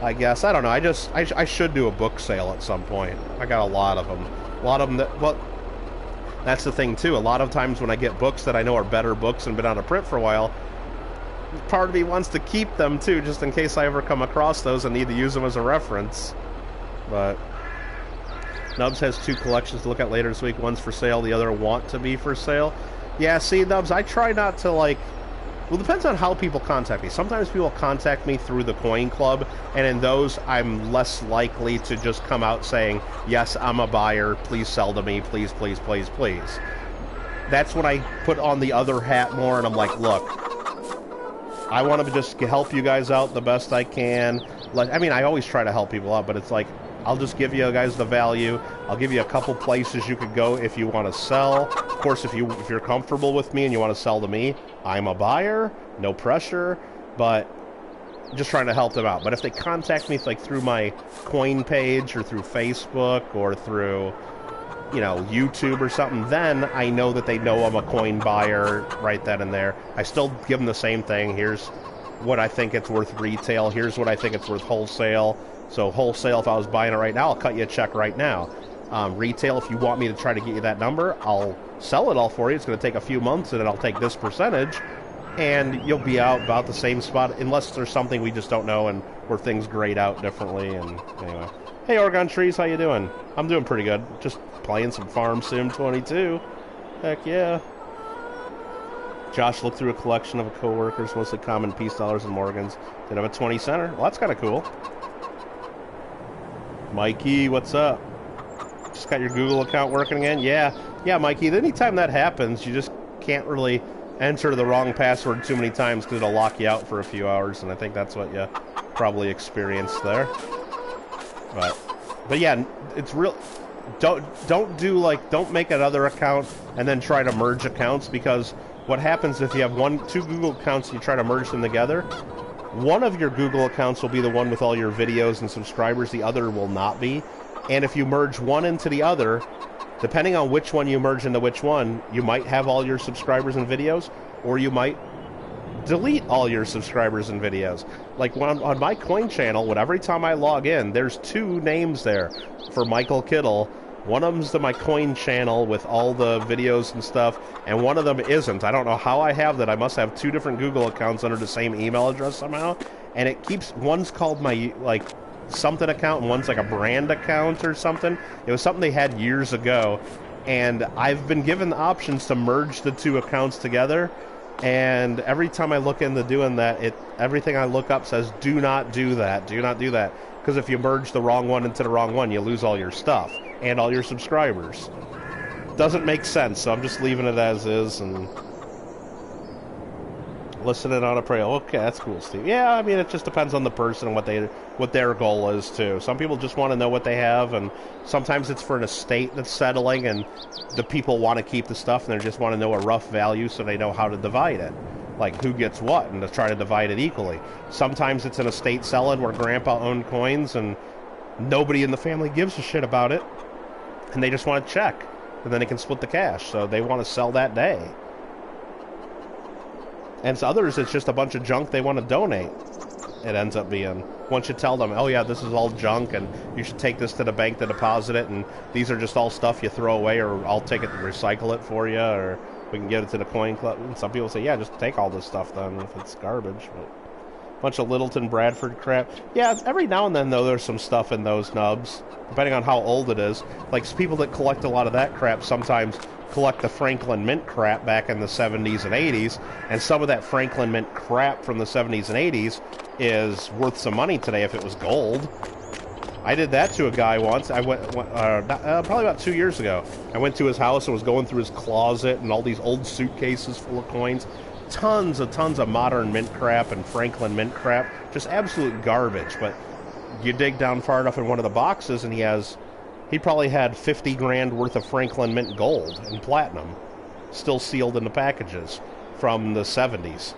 I guess. I don't know. I should do a book sale at some point. I got a lot of them. A lot of them that that's the thing too. A lot of times when I get books that I know are better books and been out of print for a while, part of me wants to keep them too, just in case I ever come across those and need to use them as a reference. But Nubs has 2 collections to look at later this week. One's for sale, the other want to be for sale. Yeah, see, Nubs, I try not to well, it depends on how people contact me. Sometimes people contact me through the Coin Club, and in those, I'm less likely to just come out saying, yes, I'm a buyer, please sell to me, please, please, please, please. That's when I put on the other hat more, and I'm like, look, I want to just help you guys out the best I can. I mean, I always try to help people out, but it's like, I'll just give you guys the value. I'll give you a couple places you could go if you want to sell. Of course, if you're comfortable with me and you want to sell to me, I'm a buyer, no pressure, but just trying to help them out. But if they contact me like through my coin page or through Facebook or through, you know, YouTube or something, then I know that they know I'm a coin buyer right then and there. I still give them the same thing. Here's what I think it's worth retail. Here's what I think it's worth wholesale. So wholesale, if I was buying it right now, I'll cut you a check right now. Retail, if you want me to try to get you that number, I'll sell it all for you. It's going to take a few months, and then I'll take this percentage, and you'll be out about the same spot, unless there's something we just don't know and where things grade out differently. And anyway, hey Oregon Trees, how you doing? I'm doing pretty good. Just playing some Farm Sim 22. Heck yeah. Josh looked through a collection of coworkers, mostly common piece dollars and Morgans. Did have a 20 center. Well, that's kind of cool. Mikey, what's up? Just got your Google account working again? Yeah, Mikey. Anytime that happens, you just can't really enter the wrong password too many times because it'll lock you out for a few hours, and I think that's what you probably experienced there. But yeah, it's real. Don't make another account and then try to merge accounts, because what happens if you have two Google accounts and you try to merge them together? One of your Google accounts will be the one with all your videos and subscribers, the other will not be. And if you merge one into the other, depending on which one you merge into which one, you might have all your subscribers and videos, or you might delete all your subscribers and videos. Like on my coin channel, every time I log in, there's 2 names there for Michael Kittle, One of them's to my coin channel with all the videos and stuff, and one of them isn't. I don't know how I have that. I must have 2 different Google accounts under the same email address somehow, and it keeps, one's called my, like, something account, and one's like a brand account or something. It was something they had years ago, and I've been given the options to merge the 2 accounts together, and every time I look into doing that, everything I look up says, do not do that, do not do that, because if you merge the wrong one into the wrong one, you lose all your stuff and all your subscribers. Doesn't make sense, so I'm just leaving it as is and listening on a prayer. Okay, that's cool, Steve. Yeah, I mean, it just depends on the person and what their goal is too. Some people just want to know what they have, and sometimes it's for an estate that's settling, and the people want to keep the stuff, and they just want to know a rough value so they know how to divide it, like who gets what, and to try to divide it equally. Sometimes it's an estate selling where Grandpa owned coins, and nobody in the family gives a shit about it, and they just want to check, and then they can split the cash. So they want to sell that day. And to others, it's just a bunch of junk they want to donate. It ends up being. Once you tell them, oh yeah, this is all junk, and you should take this to the bank to deposit it, and these are just all stuff you throw away, or I'll take it and recycle it for you, or we can get it to the coin club. And some people say, yeah, just take all this stuff then if it's garbage. But bunch of Littleton Bradford crap. Yeah, every now and then, though, there's some stuff in those nubs, depending on how old it is. Like, people that collect a lot of that crap sometimes collect the Franklin Mint crap back in the 70s and 80s, and some of that Franklin Mint crap from the 70s and 80s is worth some money today if it was gold. I did that to a guy once. I went probably about 2 years ago. I went to his house and was going through his closet and all these old suitcases full of coins. Tons of modern mint crap and Franklin Mint crap. Just absolute garbage. But you dig down far enough in one of the boxes, and he probably had 50 grand worth of Franklin Mint gold and platinum still sealed in the packages from the 70s.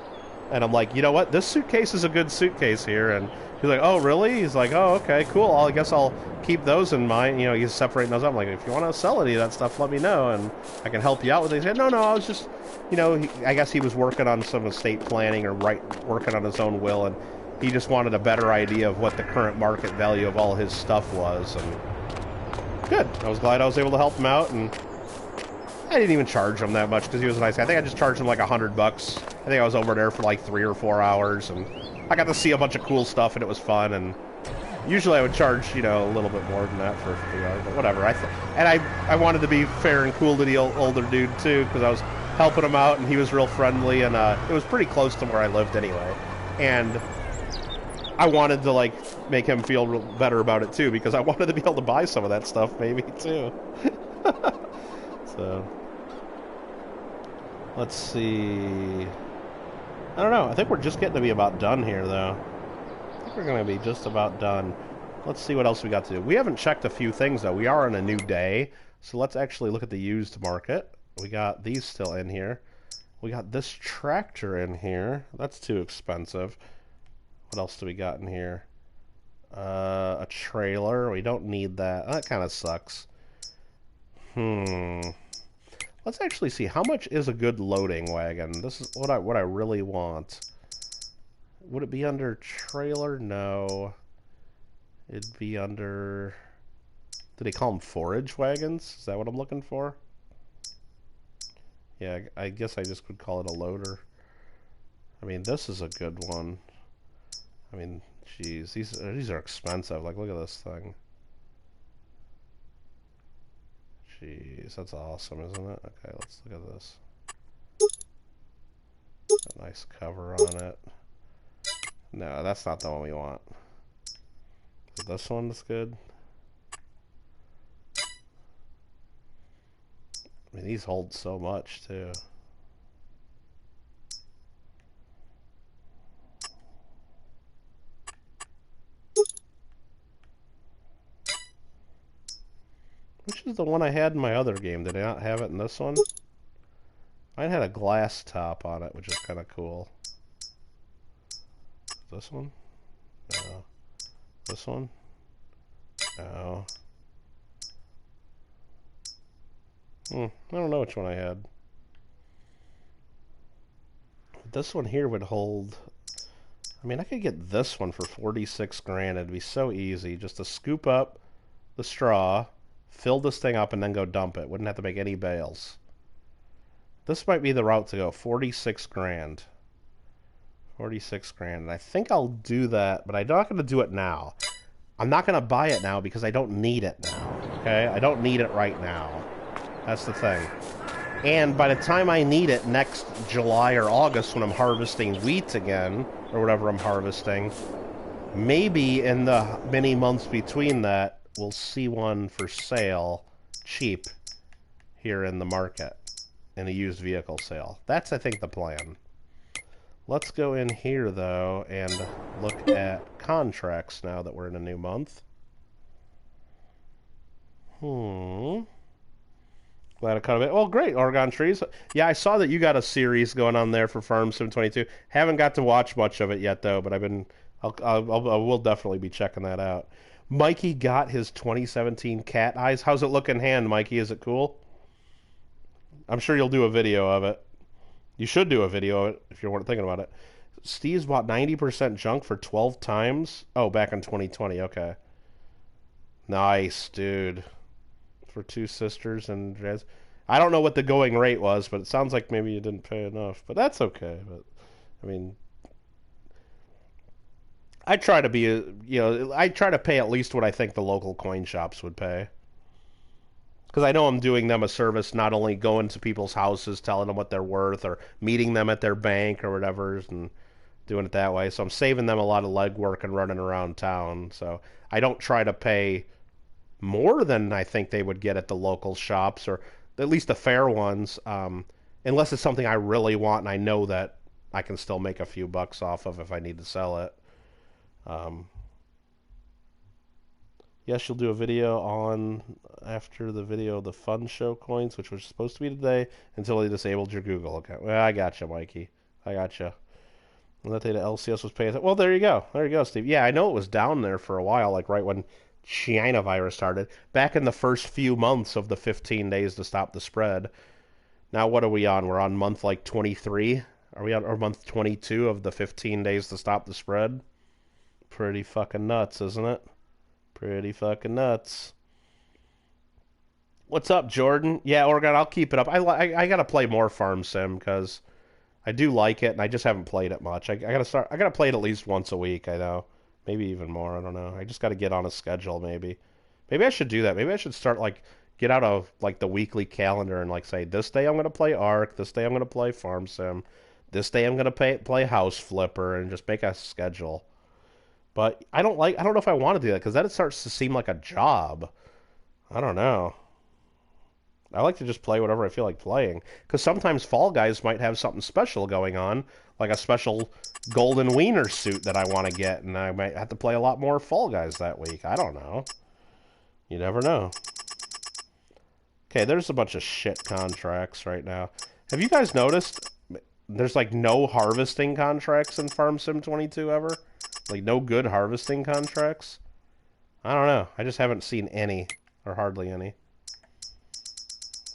And I'm like, you know what? This suitcase is a good suitcase here. And he's like, oh, really? He's like, oh, okay, cool. I guess I'll keep those in mind. You know, he's separating those up. I'm like, if you want to sell any of that stuff, let me know, and I can help you out with it. He said, no, I was just, you know, I guess he was working on some estate planning or working on his own will, and he just wanted a better idea of what the current market value of all his stuff was. And good. I was glad I was able to help him out, and I didn't even charge him that much because he was a nice guy. I think I just charged him like $100. I think I was over there for like 3 or 4 hours, and I got to see a bunch of cool stuff, and it was fun. And usually I would charge, you know, a little bit more than that for a few hours, but whatever. I wanted to be fair and cool to the older dude too, because I was helping him out, and he was real friendly, and it was pretty close to where I lived anyway. And I wanted to like make him feel better about it too, because I wanted to be able to buy some of that stuff maybe too. So let's see. I don't know. I think we're just getting to be about done here, though. I think we're going to be just about done. Let's see what else we got to do. We haven't checked a few things, though. We are on a new day, so let's actually look at the used market. We got these still in here. We got this tractor in here. That's too expensive. What else do we got in here? A trailer. We don't need that. That kind of sucks. Let's actually see, how much is a good loading wagon? This is what I really want. Would it be under trailer? No. It'd be under... Do they call them forage wagons? Is that what I'm looking for? Yeah, I guess I just could call it a loader. I mean, this is a good one. I mean, geez, these are expensive. Like, look at this thing. Jeez, that's awesome, isn't it? Okay, let's look at this. A nice cover on it. No, that's not the one we want. Is this one that's good? I mean, these hold so much, too. Which is the one I had in my other game? Did I not have it in this one? Mine had a glass top on it, which is kind of cool. This one? No. This one? No. I don't know which one I had. This one here would hold... I mean, I could get this one for 46 grand. It'd be so easy just to scoop up the straw, Fill this thing up and then go dump it. Wouldn't have to make any bales. This might be the route to go. 46 grand. 46 grand. And I think I'll do that, but I'm not going to do it now. I'm not going to buy it now because I don't need it now. Okay? I don't need it right now. That's the thing. And by the time I need it next July or August when I'm harvesting wheat again, or whatever I'm harvesting, maybe in the many months between that, we'll see one for sale cheap here in the market in a used vehicle sale. That's, I think, the plan. Let's go in here, though, and look at contracts now that we're in a new month. Glad I cut a bit. Well, great, Oregon Trees. Yeah, I saw that you got a series going on there for Farm Sim 22. Haven't got to watch much of it yet, though, but I will definitely be checking that out. Mikey got his 2017 cat eyes. How's it look in hand, Mikey? Is it cool? I'm sure you'll do a video of it. You should do a video of it if you weren't thinking about it. Steve's bought 90% junk for 12 times. Oh, back in 2020. Okay. Nice, dude. For two sisters and jazz. I don't know what the going rate was, but it sounds like maybe you didn't pay enough. But that's okay. But I mean, I try to be, I try to pay at least what I think the local coin shops would pay. Because I know I'm doing them a service, not only going to people's houses, telling them what they're worth, or meeting them at their bank or whatever, and doing it that way. So I'm saving them a lot of legwork and running around town. So I don't try to pay more than I think they would get at the local shops, or at least the fair ones, unless it's something I really want and I know that I can still make a few bucks off of if I need to sell it. Yes, you'll do a video on after the video of the fun show coins, which was supposed to be today, until they disabled your Google account. Well, I gotcha, Mikey. I gotcha. And that data LCS was paying. Well, there you go. There you go, Steve. Yeah, I know it was down there for a while, like right when China virus started, back in the first few months of the 15 days to stop the spread. Now what are we on? We're on month like 23? Are we on or month 22 of the 15 days to stop the spread? Pretty fucking nuts, isn't it? Pretty fucking nuts. What's up, Jordan? Yeah, Oregon, I'll keep it up. I gotta play more Farm Sim because I do like it, and I just haven't played it much. I gotta play it at least once a week. I know. Maybe even more, I don't know. I just got to get on a schedule, maybe. Maybe I should do that. Maybe I should start, like, get out of, like, the weekly calendar and, like, say, this day I'm going to play Ark, this day I'm going to play Farm Sim, this day I'm going to play House Flipper, and just make a schedule. But I don't know if I want to do that, because then it starts to seem like a job. I don't know. I like to just play whatever I feel like playing. Because sometimes Fall Guys might have something special going on, like a special golden wiener suit that I want to get, and I might have to play a lot more Fall Guys that week. I don't know. You never know. Okay, there's a bunch of shit contracts right now. Have you guys noticed there's like no harvesting contracts in Farm Sim 22 ever? Like no good harvesting contracts? I don't know. I just haven't seen any, or hardly any.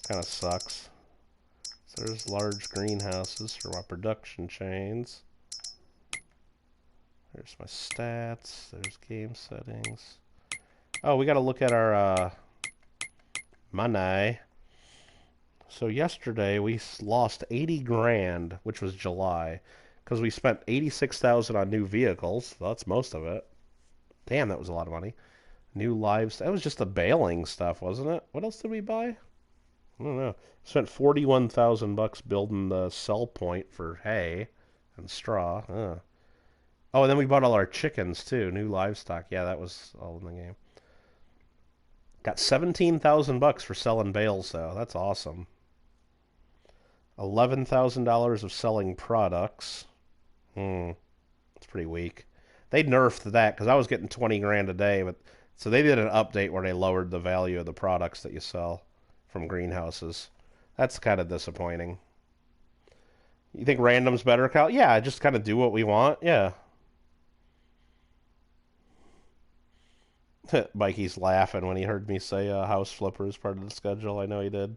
Kind of sucks. So there's large greenhouses for my production chains. There's my stats. There's game settings. Oh, we got to look at our money. So yesterday we lost 80 grand, which was July, because we spent 86,000 on new vehicles. Well, that's most of it. Damn, that was a lot of money. New lives. That was just the baling stuff, wasn't it? What else did we buy? I don't know. Spent 41,000 bucks building the sell point for hay and straw. Oh, and then we bought all our chickens too. New livestock. Yeah, that was all in the game. Got 17,000 bucks for selling bales though. That's awesome. $11,000 of selling products. It's pretty weak. They nerfed that because I was getting 20 grand a day, but so they did an update where they lowered the value of the products that you sell from greenhouses. That's kind of disappointing. You think random's better, Cal? Yeah, just kind of do what we want. Yeah. Mikey's laughing when he heard me say House Flipper is part of the schedule. I know he did.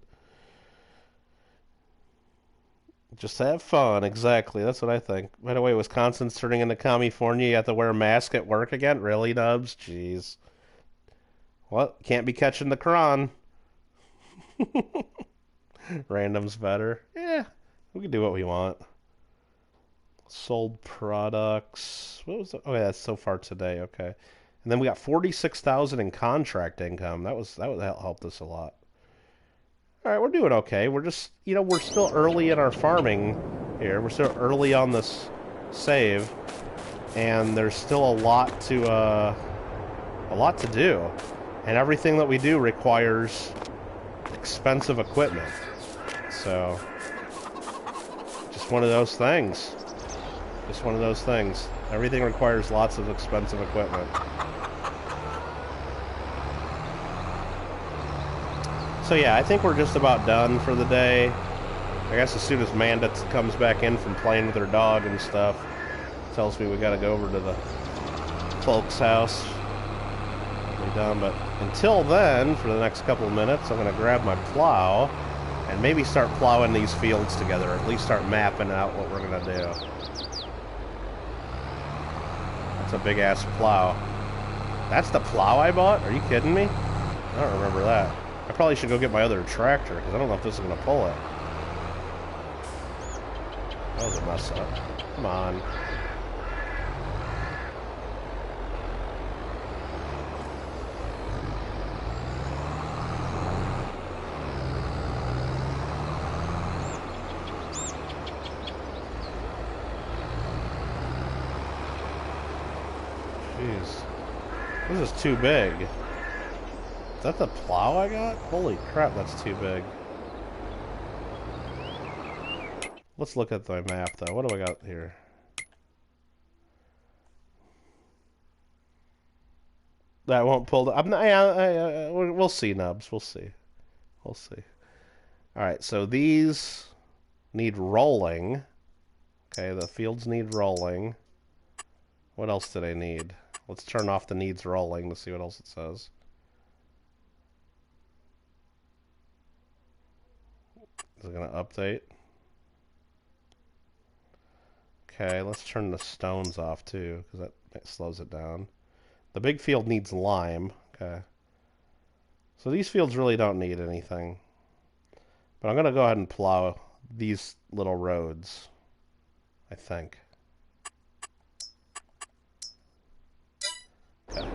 Just have fun. Exactly. That's what I think. By the way, Wisconsin's turning into California. You have to wear a mask at work again? Really, Nubs? Jeez. Well, can't be catching the cron. Random's better. Yeah, we can do what we want. Sold products. What was it? Okay, that's so far today. Okay, and then we got 46,000 in contract income. That helped us a lot. All right, we're doing okay. We're just, we're still early in our farming here. We're still early on this save, and there's still a lot to do, and everything that we do requires expensive equipment. So, just one of those things. Just one of those things. Everything requires lots of expensive equipment. So yeah, I think we're just about done for the day. I guess as soon as Manda comes back in from playing with her dog and stuff, tells me we gotta go over to the folks' house. We're done, but until then, for the next couple of minutes, I'm gonna grab my plow and maybe start plowing these fields together, or at least start mapping out what we're gonna do. That's a big ass plow. That's the plow I bought? Are you kidding me? I don't remember that. I probably should go get my other tractor, because I don't know if this is going to pull it. That was a mess up. Come on. Jeez. This is too big. Is that the plow I got? Holy crap, that's too big. Let's look at the map, though. What do I got here? That won't pull the... we'll see, Nubs. We'll see. We'll see. Alright, so these need rolling. Okay, the fields need rolling. What else do they need? Let's turn off the needs rolling to see what else it says. Is it going to update? Okay, let's turn the stones off too, because that slows it down. The big field needs lime. Okay. So these fields really don't need anything. But I'm going to go ahead and plow these little roads, I think. Okay.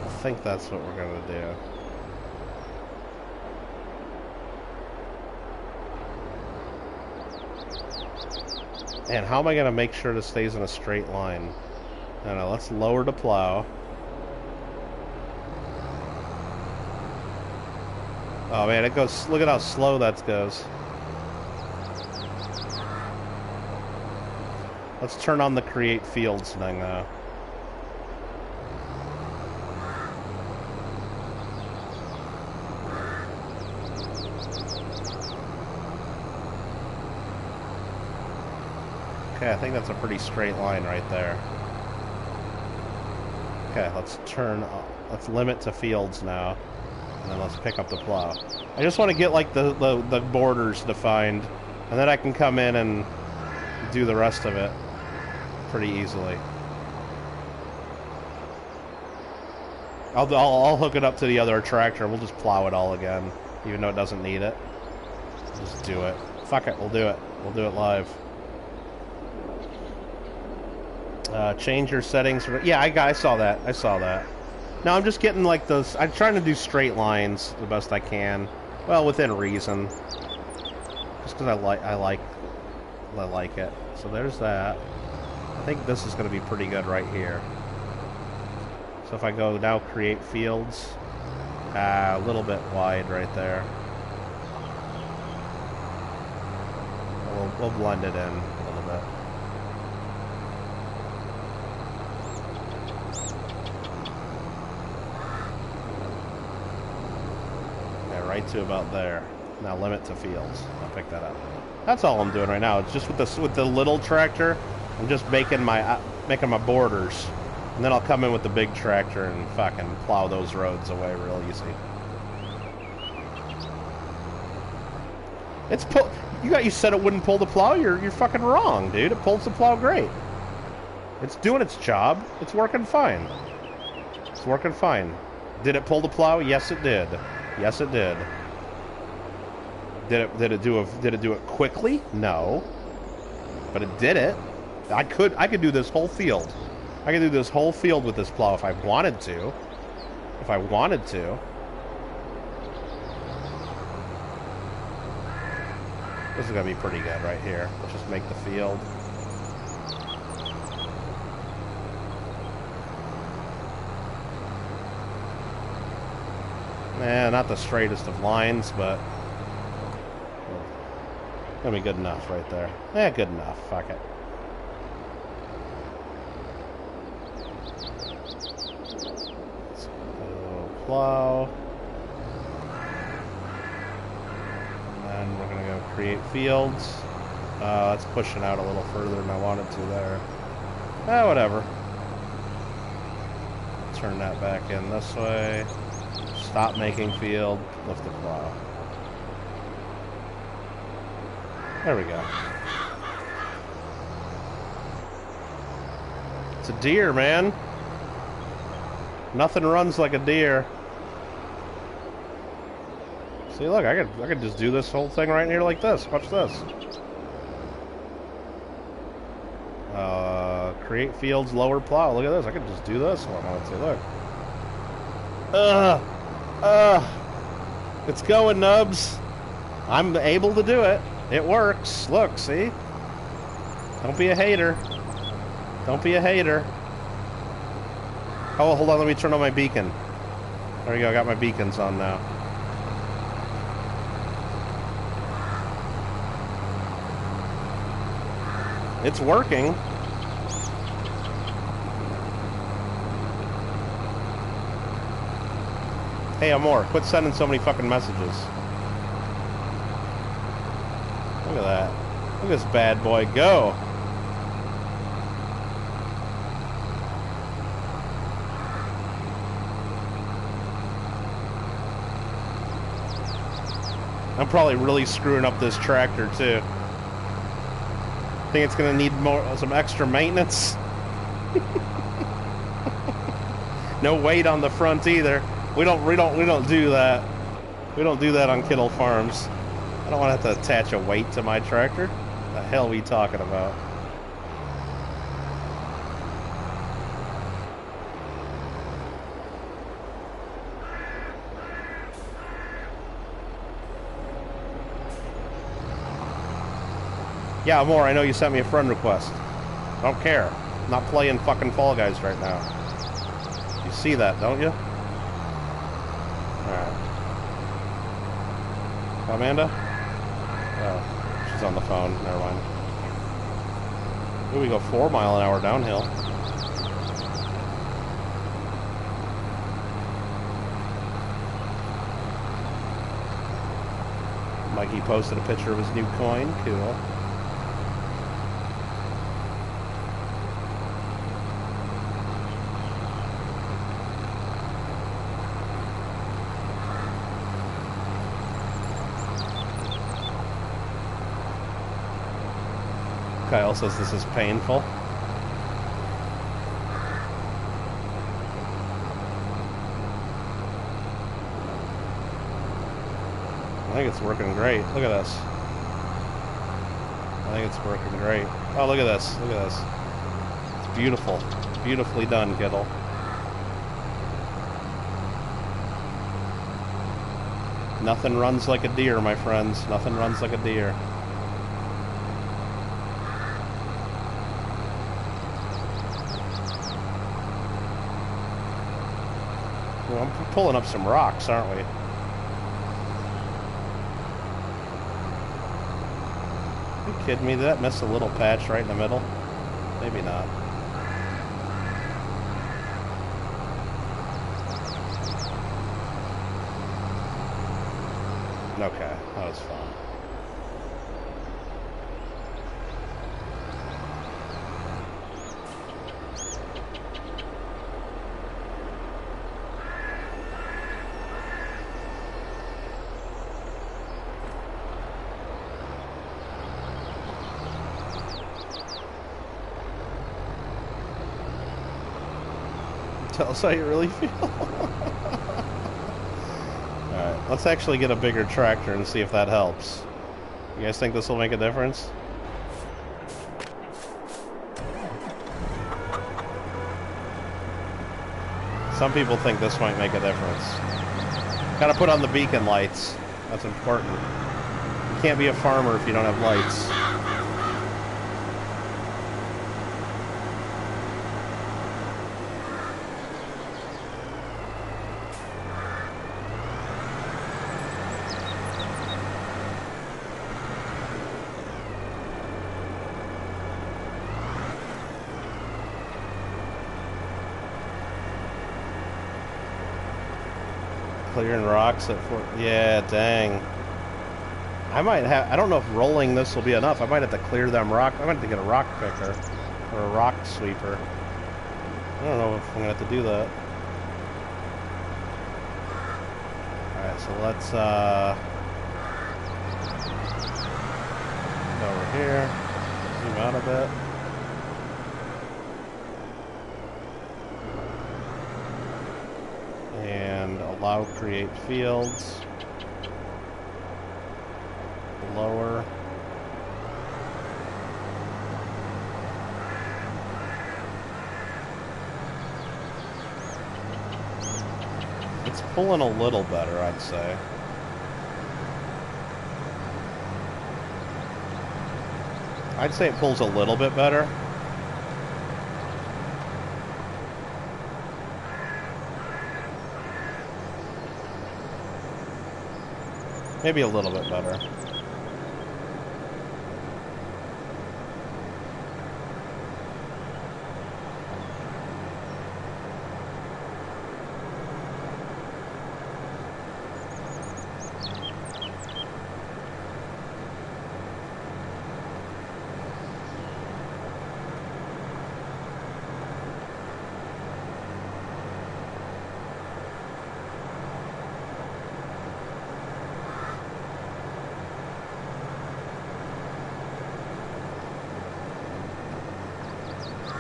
I think that's what we're going to do. And how am I going to make sure this stays in a straight line? No, let's lower the plow. Oh man, it goes, look at how slow that goes. Let's turn on the create fields thing now. Okay, I think that's a pretty straight line right there. Okay, let's limit to fields now. And then let's pick up the plow. I just want to get like the borders defined, and then I can come in and do the rest of it pretty easily. I'll hook it up to the other tractor. We'll just plow it all again, even though it doesn't need it. We'll just do it. Fuck it, we'll do it. We'll do it live. Change your settings. Yeah, I saw that. I saw that. No, I'm just getting like those. I'm trying to do straight lines the best I can. Well, within reason. Just because I like it. So there's that. I think this is going to be pretty good right here. So if I go now, create fields, a little bit wide right there. We'll blend it in a little bit. Right to about there. Now limit to fields. I'll pick that up. That's all I'm doing right now. It's just with the little tractor. I'm just making my borders, and then I'll come in with the big tractor and fucking plow those roads away real easy. You said it wouldn't pull the plow. You're fucking wrong, dude. It pulls the plow great. It's doing its job. It's working fine. It's working fine. Did it pull the plow? Yes, it did. Yes, it did. Did it do it quickly? No. But it did it. I could do this whole field. I could do this whole field with this plow if I wanted to. If I wanted to. This is gonna be pretty good right here. Let's just make the field. Not the straightest of lines, but gonna be good enough right there. Good enough. Fuck it. Let's go plow. And then we're gonna go create fields. That's pushing out a little further than I wanted to there. Whatever. Turn that back in this way. Stop making field. Lift the plow. There we go. It's a deer, man. Nothing runs like a deer. See, look, I could just do this whole thing right here like this. Watch this. Create fields, lower plow. Look at this. I could just do this if I wanted to. Look. It's going, Nubs. I'm able to do it. It works. Look, see? Don't be a hater. Don't be a hater. Oh, hold on. Let me turn on my beacon. There we go. I got my beacons on now. It's working. Hey, Amor, quit sending so many fucking messages. Look at that. Look at this bad boy go. I'm probably really screwing up this tractor, too. Think it's gonna need some extra maintenance. No weight on the front either. We don't do that. We don't do that on Kittle Farms. I don't want to have to attach a weight to my tractor. What the hell are we talking about? Yeah, Amor, I know you sent me a friend request. I don't care. I'm not playing fucking Fall Guys right now. You see that, don't you? Alright. Amanda? Oh, she's on the phone. Never mind. Here we go 4 mile an hour downhill. Mikey posted a picture of his new coin. Cool. Kyle says this is painful. I think it's working great. Look at this. I think it's working great. Oh, look at this. Look at this. It's beautiful. Beautifully done, Kittle. Nothing runs like a deer, my friends. Nothing runs like a deer. Well, I'm pulling up some rocks, aren't we? Are you kidding me? Did that miss a little patch right in the middle? Maybe not. Okay, that was fun. Tell us how you really feel. Alright, let's actually get a bigger tractor and see if that helps. You guys think this will make a difference? Some people think this might make a difference. Gotta put on the beacon lights. That's important. You can't be a farmer if you don't have lights. Clearing rocks at 4. Yeah, dang. I might have. I don't know if rolling this will be enough. I might have to clear them rock. I might have to get a rock picker or a rock sweeper. I don't know if I'm gonna have to do that. Alright, so let's go over here. Zoom out a bit. And allow create fields. Lower. It's pulling a little better, I'd say. I'd say it pulls a little bit better. Maybe a little bit better.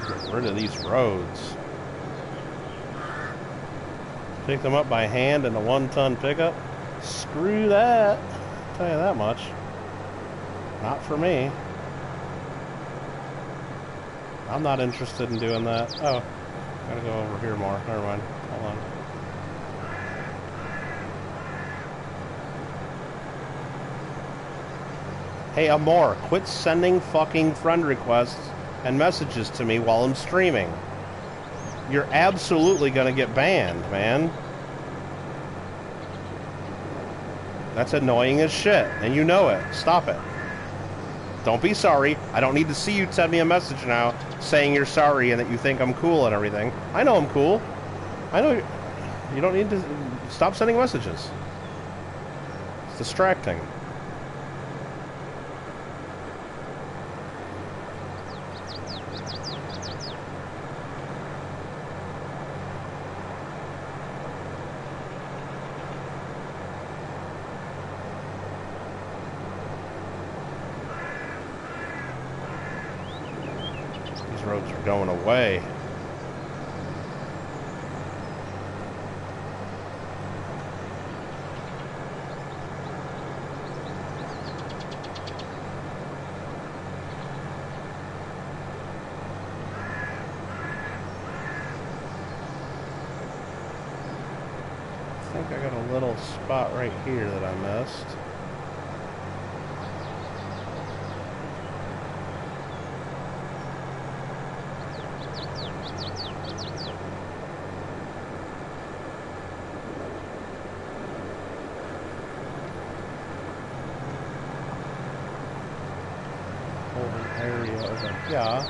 Get rid of these roads. Pick them up by hand in a 1-ton pickup? Screw that. I'll tell you that much. Not for me. I'm not interested in doing that. Oh, gotta go over here more. Never mind. Hold on. Hey, Amor, quit sending fucking friend requests and messages to me while I'm streaming. You're absolutely gonna get banned, man. That's annoying as shit, and you know it. Stop it. Don't be sorry. I don't need to see you send me a message now saying you're sorry and that you think I'm cool and everything. I know I'm cool. I know you don't need to. Stop sending messages. It's distracting. Roads are going away. I think I got a little spot right here that I missed. Yeah.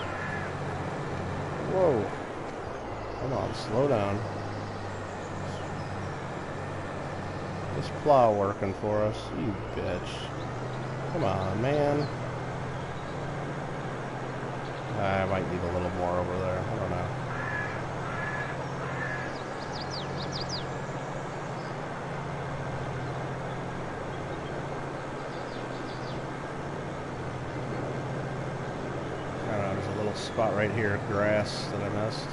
Whoa. Come on, slow down. This plow working for us, you bitch. Come on, man. I might need a little more over there. I don't know. Spot right here, grass that I missed.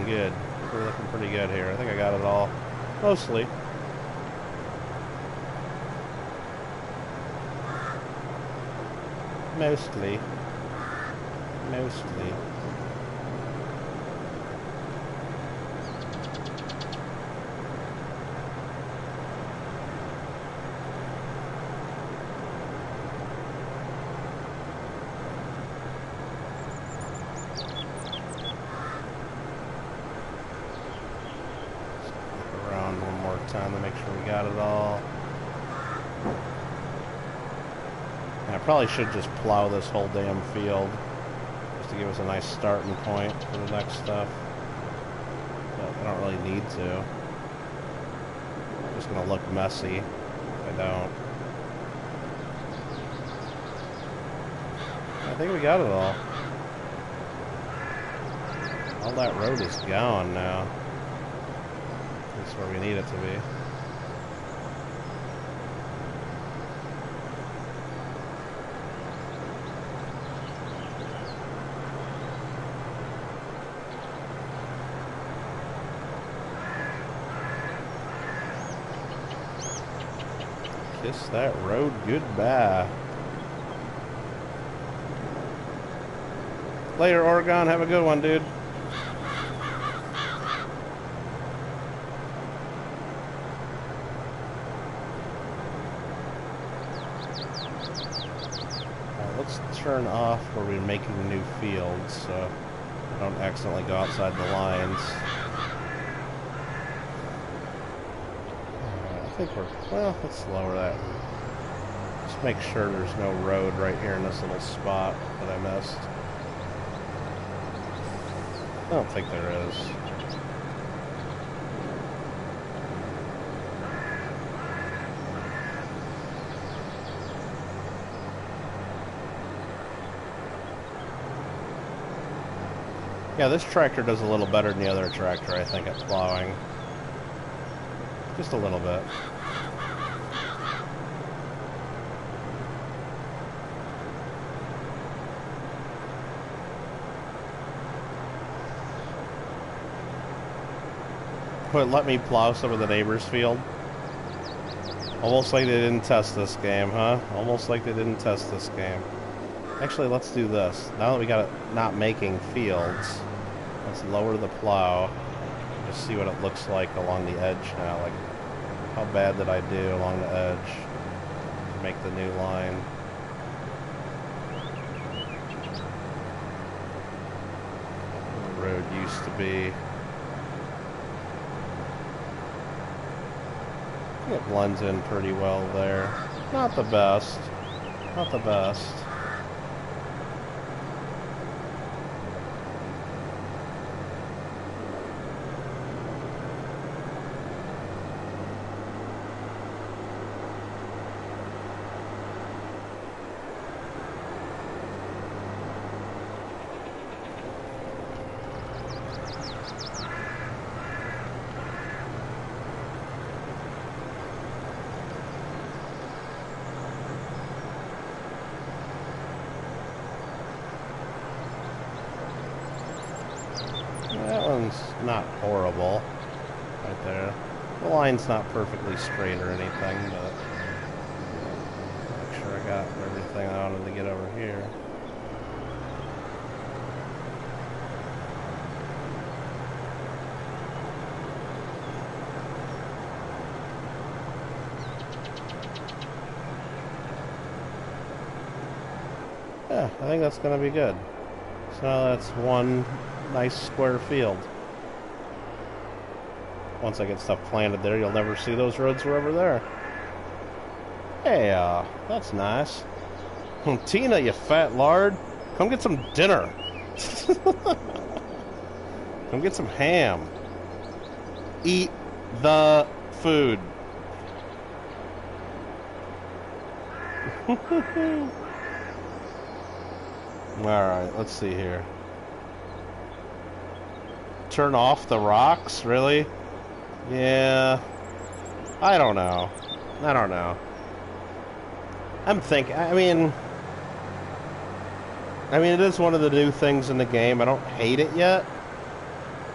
looking good. We're looking pretty good here. I think I got it all. Mostly. Mostly. Mostly. Around one more time to make sure we got it all. I probably should just plow this whole damn field just to give us a nice starting point for the next stuff. But I don't really need to. It's just gonna look messy if I don't. I think we got it all. All that road is gone now. That's where we need it to be. Kiss that road goodbye. Later, Oregon. Have a good one, dude. Alright, let's turn off where we're making new fields so I don't accidentally go outside the lines. I think we're, well, let's lower that. Just make sure there's no road right here in this little spot that I missed. I don't think there is. Yeah, this tractor does a little better than the other tractor, I think, at plowing. Just a little bit. But let me plow some of the neighbor's field. Almost like they didn't test this game, huh? Almost like they didn't test this game. Actually, let's do this. Now that we got it not making fields, let's lower the plow. Just see what it looks like along the edge now. Like, how bad did I do along the edge? Make the new line. The road used to be. It blends in pretty well there. Not the best. Not the best. That one's not horrible, right there. The line's not perfectly straight or anything, but make sure I got everything I wanted to get over here. Yeah, I think that's going to be good. So now that's one nice square field. Once I get stuff planted there, you'll never see those roads were ever there. Hey, that's nice. Tina, you fat lard, come get some dinner. Come get some ham. Eat the food. Alright, let's see here. Turn off the rocks? Really? Yeah. I don't know. I don't know. I'm thinking, I mean, it is one of the new things in the game. I don't hate it yet.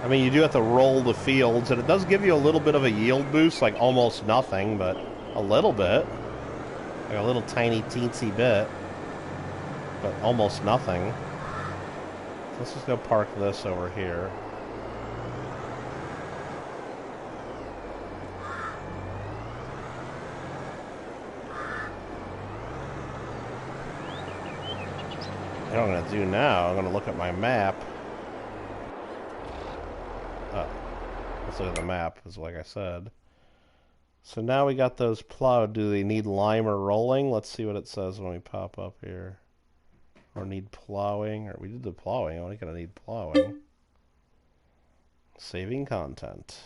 I mean, you do have to roll the fields, and it does give you a little bit of a yield boost, like almost nothing, but a little bit. Like a little tiny teensy bit, but almost nothing. So let's just go park this over here. You know what I'm going to do now? I'm going to look at my map. Oh, let's look at the map, is like I said. So now we got those plowed. Do they need lime or rolling? Let's see what it says when we pop up here. Or need plowing. Or we did the plowing. I'm only going to need plowing. Saving content.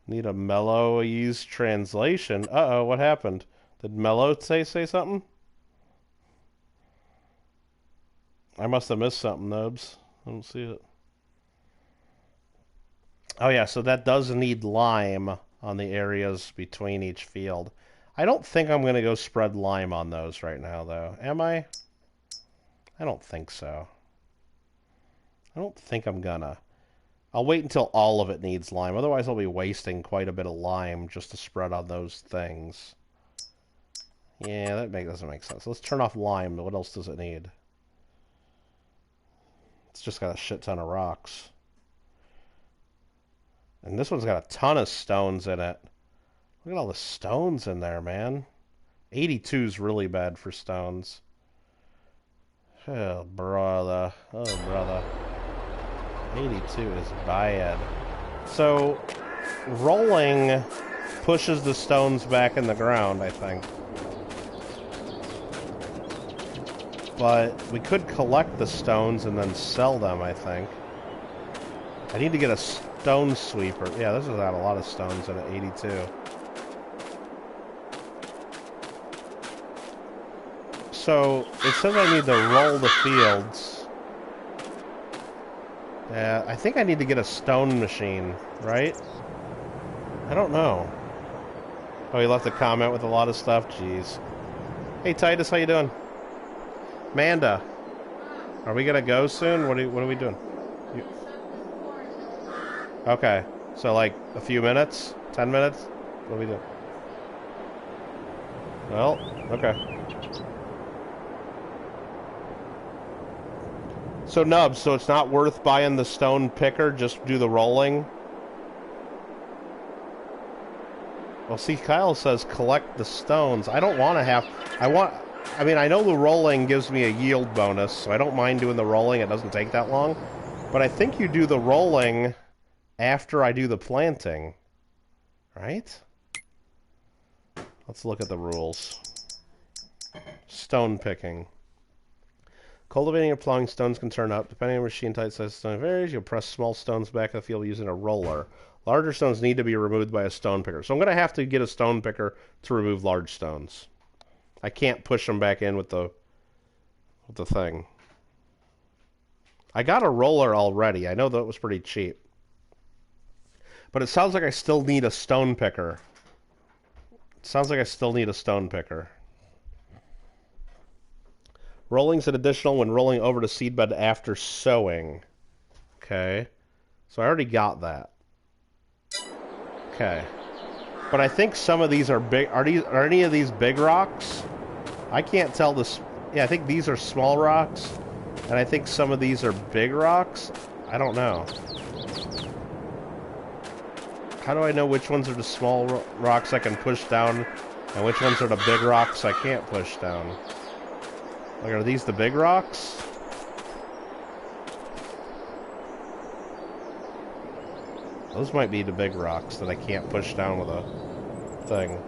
Need a Mellow-use translation. Uh-oh, what happened? Did Mellow say something? I must have missed something, Nubs. I don't see it. Oh yeah, so that does need lime on the areas between each field. I don't think I'm going to go spread lime on those right now, though. Am I? I don't think so. I don't think I'm gonna. I'll wait until all of it needs lime. Otherwise, I'll be wasting quite a bit of lime just to spread on those things. Yeah, that doesn't make sense. Let's turn off lime. What else does it need? It's just got a shit ton of rocks. And this one's got a ton of stones in it. Look at all the stones in there, man. 82 is really bad for stones. Oh, brother. Oh, brother. 82 is bad. So, rolling pushes the stones back in the ground, I think. But we could collect the stones and then sell them, I think. I need to get a stone sweeper. Yeah, this has got a lot of stones in it, 82. So, it says I need to roll the fields. Yeah, I think I need to get a stone machine, right? I don't know. Oh, he left a comment with a lot of stuff? Jeez. Hey, Titus, how you doing? Manda, are we gonna go soon? What are we doing? Okay, so like a few minutes? 10 minutes? What are we doing? Well, okay. So Nubs, so it's not worth buying the stone picker, just do the rolling? Well, see, Kyle says collect the stones. I don't want to have... I mean, I know the rolling gives me a yield bonus, so I don't mind doing the rolling. It doesn't take that long. But I think you do the rolling after I do the planting. Right? Let's look at the rules. Stone picking. Cultivating or plowing stones can turn up. Depending on machine type, size stone varies. You'll press small stones back in the field using a roller. Larger stones need to be removed by a stone picker. So I'm going to have to get a stone picker to remove large stones. I can't push them back in with the thing. I got a roller already. I know that was pretty cheap. But it sounds like I still need a stone picker. It sounds like I still need a stone picker. Rolling's an additional when rolling over the seedbed after sowing. Okay. So I already got that. Okay. But I think some of these are big. Are any of these big rocks? I can't tell this. Yeah, I think these are small rocks. And I think some of these are big rocks. I don't know. How do I know which ones are the small rocks I can push down and which ones are the big rocks I can't push down? Like, are these the big rocks? Those might be the big rocks that I can't push down with a thing.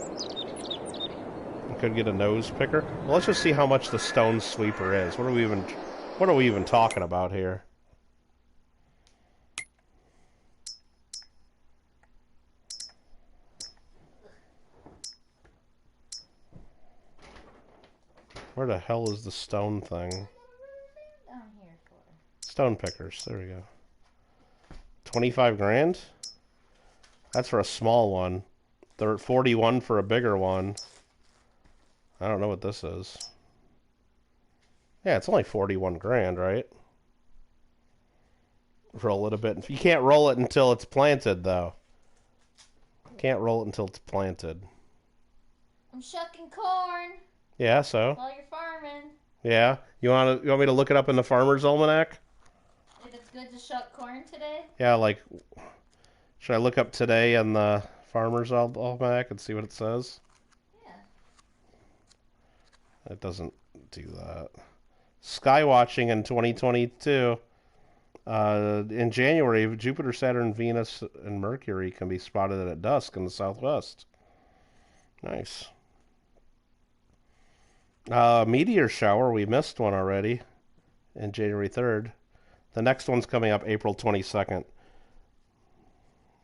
I could get a nose picker. Well, let's just see how much the stone sweeper is. What are we even talking about here? Where the hell is the stone thing? Stone pickers. There we go. 25 grand? That's for a small one. They're 41 for a bigger one. I don't know what this is. Yeah, it's only 41 grand, right? Roll it a bit. You can't roll it until it's planted, though. Can't roll it until it's planted. I'm shucking corn. Yeah, so? While you're farming. Yeah? You want me to look it up in the Farmer's Almanac? If it's good to shuck corn today? Yeah, like, should I look up today in the Farmer's Almanac and see what it says? Yeah. It doesn't do that. Skywatching in 2022. In January, Jupiter, Saturn, Venus, and Mercury can be spotted at dusk in the southwest. Nice. Meteor shower, we missed one already in January 3rd. The next one's coming up April 22nd.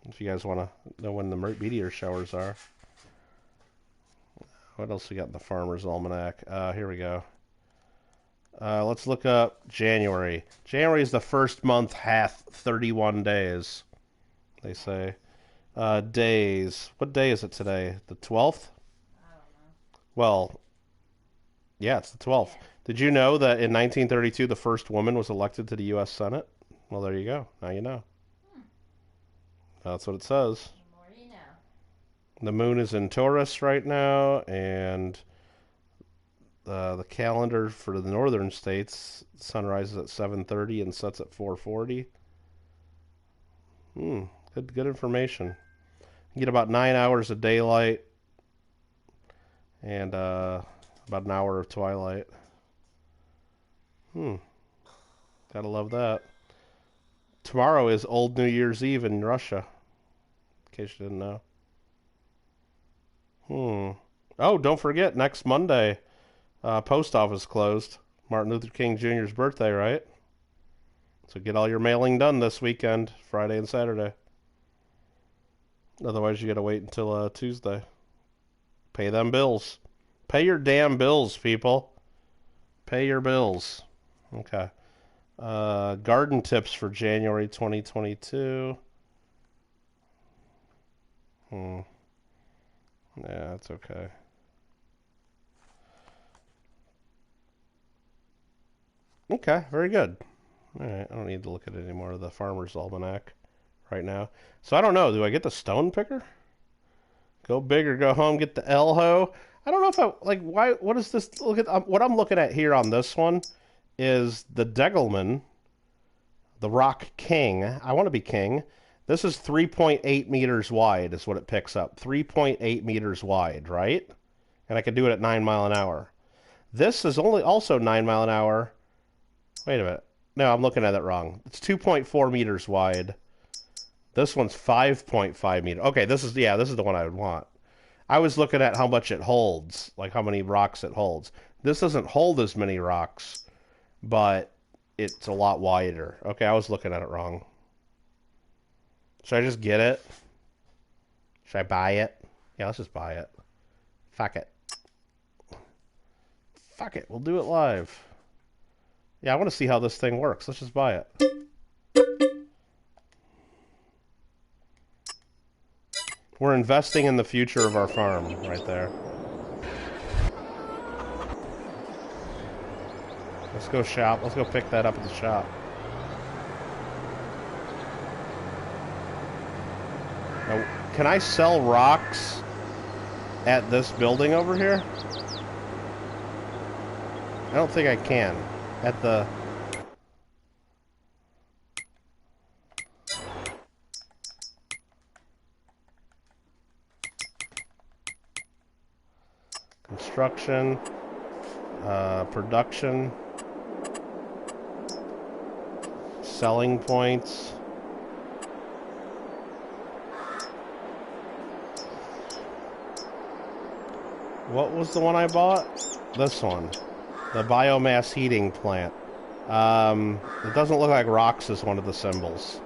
If you guys want to know when the meteor showers are. What else we got in the Farmer's Almanac? Here we go. Let's look up January. January is the first month hath 31 days, they say. Days. What day is it today? The 12th? I don't know. Well, yeah, it's the 12th. Yeah. Did you know that in 1932 the first woman was elected to the U.S. Senate? Well, there you go. Now you know. That's what it says. The more you know. The moon is in Taurus right now, and the calendar for the northern states, sun rises at 7:30 and sets at 4:40. Good information. You get about 9 hours of daylight and about an hour of twilight. Gotta love that. Tomorrow is Old New Year's Eve in Russia, in case you didn't know. Oh, don't forget, next Monday, post office closed. Martin Luther King Jr.'s birthday, right? So get all your mailing done this weekend, Friday and Saturday. Otherwise, you gotta wait until Tuesday. Pay them bills. Pay your damn bills, people. Pay your bills. Okay. Garden tips for January 2022. Yeah, that's okay. Okay, very good. All right, I don't need to look at any more of the Farmer's Almanac right now. So I don't know. Do I get the stone picker? Go big or go home. Get the L-ho. I don't know if I like. Why? What is this? Look at what I'm looking at here on this one. Is the Degelman, the Rock King. I want to be king. This is 3.8 meters wide is what it picks up. 3.8 meters wide, right? And I can do it at 9 mile an hour. This is also 9 mile an hour. Wait a minute. No, I'm looking at it wrong. It's 2.4 meters wide. This one's 5.5 meters. Okay, this is the one I would want. I was looking at how much it holds, like how many rocks it holds. This doesn't hold as many rocks, but it's a lot wider. Okay, I was looking at it wrong. Should I just get it? Should I buy it? Yeah, let's just buy it. Fuck it. Fuck it, we'll do it live. Yeah, I want to see how this thing works. Let's just buy it. We're investing in the future of our farm right there. Let's go shop. Let's go pick that up at the shop. Now, can I sell rocks at this building over here? I don't think I can. At the... Construction, production, selling points. What was the one I bought? This one. The biomass heating plant. It doesn't look like rocks is one of the symbols.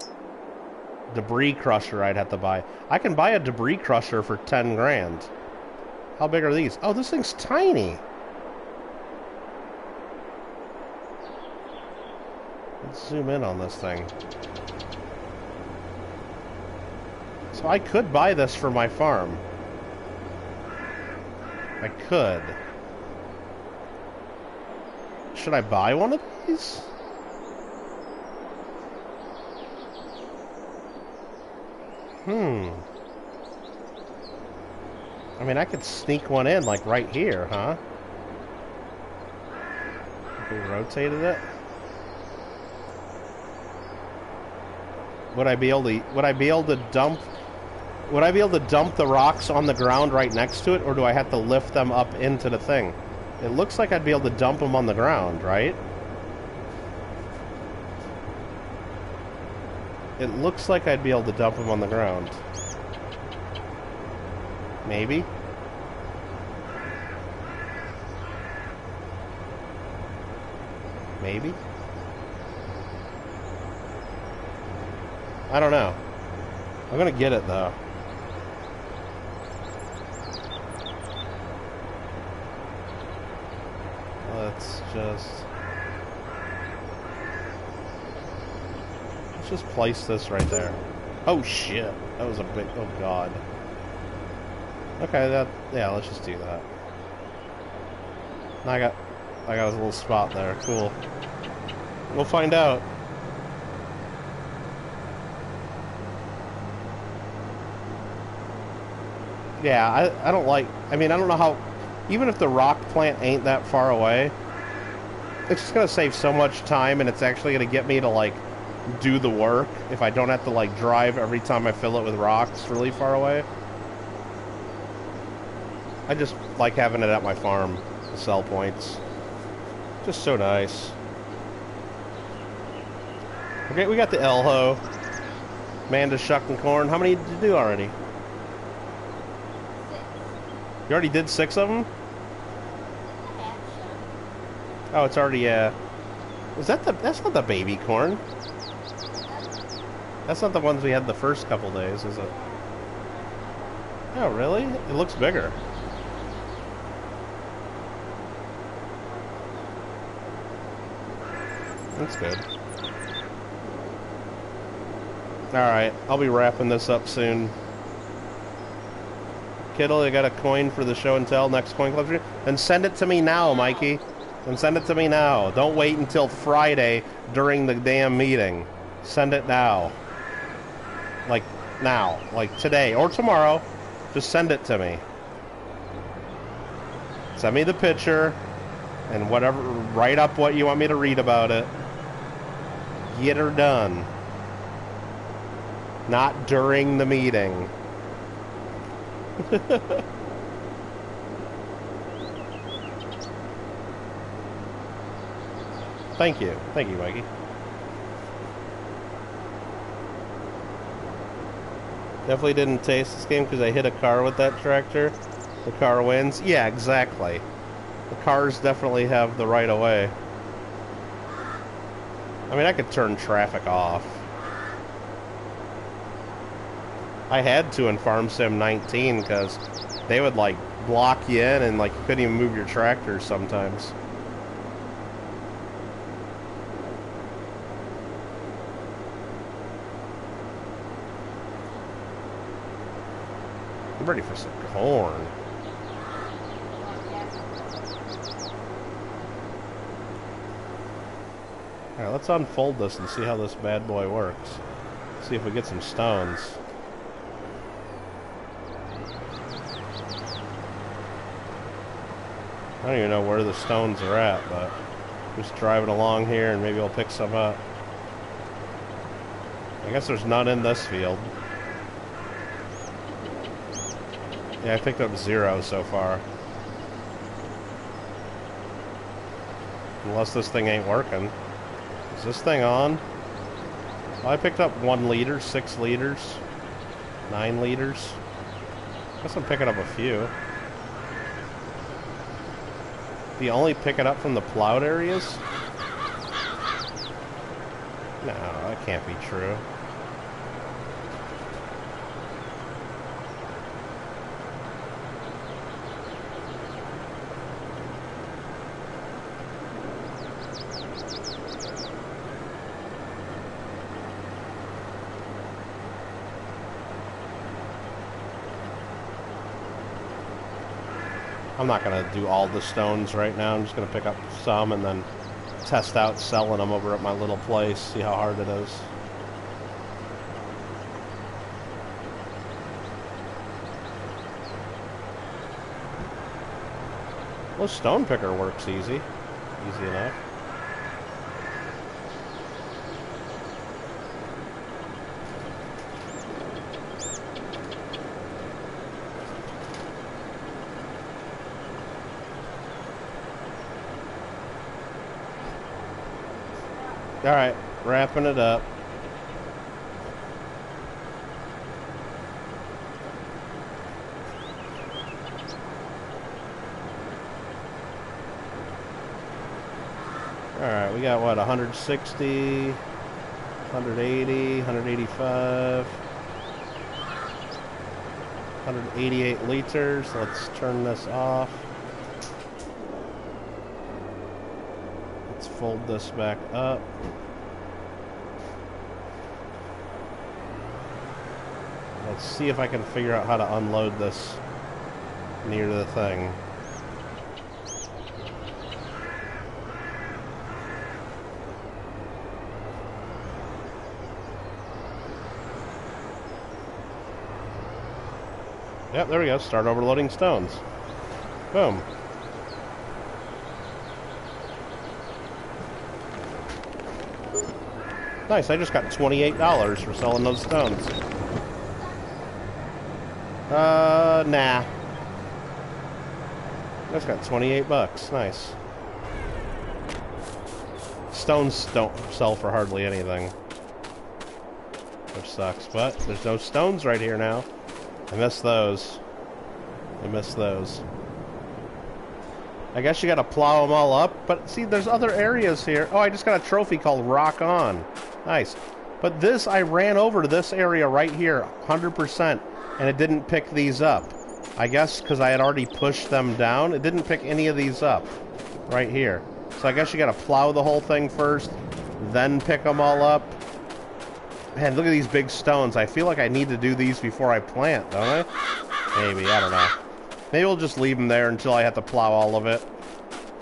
Debris crusher I'd have to buy. I can buy a debris crusher for 10 grand. How big are these? Oh, this thing's tiny. Let's zoom in on this thing. So I could buy this for my farm. I could. Should I buy one of these? Hmm. I mean, I could sneak one in, like, right here, huh? If we rotated it? Would I be able to dump... Would I be able to dump the rocks on the ground right next to it, or do I have to lift them up into the thing? It looks like I'd be able to dump them on the ground, right? It looks like I'd be able to dump them on the ground. Maybe? Maybe? I don't know. I'm gonna get it, though. Let's just place this right there. Oh shit, that was a big, oh god. Okay, yeah, let's just do that. Now I got a little spot there, cool. We'll find out. Yeah, I don't like, I mean, I don't know how, even if the rock plant ain't that far away, it's just gonna save so much time, and it's actually gonna get me to, like, do the work if I don't have to, like, drive every time I fill it with rocks really far away. I just like having it at my farm, the sell points. Just so nice. Okay, we got the Elho. Amanda's shucking corn. How many did you do already? 6. You already did 6 of them? Oh, it's already, is that that's not the baby corn. That's not the ones we had the first couple days, is it? Oh, really? It looks bigger. That's good. Alright, I'll be wrapping this up soon. Kittle, I got a coin for the show and tell next coin club. And send it to me now, Mikey. And send it to me now. Don't wait until Friday during the damn meeting. Send it now. Like, now. Like, today or tomorrow. Just send it to me. Send me the picture. And whatever, write up what you want me to read about it. Get her done. Not during the meeting. Thank you. Thank you, Mikey. Definitely didn't taste this game because I hit a car with that tractor. The car wins. Yeah, exactly. The cars definitely have the right of way. I mean, I could turn traffic off. I had to in Farm Sim 19 because they would, like, block you in and, like, you couldn't even move your tractor sometimes. I'm ready for some corn. Alright, let's unfold this and see how this bad boy works. See if we get some stones. I don't even know where the stones are at, but just driving along here and maybe I'll pick some up. I guess there's none in this field. Yeah, I picked up 0 so far. Unless this thing ain't working. Is this thing on? Well, I picked up 1 liter, 6 liters, 9 liters. Guess I'm picking up a few. Do you only pick it up from the plowed areas? No, that can't be true. I'm not going to do all the stones right now. I'm just going to pick up some and then test out selling them over at my little place, see how hard it is. Well, stone picker works easy. Easy enough. Alright, wrapping it up. Alright, we got what, 160, 180, 185, 188 liters. Let's turn this off. Let's fold this back up. Let's see if I can figure out how to unload this near the thing. Yep, there we go. Start overloading stones. Boom. Nice, I just got $28 for selling those stones. Nah. That's got 28 bucks. Nice. Stones don't sell for hardly anything, which sucks, but there's no stones right here now. I miss those. I miss those. I guess you gotta plow them all up, but see, there's other areas here. Oh, I just got a trophy called Rock On. Nice. But this, I ran over to this area right here, 100%, and it didn't pick these up. I guess because I had already pushed them down, it didn't pick any of these up right here. So I guess you gotta plow the whole thing first, then pick them all up. Man, look at these big stones. I feel like I need to do these before I plant, don't I? Maybe, I don't know. Maybe we'll just leave them there until I have to plow all of it.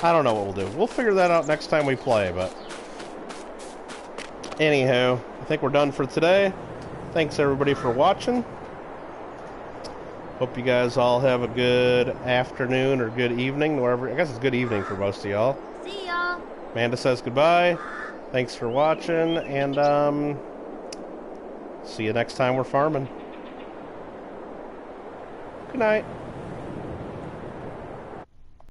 I don't know what we'll do. We'll figure that out next time we play, but... Anywho, I think we're done for today. Thanks everybody for watching. Hope you guys all have a good afternoon or good evening, wherever. I guess it's good evening for most of y'all. See y'all. Amanda says goodbye. Thanks for watching, and see you next time we're farming. Good night.